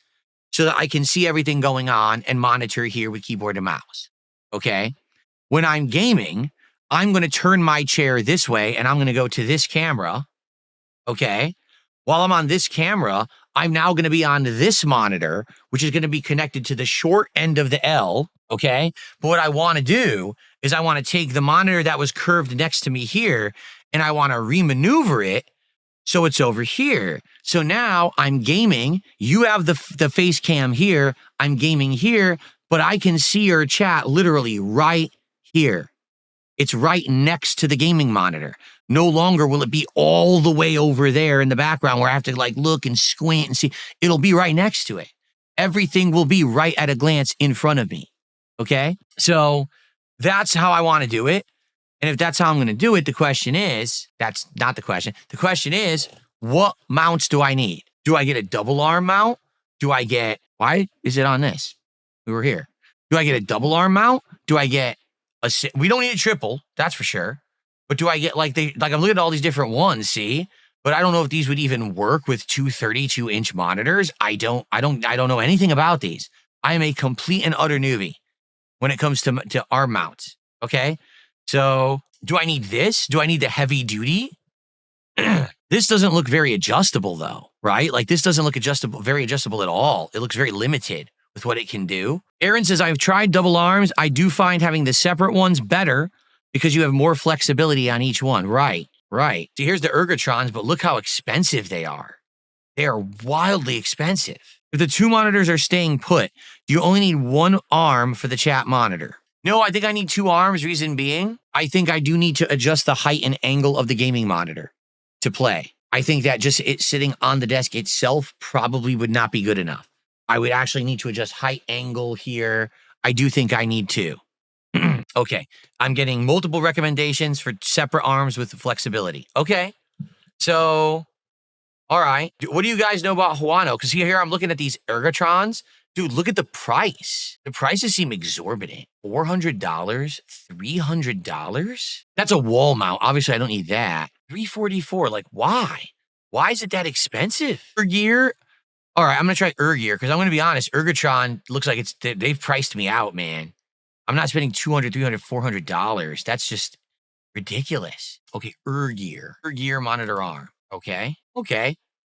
so that I can see everything going on and monitor here with keyboard and mouse. Okay, when I'm gaming, I'm going to turn my chair this way and I'm going to go to this camera. Okay, while I'm on this camera, I'm now going to be on this monitor, which is going to be connected to the short end of the L, okay? But what I want to do is I want to take the monitor that was curved next to me here, and I want to remaneuver it so it's over here. So now I'm gaming. You have the face cam here. I'm gaming here, but I can see your chat literally right here. It's right next to the gaming monitor. No longer will it be all the way over there in the background where I have to like look and squint and see. It'll be right next to it. Everything will be right at a glance in front of me. Okay? So that's how I want to do it. And if that's how I'm going to do it, the question is, that's not the question. The question is, what mounts do I need? Do I get a double arm mount? Why is it on this? We were here. Do I get a double arm mount? Do I get we don't need a triple, that's for sure. But do I get I'm looking at all these different ones, see? But I don't know if these would even work with 2 32-inch monitors. I don't know anything about these. I am a complete and utter newbie when it comes to arm mounts. Okay? So do I need this? Do I need the heavy duty? This doesn't look very adjustable though, right? Like this doesn't look very adjustable at all. It looks very limited with what it can do. Aaron says, I've tried double arms. I do find having the separate ones better because you have more flexibility on each one. Right. So here's the Ergotrons, but look how expensive they are. They are wildly expensive. If the 2 monitors are staying put, do you only need 1 arm for the chat monitor? No, I think I need 2 arms. Reason being, I think I do need to adjust the height and angle of the gaming monitor to play. I think that just it sitting on the desk itself probably would not be good enough. I would actually need to adjust height angle here. I do think I need to. Okay, I'm getting multiple recommendations for separate arms with flexibility. Okay, so, all right. What do you guys know about Huano? Because here I'm looking at these Ergotrons. Dude, look at the price. The prices seem exorbitant. $400, $300? That's a wall mount. Obviously, I don't need that. $344, like why? Why is it that expensive? Per gear? All right, I'm going to try Ergear because I'm going to be honest. Ergotron looks like they've priced me out, man. I'm not spending $200, $300, $400. That's just ridiculous. Okay, Ergear monitor arm. Okay.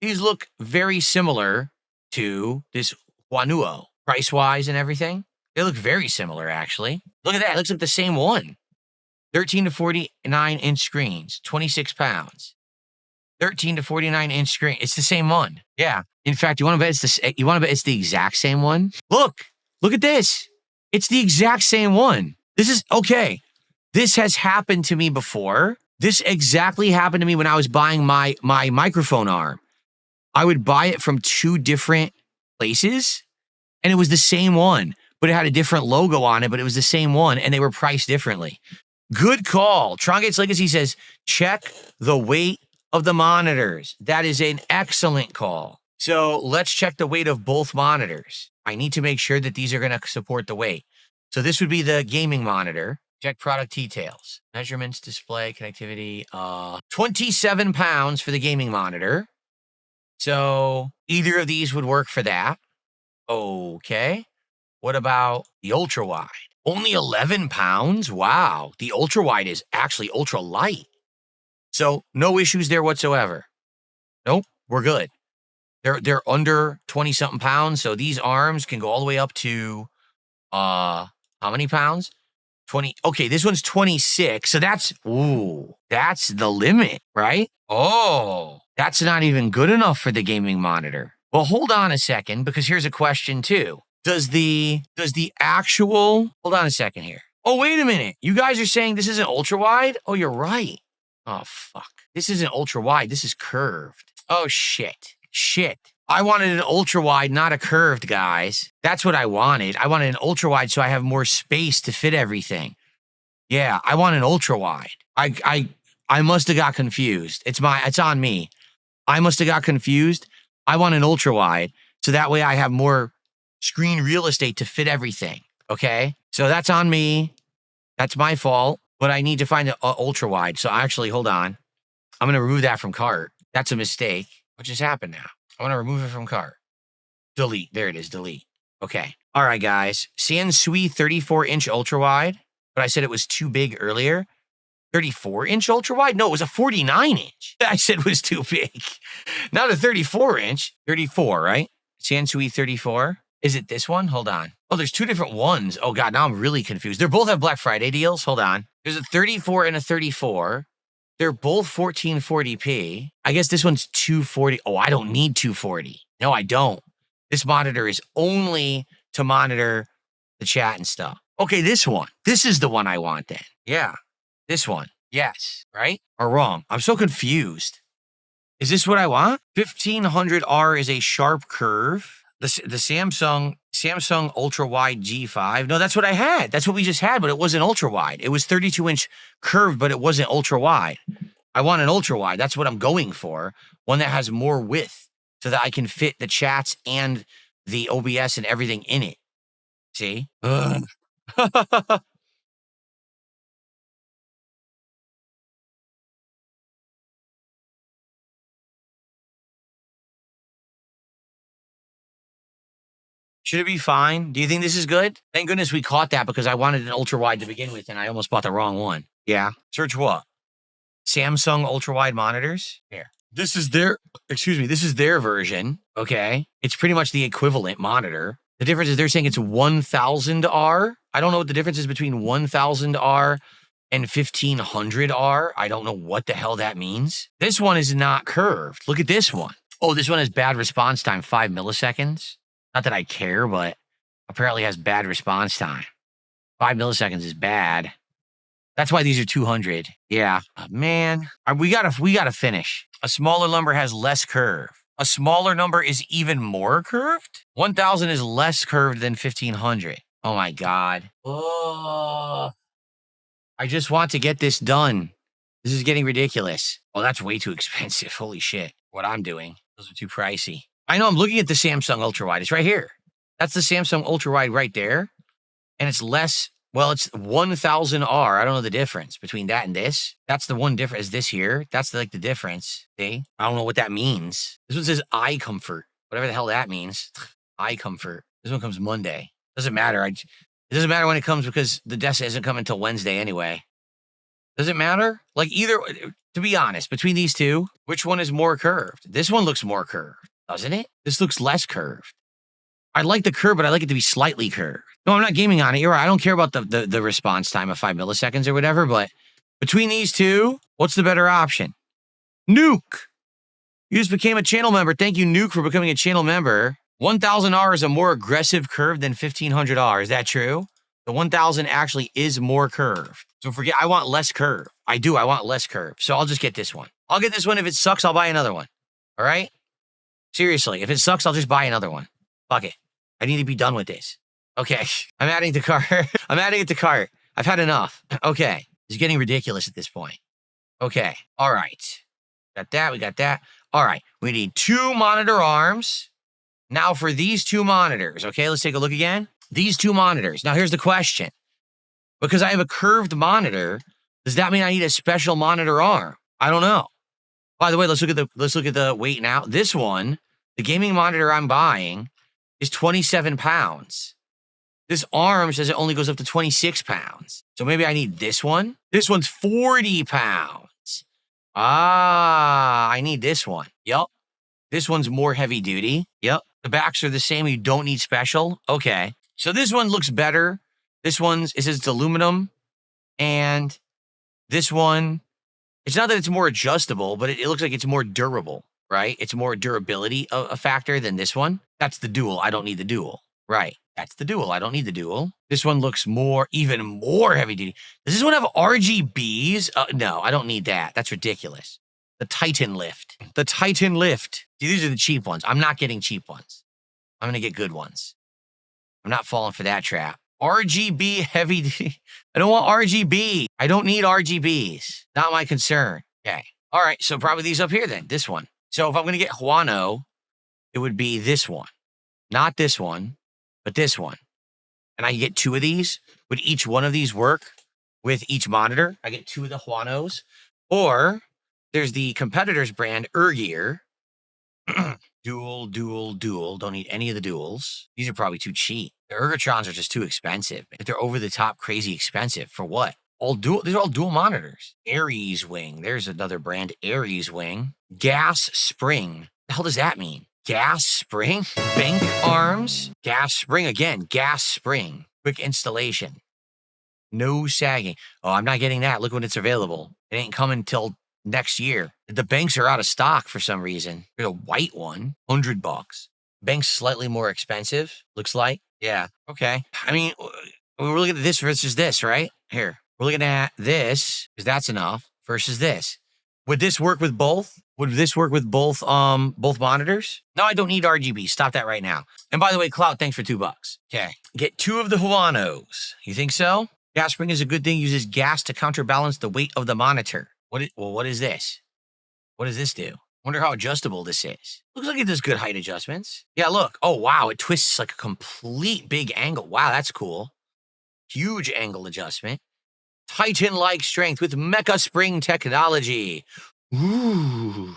These look very similar to this Huanuo, price-wise and everything. They look very similar, actually. Look at that. It looks like the same one. 13 to 49-inch screens, 26 pounds. 13 to 49-inch screen. It's the same one. Yeah. In fact, you want to bet it's the exact same one? Look at this. It's the exact same one. This is okay. This has happened to me before. This exactly happened to me when I was buying my microphone arm. I would buy it from 2 different places and it was the same one, but it had a different logo on it, but it was the same one and they were priced differently. Good call. Trongate's Legacy says, check the weight of the monitors. That is an excellent call. So let's check the weight of both monitors. I need to make sure that these are going to support the weight. So this would be the gaming monitor. Check product details. Measurements, display, connectivity. 27 pounds for the gaming monitor. So either of these would work for that. Okay. What about the ultra wide? Only 11 pounds? Wow. The ultra wide is actually ultra light. So no issues there whatsoever. Nope, we're good. They're under 20 something pounds. So these arms can go all the way up to, how many pounds? 20. Okay, this one's 26. So that's the limit, right? Oh, that's not even good enough for the gaming monitor. Well, hold on a second, because here's a question too. Does the actual, hold on a second here. Oh, wait a minute. You guys are saying this isn't ultra wide? Oh, you're right. Oh, fuck. This isn't ultra wide. This is curved. Oh, shit. Shit. I wanted an ultra wide, not a curved, guys. That's what I wanted. I wanted an ultra wide so I have more space to fit everything. Yeah, I want an ultra wide. I must have got confused. It's on me. I must have got confused. I want an ultra wide so that way I have more screen real estate to fit everything. Okay, so that's on me. That's my fault. But I need to find an ultra wide. So actually, hold on. I'm gonna remove that from cart. That's a mistake. What just happened now? I want to remove it from cart. Delete. There it is. Delete. Okay. All right, guys. Sansui 34-inch ultra wide. But I said it was too big earlier. 34-inch ultra wide? No, it was a 49-inch. I said it was too big. Not a 34-inch. 34, right? Sansui 34. Is it this one? Hold on. Oh, there's two different ones. Oh, God, now I'm really confused. They both have Black Friday deals. Hold on. There's a 34 and a 34. They're both 1440p. I guess this one's 240. Oh, I don't need 240. No, I don't. This monitor is only to monitor the chat and stuff. Okay, this one. This is the one I want then. Yeah, this one. Yes, right? Or wrong? I'm so confused. Is this what I want? 1500R is a sharp curve. The Samsung ultra wide G5. No, that's what I had. That's what we just had, but it wasn't ultra wide. It was 32-inch curved, but it wasn't ultra wide. I want an ultra wide. That's what I'm going for. One that has more width so that I can fit the chats and the OBS and everything in it. See? Should it be fine? Do you think this is good? Thank goodness we caught that because I wanted an ultra wide to begin with and I almost bought the wrong one. Yeah. Search what? Samsung ultra wide monitors? Here. This is their version. Okay. It's pretty much the equivalent monitor. The difference is they're saying it's 1000R. I don't know what the difference is between 1000R and 1500R. I don't know what the hell that means. This one is not curved. Look at this one. Oh, this one has bad response time, 5 milliseconds. Not that I care, but apparently has bad response time. 5 milliseconds is bad. That's why these are 200. Yeah, man, we gotta finish. A smaller number has less curve. A smaller number is even more curved. 1000 is less curved than 1500. Oh my God. Oh, I just want to get this done. This is getting ridiculous. Oh, that's way too expensive. Holy shit. What I'm doing. Those are too pricey. I know I'm looking at the Samsung ultra wide. It's right here. That's the Samsung ultra wide right there. And it's less, well, it's 1000R. I don't know the difference between that and this. That's the one difference. Is this here? That's like the difference. See? I don't know what that means. This one says eye comfort. Whatever the hell that means. Eye comfort. This one comes Monday. Doesn't matter. It doesn't matter when it comes because the desk isn't coming until Wednesday anyway. Does it matter? Like either, to be honest, between these two, which one is more curved? This one looks more curved, doesn't it? This looks less curved. I like the curve, but I like it to be slightly curved. No, I'm not gaming on it. You're right. I don't care about the response time of 5 milliseconds or whatever, but between these two, what's the better option? Nuke. You just became a channel member. Thank you, Nuke, for becoming a channel member. 1000R is a more aggressive curve than 1500R. Is that true? The 1000 actually is more curved. So forget, I want less curve. I do. I want less curve. So I'll just get this one. I'll get this one. If it sucks, I'll buy another one. All right? Seriously, if it sucks, I'll just buy another one. Fuck it. I need to be done with this. Okay. I'm adding to cart. I'm adding it to cart. I've had enough. Okay. It's getting ridiculous at this point. Okay. All right. Got that. We got that. All right. We need 2 monitor arms. Now for these 2 monitors. Okay. Let's take a look again. These 2 monitors. Now here's the question. Because I have a curved monitor, does that mean I need a special monitor arm? I don't know. By the way, let's look at the weight now. This one, the gaming monitor I'm buying, is 27 pounds. This arm says it only goes up to 26 pounds. So maybe I need this one. This one's 40 pounds. Ah, I need this one. Yep. This one's more heavy duty. Yep. The backs are the same. You don't need special. Okay. So this one looks better. This one's, it says it's aluminum. And this one, it's not that it's more adjustable, but it looks like it's more durable, right? It's more durability a factor than this one. That's the dual. I don't need the dual. Right. That's the dual. I don't need the dual. This one looks even more heavy duty. Does this one have RGBs? No, I don't need that. That's ridiculous. The Titan Lift. The Titan Lift. See, these are the cheap ones. I'm not getting cheap ones. I'm going to get good ones. I'm not falling for that trap. RGB heavy duty. I don't want RGB. I don't need RGBs. Not my concern. Okay. All right. So probably these up here then. This one. So if I'm going to get Huano, it would be this one. Not this one, but this one. And I get 2 of these. Would each one of these work with each monitor? I get 2 of the Huanos. Or there's the competitor's brand, Ergear. Dual. Don't need any of the duals. These are probably too cheap. The Ergotrons are just too expensive. If they're over the top, crazy expensive. For what? All dual. These are all dual monitors. Aries Wing. There's another brand, Aries Wing. Gas Spring. The hell does that mean? Gas Spring? Bank arms? Gas Spring again. Gas Spring. Quick installation. No sagging. Oh, I'm not getting that. Look when it's available. It ain't coming till next year. The banks are out of stock for some reason. There's a white one, $100. Bank's slightly more expensive, looks like. Yeah, okay. I mean, we're looking at this versus this, right? Here, we're looking at this, because that's enough, versus this. Would this work with both? Would this work with both monitors? No, I don't need RGB. Stop that right now. And by the way, Cloud, thanks for $2. Okay. Get 2 of the Huanos. You think so? Gas spring is a good thing. Uses gas to counterbalance the weight of the monitor. What is this? What does this do? Wonder how adjustable this is. Looks like it does good height adjustments. Yeah, look. Oh, wow. It twists like a complete big angle. Wow, that's cool. Huge angle adjustment. Titan-like strength with mecha spring technology. Ooh.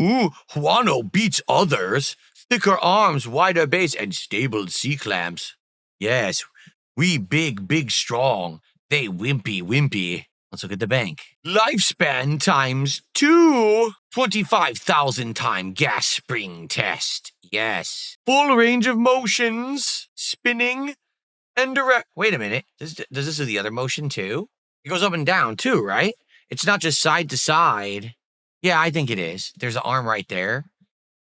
Ooh, Huano beats others. Thicker arms, wider base, and stable C-clamps. Yes, we big, strong. They wimpy. Let's look at the bank. Lifespan times 2. 25,000 time gas spring test. Yes. Full range of motions. Spinning and direct. Wait a minute. Does this do the other motion too? It goes up and down too, right? It's not just side to side. Yeah, I think it is. There's an arm right there.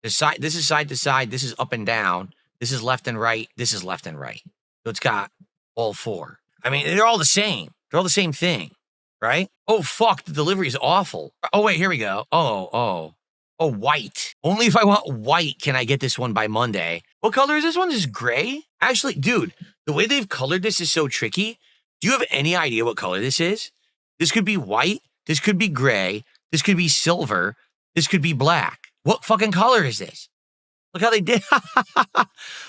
This is side to side. This is up and down. This is left and right. This is left and right. So it's got all 4. I mean, they're all the same. They're all the same thing, right? Oh, fuck. The delivery is awful. Oh, wait. Here we go. Oh, white. Only if I want white can I get this one by Monday. What color is this one? This is gray? Actually, dude, the way they've colored this is so tricky. Do you have any idea what color this is? This could be white. This could be gray. This could be silver. This could be black. What fucking color is this? Look how they did.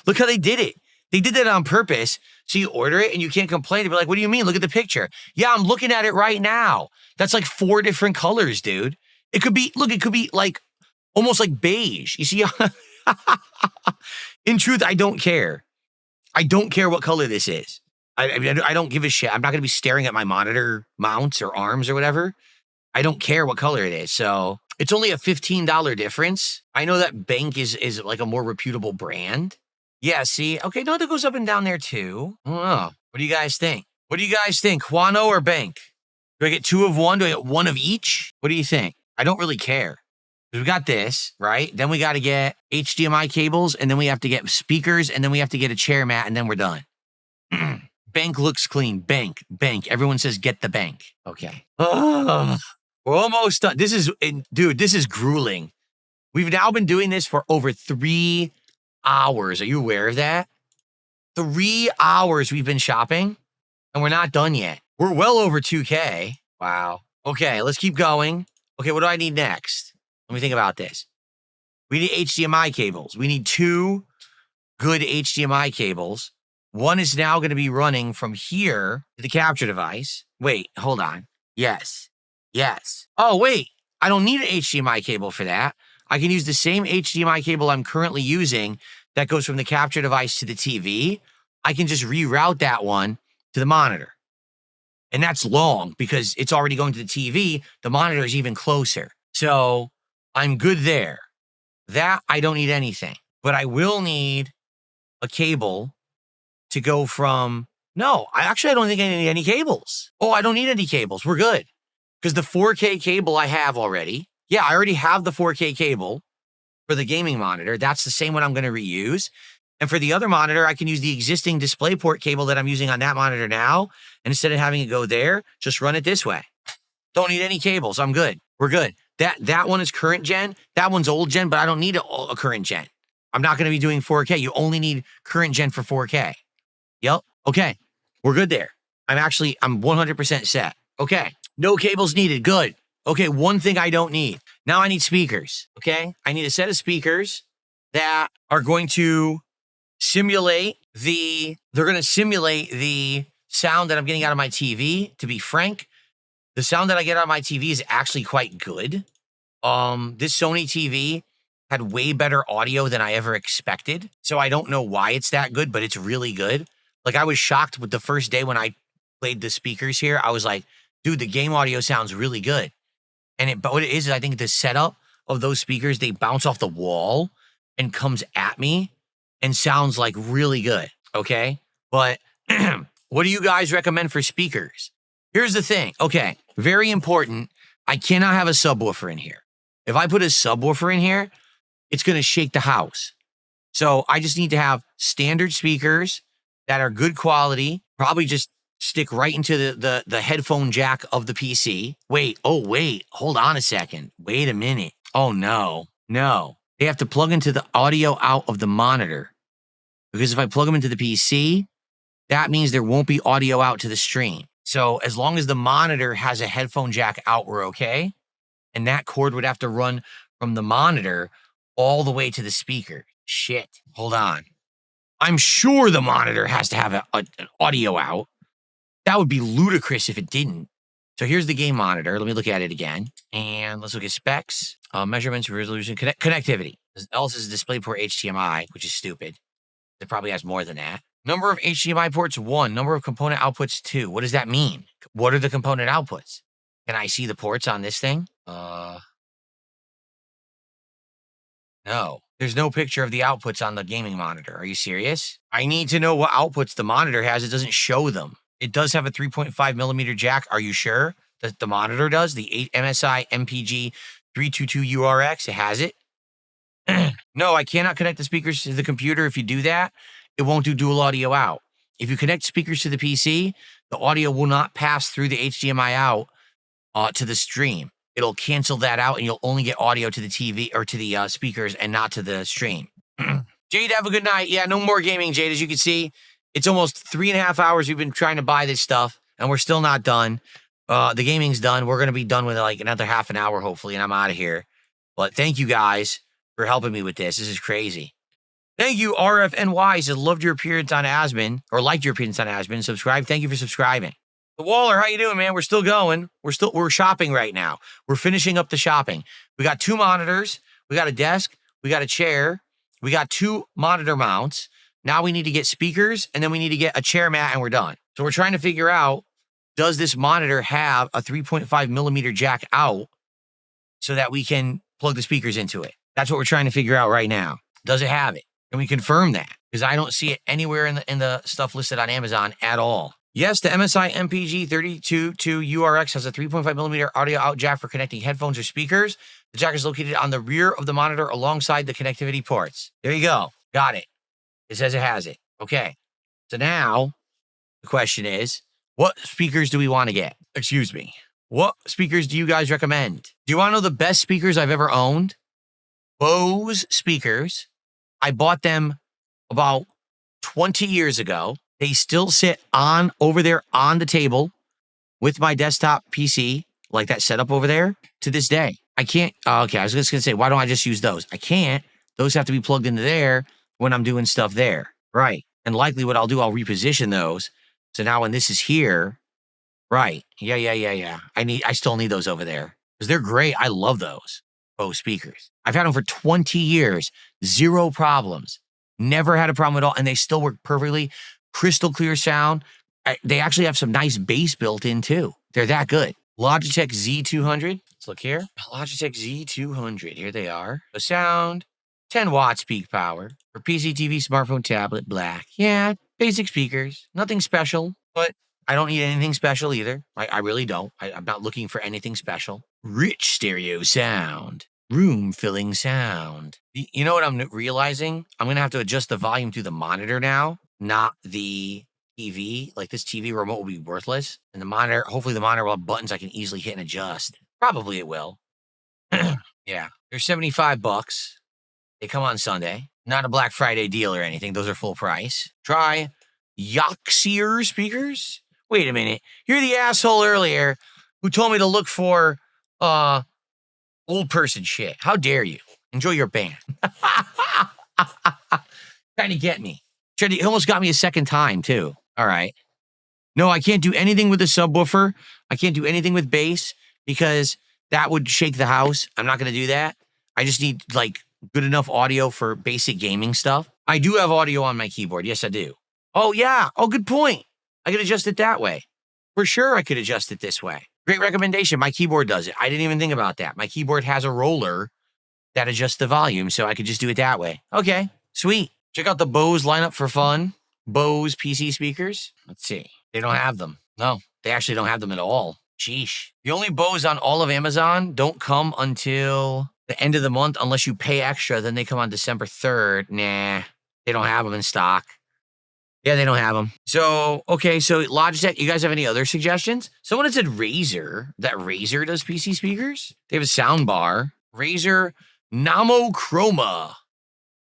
Look how they did it. They did that on purpose. So you order it and you can't complain. They'll be like, what do you mean? Look at the picture. Yeah, I'm looking at it right now. That's like 4 different colors, dude. It could be, look, it could be like almost like beige. You see? In truth, I don't care. I don't care what color this is. I don't give a shit. I'm not going to be staring at my monitor mounts or arms or whatever. I don't care what color it is. So it's only a $15 difference. I know that Bank is like a more reputable brand. Yeah, see? Okay, no, that goes up and down there too. I don't know. What do you guys think? What do you guys think? Huano or Bank? Do I get 2 of one? Do I get 1 of each? What do you think? I don't really care. We got this, right? Then we got to get HDMI cables, and then we have to get speakers, and then we have to get a chair mat, and then we're done. Bank looks clean. Bank. Everyone says get the Bank. Okay. We're almost done. Dude, this is grueling. We've now been doing this for over 3 hours. Are you aware of that? 3 hours we've been shopping, and we're not done yet. We're well over 2K. Wow. Okay, let's keep going. Okay, what do I need next? Let me think about this. We need HDMI cables. We need 2 good HDMI cables. One is now going to be running from here to the capture device. Wait, hold on. Yes. Oh, wait. I don't need an HDMI cable for that. I can use the same HDMI cable I'm currently using that goes from the capture device to the TV. I can just reroute that one to the monitor. And that's long because it's already going to the TV. The monitor is even closer. So I'm good there. That, I don't need anything. But I will need a cable to go from... No, I don't think I need any cables. Oh, I don't need any cables. We're good. Because the 4K cable I have already. Yeah, I already have the 4K cable for the gaming monitor. That's the same one I'm going to reuse. And for the other monitor, I can use the existing DisplayPort cable that I'm using on that monitor now. And instead of having it go there, just run it this way. Don't need any cables. I'm good. We're good. That one is current gen. That one's old gen, but I don't need a current gen. I'm not going to be doing 4K. You only need current gen for 4K. Yep. Okay. We're good there. I'm 100% set. Okay. No cables needed. Good. Okay. One thing I don't need. Now I need speakers. Okay. I need a set of speakers that are going to simulate the sound that I'm getting out of my TV. To be frank, the sound that I get out of my TV is actually quite good. This Sony TV had way better audio than I ever expected. So I don't know why it's that good, but it's really good. Like, I was shocked with the first day when I played the speakers here. I was like, dude, the game audio sounds really good. But what it is I think the setup of those speakers, they bounce off the wall and comes at me and sounds like really good. Okay. But what do you guys recommend for speakers? Here's the thing. Okay. Very important. I cannot have a subwoofer in here. If I put a subwoofer in here, it's going to shake the house. So I just need to have standard speakers that are good quality, probably just stick right into the headphone jack of the PC. Wait, hold on a second. Wait a minute. Oh, no. They have to plug into the audio out of the monitor. Because if I plug them into the PC, that means there won't be audio out to the stream. So as long as the monitor has a headphone jack out, we're okay. And that cord would have to run from the monitor all the way to the speaker. Shit. Hold on. I'm sure the monitor has to have an audio out. That would be ludicrous if it didn't. So here's the game monitor. Let me look at it again. And let's look at specs, measurements, resolution, connectivity. Else is DisplayPort HDMI, which is stupid. It probably has more than that. Number of HDMI ports, 1. Number of component outputs, 2. What does that mean? What are the component outputs? Can I see the ports on this thing? No. There's no picture of the outputs on the gaming monitor. Are you serious? I need to know what outputs the monitor has. It doesn't show them. It does have a 3.5 millimeter jack. Are you sure that the monitor does? The MSI MPG 322 URX, it has it. No, I cannot connect the speakers to the computer. If you do that, it won't do dual audio out. If you connect speakers to the PC, the audio will not pass through the HDMI out to the stream. It'll cancel that out and you'll only get audio to the TV or to the speakers and not to the stream. Jade, have a good night. Yeah, no more gaming, Jade. As you can see, it's almost 3.5 hours we've been trying to buy this stuff and we're still not done. The gaming's done. We're going to be done with like another half an hour, hopefully, and I'm out of here. But thank you guys for helping me with this. This is crazy. Thank you, RFNY. Says, loved your appearance on Asmon, or liked your appearance on Asmon. Subscribe. Thank you for subscribing. The Waller, how you doing, man? We're still going. We're shopping right now. We're finishing up the shopping. We got 2 monitors. We got a desk. We got a chair. We got 2 monitor mounts. Now we need to get speakers, and then we need to get a chair mat, and we're done. So we're trying to figure out, does this monitor have a 3.5 millimeter jack out so that we can plug the speakers into it? That's what we're trying to figure out right now. Does it have it? Can we confirm that? Because I don't see it anywhere in the stuff listed on Amazon at all. Yes, the MSI MPG 322 URX has a 3.5 millimeter audio out jack for connecting headphones or speakers. The jack is located on the rear of the monitor alongside the connectivity ports. There you go. Got it. It says it has it. Okay. So now the question is, what speakers do we want to get? Excuse me. What speakers do you guys recommend? Do you want to know the best speakers I've ever owned? Bose speakers. I bought them about 20 years ago. They still sit over there on the table with my desktop PC, like that setup over there, to this day. I can't. Okay, I was just going to say, why don't I just use those? I can't. Those have to be plugged into there when I'm doing stuff there. Right. And likely what I'll do, I'll reposition those. So now when this is here, right. Yeah. I still need those over there because they're great. I love those Bose speakers. I've had them for 20 years. 0 problems. Never had a problem at all. And they still work perfectly. Crystal clear sound. They actually have some nice bass built in too. They're that good. Logitech Z200. Let's look here. Logitech Z200. Here they are. The sound, 10 watts peak power for PC, TV, smartphone, tablet, black. Yeah, basic speakers. Nothing special, but I don't need anything special either. I really don't. I'm not looking for anything special. Rich stereo sound. Room-filling sound. You know what I'm realizing? I'm going to have to adjust the volume through the monitor now, not the TV. Like, this TV remote will be worthless. And the monitor, hopefully the monitor will have buttons I can easily hit and adjust. Probably it will. Yeah. They're $75. They come on Sunday. Not a Black Friday deal or anything. Those are full price. Try Yoxier speakers. Wait a minute. You're the asshole earlier who told me to look for old person shit. How dare you? Enjoy your band. Trying to get me. He almost got me a second time, too. All right. No, I can't do anything with the subwoofer. I can't do anything with bass because that would shake the house. I'm not going to do that. I just need, like, good enough audio for basic gaming stuff. I do have audio on my keyboard. Yes, I do. Oh, yeah. Oh, good point. I could adjust it that way. For sure, I could adjust it this way. Great recommendation. My keyboard does it. I didn't even think about that. My keyboard has a roller that adjusts the volume, so I could just do it that way. Okay, sweet. Check out the Bose lineup for fun. Bose PC speakers. Let's see. They don't have them. No, they actually don't have them at all. Sheesh. The only Bose on all of Amazon don't come until the end of the month unless you pay extra. Then they come on December 3rd. Nah, they don't have them in stock. Yeah, they don't have them. So, okay, so Logitech, you guys have any other suggestions? Someone had said RYSE, that RYSE does PC speakers. They have a sound bar. RYSE Namo Chroma.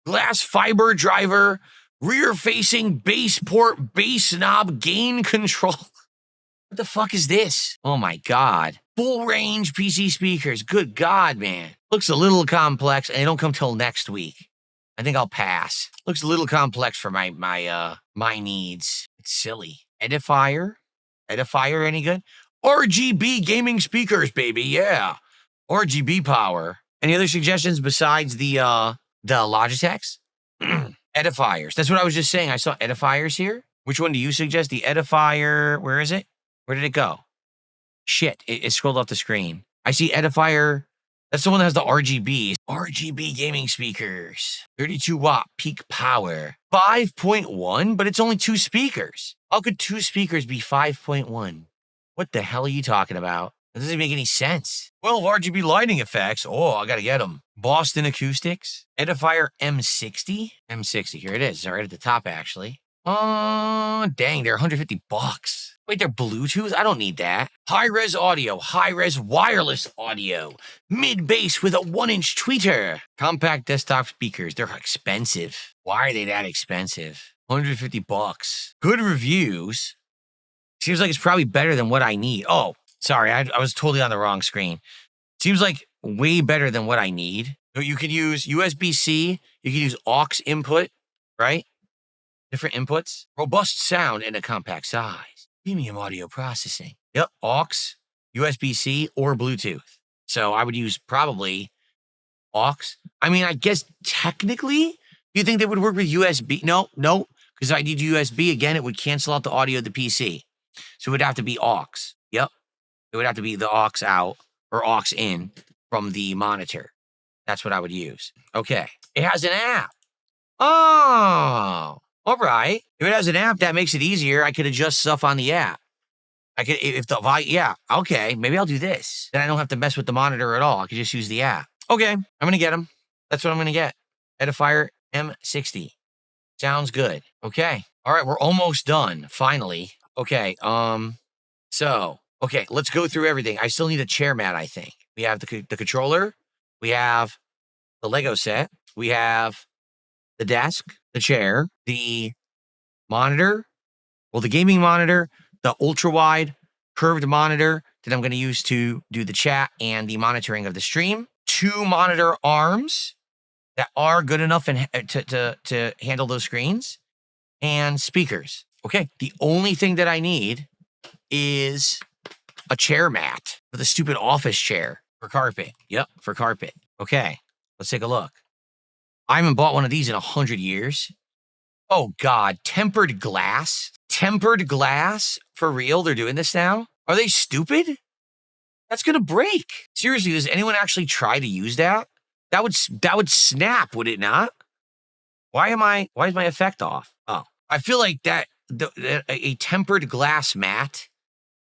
Glass fiber driver, rear-facing bass port, bass knob, gain control. What the fuck is this? Oh my God. Full range PC speakers. Good God, man. Looks a little complex, and they don't come till next week. I think I'll pass. Looks a little complex for my needs. It's silly. Edifier any good? RGB gaming speakers, baby. Yeah. RGB power. Any other suggestions besides the Logitechs? Edifiers. That's what I was just saying. I saw edifiers here. Which one do you suggest? The edifier. Where is it? Where did it go? Shit. It scrolled off the screen. I see edifier. That's the one that has the RGB. RGB gaming speakers. 32 watt peak power. 5.1, but it's only 2 speakers. How could 2 speakers be 5.1? What the hell are you talking about? That doesn't make any sense. 12 RGB lighting effects. Oh, I gotta get them. Boston Acoustics. Edifier M60. M60, here it is. It's right at the top, actually. Oh, dang, they're $150. Wait, they're Bluetooth? I don't need that. High-res audio, high-res wireless audio. Mid-bass with a 1-inch tweeter. Compact desktop speakers, they're expensive. Why are they that expensive? $150. Good reviews. Seems like it's probably better than what I need. Oh, sorry, I was totally on the wrong screen. Seems like way better than what I need. You could use USB-C. You could use aux input, right? Different inputs. Robust sound in a compact size. Premium audio processing. Yep, aux, USB-C, or Bluetooth. So I would use probably aux. I mean, I guess technically, you think they would work with USB? No, because if I need USB again, it would cancel out the audio of the PC. So it would have to be aux. Yep, it would have to be the aux out or aux in from the monitor. That's what I would use. Okay, it has an app. Oh. All right. If it has an app, that makes it easier. I could adjust stuff on the app. Yeah, okay, maybe I'll do this. Then I don't have to mess with the monitor at all. I could just use the app. Okay, I'm going to get them. That's what I'm going to get. Edifier M60. Sounds good. Okay. All right, we're almost done, finally. Okay, okay, let's go through everything. I still need a chair mat, I think. We have the controller. We have the Lego set. We have the desk, the chair, the monitor, well, the gaming monitor, the ultra-wide curved monitor that I'm going to use to do the chat and the monitoring of the stream. 2 monitor arms that are good enough to handle those screens, and speakers. Okay, the only thing that I need is a chair mat for the stupid office chair for carpet. Yep, for carpet. Okay, let's take a look. I haven't bought one of these in 100 years. Oh, God. Tempered glass? Tempered glass? For real? They're doing this now? Are they stupid? That's going to break. Seriously, does anyone actually try to use that? That would snap, would it not? Why is my effect off? Oh, I feel like a tempered glass mat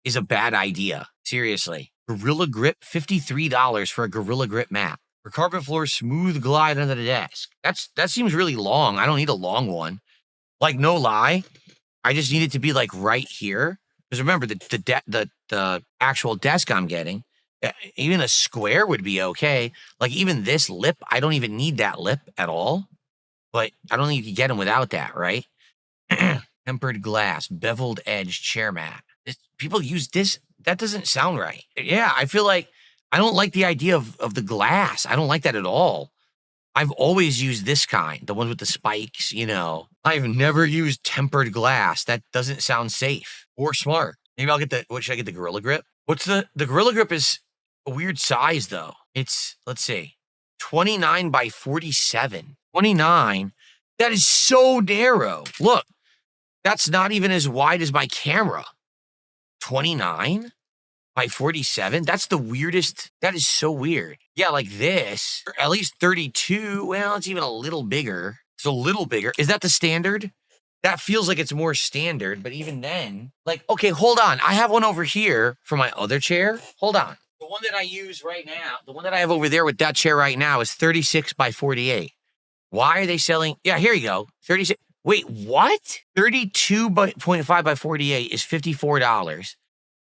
is a bad idea. Seriously. Gorilla Grip, $53 for a Gorilla Grip mat. For carpet floor, smooth glide under the desk. That seems really long. I don't need a long one. Like, no lie, I just need it to be like right here. Because remember, the actual desk I'm getting, even a square would be okay. Like even this lip, I don't even need that lip at all. But I don't think you can get them without that, right? Tempered glass, beveled edge chair mat. People use this. That doesn't sound right. Yeah, I feel like I don't like the idea of the glass. I don't like that at all. I've always used this kind, the ones with the spikes, you know. I've never used tempered glass. That doesn't sound safe or smart. Maybe I'll get what should I get, the Gorilla Grip? What's the Gorilla Grip is a weird size though. It's, let's see, 29 by 47. 29, that is so narrow. Look, that's not even as wide as my camera. 29 by 47, that's the weirdest, that is so weird. Yeah, like this, or at least 32, well, it's even a little bigger. It's a little bigger. Is that the standard? That feels like it's more standard, but even then, like, okay, hold on. I have one over here for my other chair. Hold on. The one that I use right now, the one that I have over there with that chair right now is 36 by 48. Why are they selling? Yeah, here you go. 36. Wait, what? 32.5 by 48 is $54.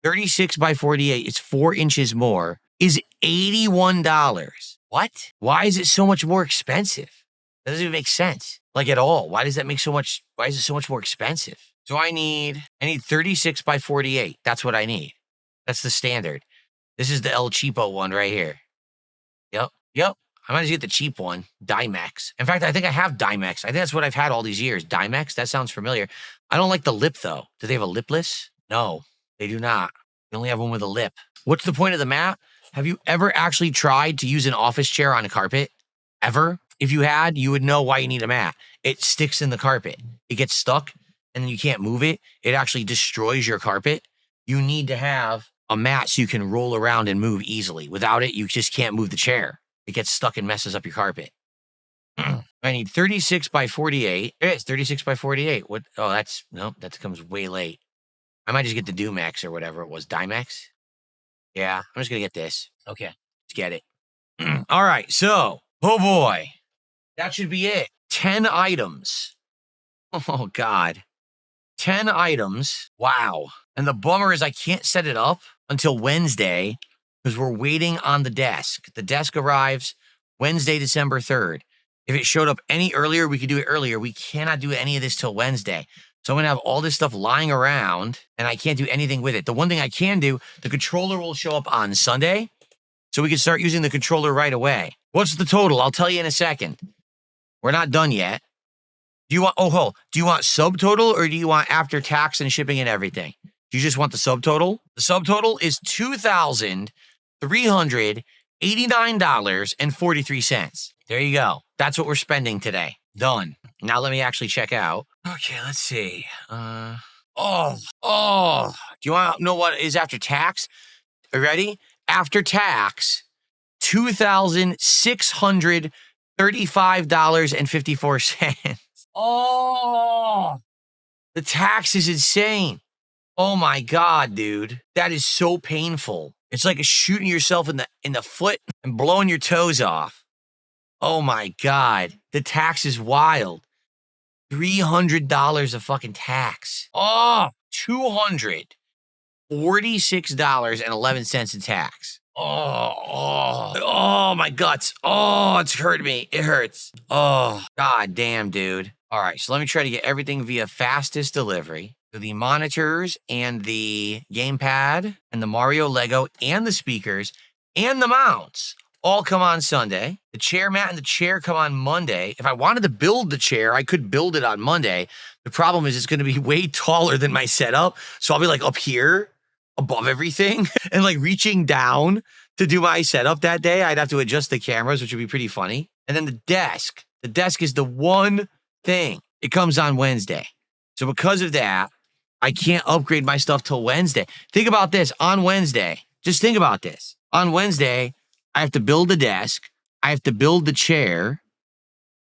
36 by 48 is 4 inches more, is $81. What? Why is it so much more expensive? That doesn't even make sense. Like at all. Why is it so much more expensive? So I need 36 by 48. That's what I need. That's the standard. This is the El Cheapo one right here. Yep. I might just get the cheap one, Dimex. In fact, I think I have Dimex. I think that's what I've had all these years. Dimex, that sounds familiar. I don't like the lip though. Do they have a lipless? No, they do not. They only have one with a lip. What's the point of the mat? Have you ever actually tried to use an office chair on a carpet? Ever? If you had, you would know why you need a mat. It sticks in the carpet. It gets stuck and then you can't move it. It actually destroys your carpet. You need to have a mat so you can roll around and move easily. Without it, you just can't move the chair. It gets stuck and messes up your carpet. I need 36 by 48. It's 36 by 48. What? Oh, that comes way late. I might just get the Dumex or whatever it was. Dimex? Yeah, I'm just going to get this. Okay, let's get it. All right, so, oh boy. That should be it. 10 items. Oh, God. 10 items. Wow. And the bummer is I can't set it up until Wednesday because we're waiting on the desk. The desk arrives Wednesday, December 3rd. If it showed up any earlier, we could do it earlier. We cannot do any of this till Wednesday. So I'm going to have all this stuff lying around, and I can't do anything with it. The one thing I can do, the controller will show up on Sunday, so we can start using the controller right away. What's the total? I'll tell you in a second. We're not done yet. Do you want subtotal, or do you want after tax and shipping and everything? Do you just want the subtotal? The subtotal is $2,389.43. There you go. That's what we're spending today. Done. Now let me actually check out. Okay, let's see. Do you want to know what is after tax? Are you ready? After tax, $2,635.54. Oh, the tax is insane. Oh my God, dude. That is so painful. It's like shooting yourself in the foot and blowing your toes off. Oh my God. The tax is wild. $300 of fucking tax. Oh, $246.11 in tax. Oh, my guts. Oh, it's hurting me. It hurts. Oh, God damn, dude. All right, so let me try to get everything via fastest delivery. So the monitors and the gamepad and the Mario Lego and the speakers and the mounts all come on Sunday. The chair mat and the chair come on Monday. If I wanted to build the chair, I could build it on Monday. The problem is it's going to be way taller than my setup. So I'll be like up here above everything and like reaching down to do my setup that day. I'd have to adjust the cameras, which would be pretty funny. And then the desk. The desk is the one thing. It comes on Wednesday. So because of that, I can't upgrade my stuff till Wednesday. Think about this. On Wednesday, just think about this. On Wednesday, I have to build the desk. I have to build the chair.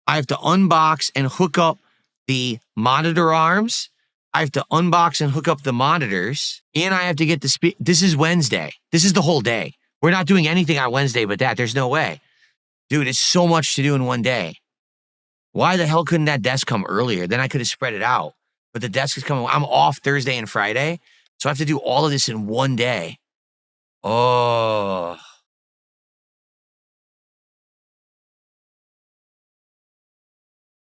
I have to unbox and hook up the monitor arms. I have to unbox and hook up the monitors, and I have to get the this is Wednesday. This is the whole day. We're not doing anything on Wednesday but that. There's no way. Dude, it's so much to do in one day. Why the hell couldn't that desk come earlier? Then I could have spread it out. But the desk is coming. I'm off Thursday and Friday, so I have to do all of this in one day. Oh.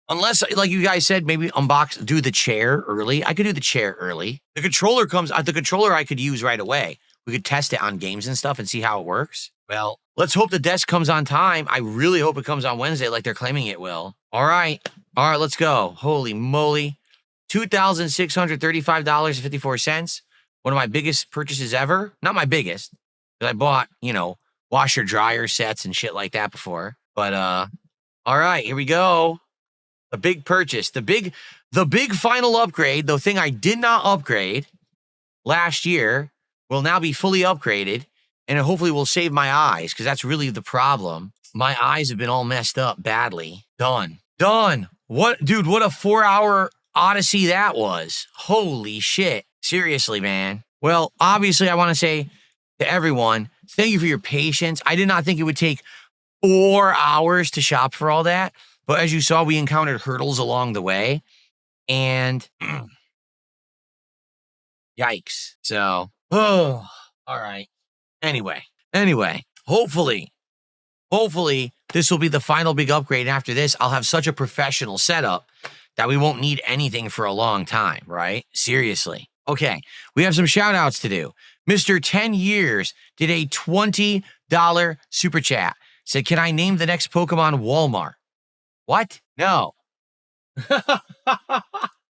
Unless, like you guys said, maybe do the chair early. I could do the chair early. The controller I could use right away. We could test it on games and stuff and see how it works. Well, let's hope the desk comes on time. I really hope it comes on Wednesday like they're claiming it will. All right, let's go. Holy moly. $2,635.54. One of my biggest purchases ever. Not my biggest, because I bought, washer dryer sets and shit like that before. But all right, here we go. A big purchase. The big final upgrade, the thing I did not upgrade last year, will now be fully upgraded, and it hopefully will save my eyes, because that's really the problem. My eyes have been all messed up badly. Done. What, dude, what a 4-hour odyssey that was. Holy shit. Seriously, man. Well, obviously, I want to say to everyone, thank you for your patience. I did not think it would take 4 hours to shop for all that. But as you saw, we encountered hurdles along the way. And yikes. So, all right. Anyway, hopefully, this will be the final big upgrade. And after this, I'll have such a professional setup that we won't need anything for a long time, right? Seriously. Okay, we have some shout outs to do. Mr. 10 Years did a $20 super chat. Said, can I name the next Pokemon Walmart? What? No.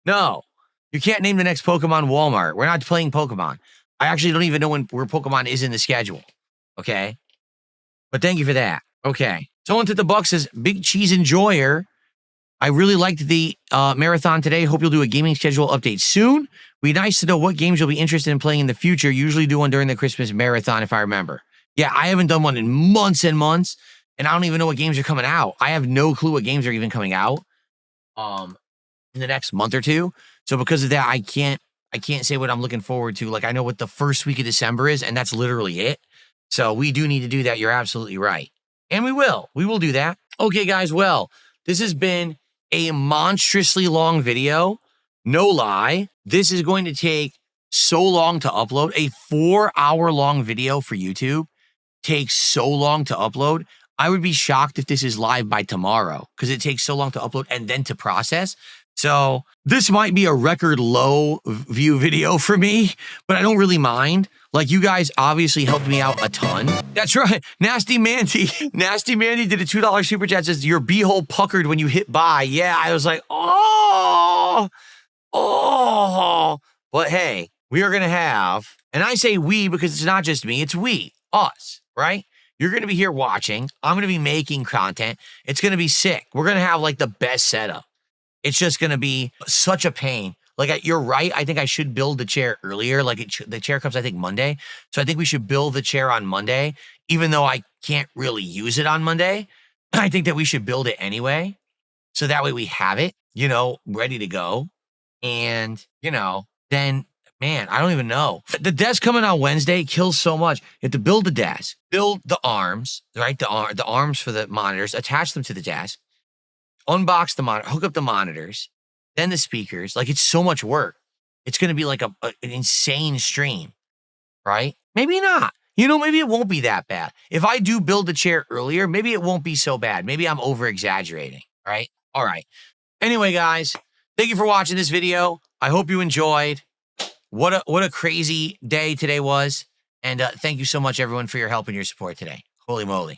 No. You can't name the next Pokemon Walmart. We're not playing Pokemon. I actually don't even know where Pokemon is in the schedule. Okay? But thank you for that. Okay. Someone to the Buck says, Big Cheese Enjoyer. I really liked the marathon today. Hope you'll do a gaming schedule update soon. Be nice to know what games you'll be interested in playing in the future. Usually do one during the Christmas marathon, if I remember. Yeah, I haven't done one in months and months, and I don't even know what games are coming out. I have no clue what games are even coming out in the next month or two. So because of that, I can't say what I'm looking forward to. Like, I know what the first week of December is, and that's literally it. So we do need to do that. You're absolutely right. And we will. We will do that. Okay, guys. Well, this has been a monstrously long video. No lie. This is going to take so long to upload. A 4-hour long video for YouTube takes so long to upload. I would be shocked if this is live by tomorrow, because it takes so long to upload and then to process. So this might be a record low view video for me, but I don't really mind. Like, you guys obviously helped me out a ton. That's right. Nasty Mandy did a $2 super chat. Says, your beehole puckered when you hit buy. Yeah, I was like, oh. But hey, we are going to have, and I say we because it's not just me, it's we, us, right? You're going to be here watching. I'm going to be making content. It's going to be sick. We're going to have like the best setup. It's just going to be such a pain. Like, you're right. I think I should build the chair earlier. Like, the chair comes, I think, Monday. So I think we should build the chair on Monday, even though I can't really use it on Monday. I think that we should build it anyway. So that way we have it, ready to go. And, then, man, I don't even know. The desk coming on Wednesday kills so much. You have to build the desk, build the arms, right? The arms for the monitors, attach them to the desk, unbox the monitor, hook up the monitors, then the speakers. Like, it's so much work. It's going to be like an insane stream, right? Maybe not. Maybe it won't be that bad. If I do build the chair earlier, maybe it won't be so bad. Maybe I'm over-exaggerating, right? All right. Anyway, guys, thank you for watching this video. I hope you enjoyed. What a crazy day today was. And thank you so much, everyone, for your help and your support today. Holy moly.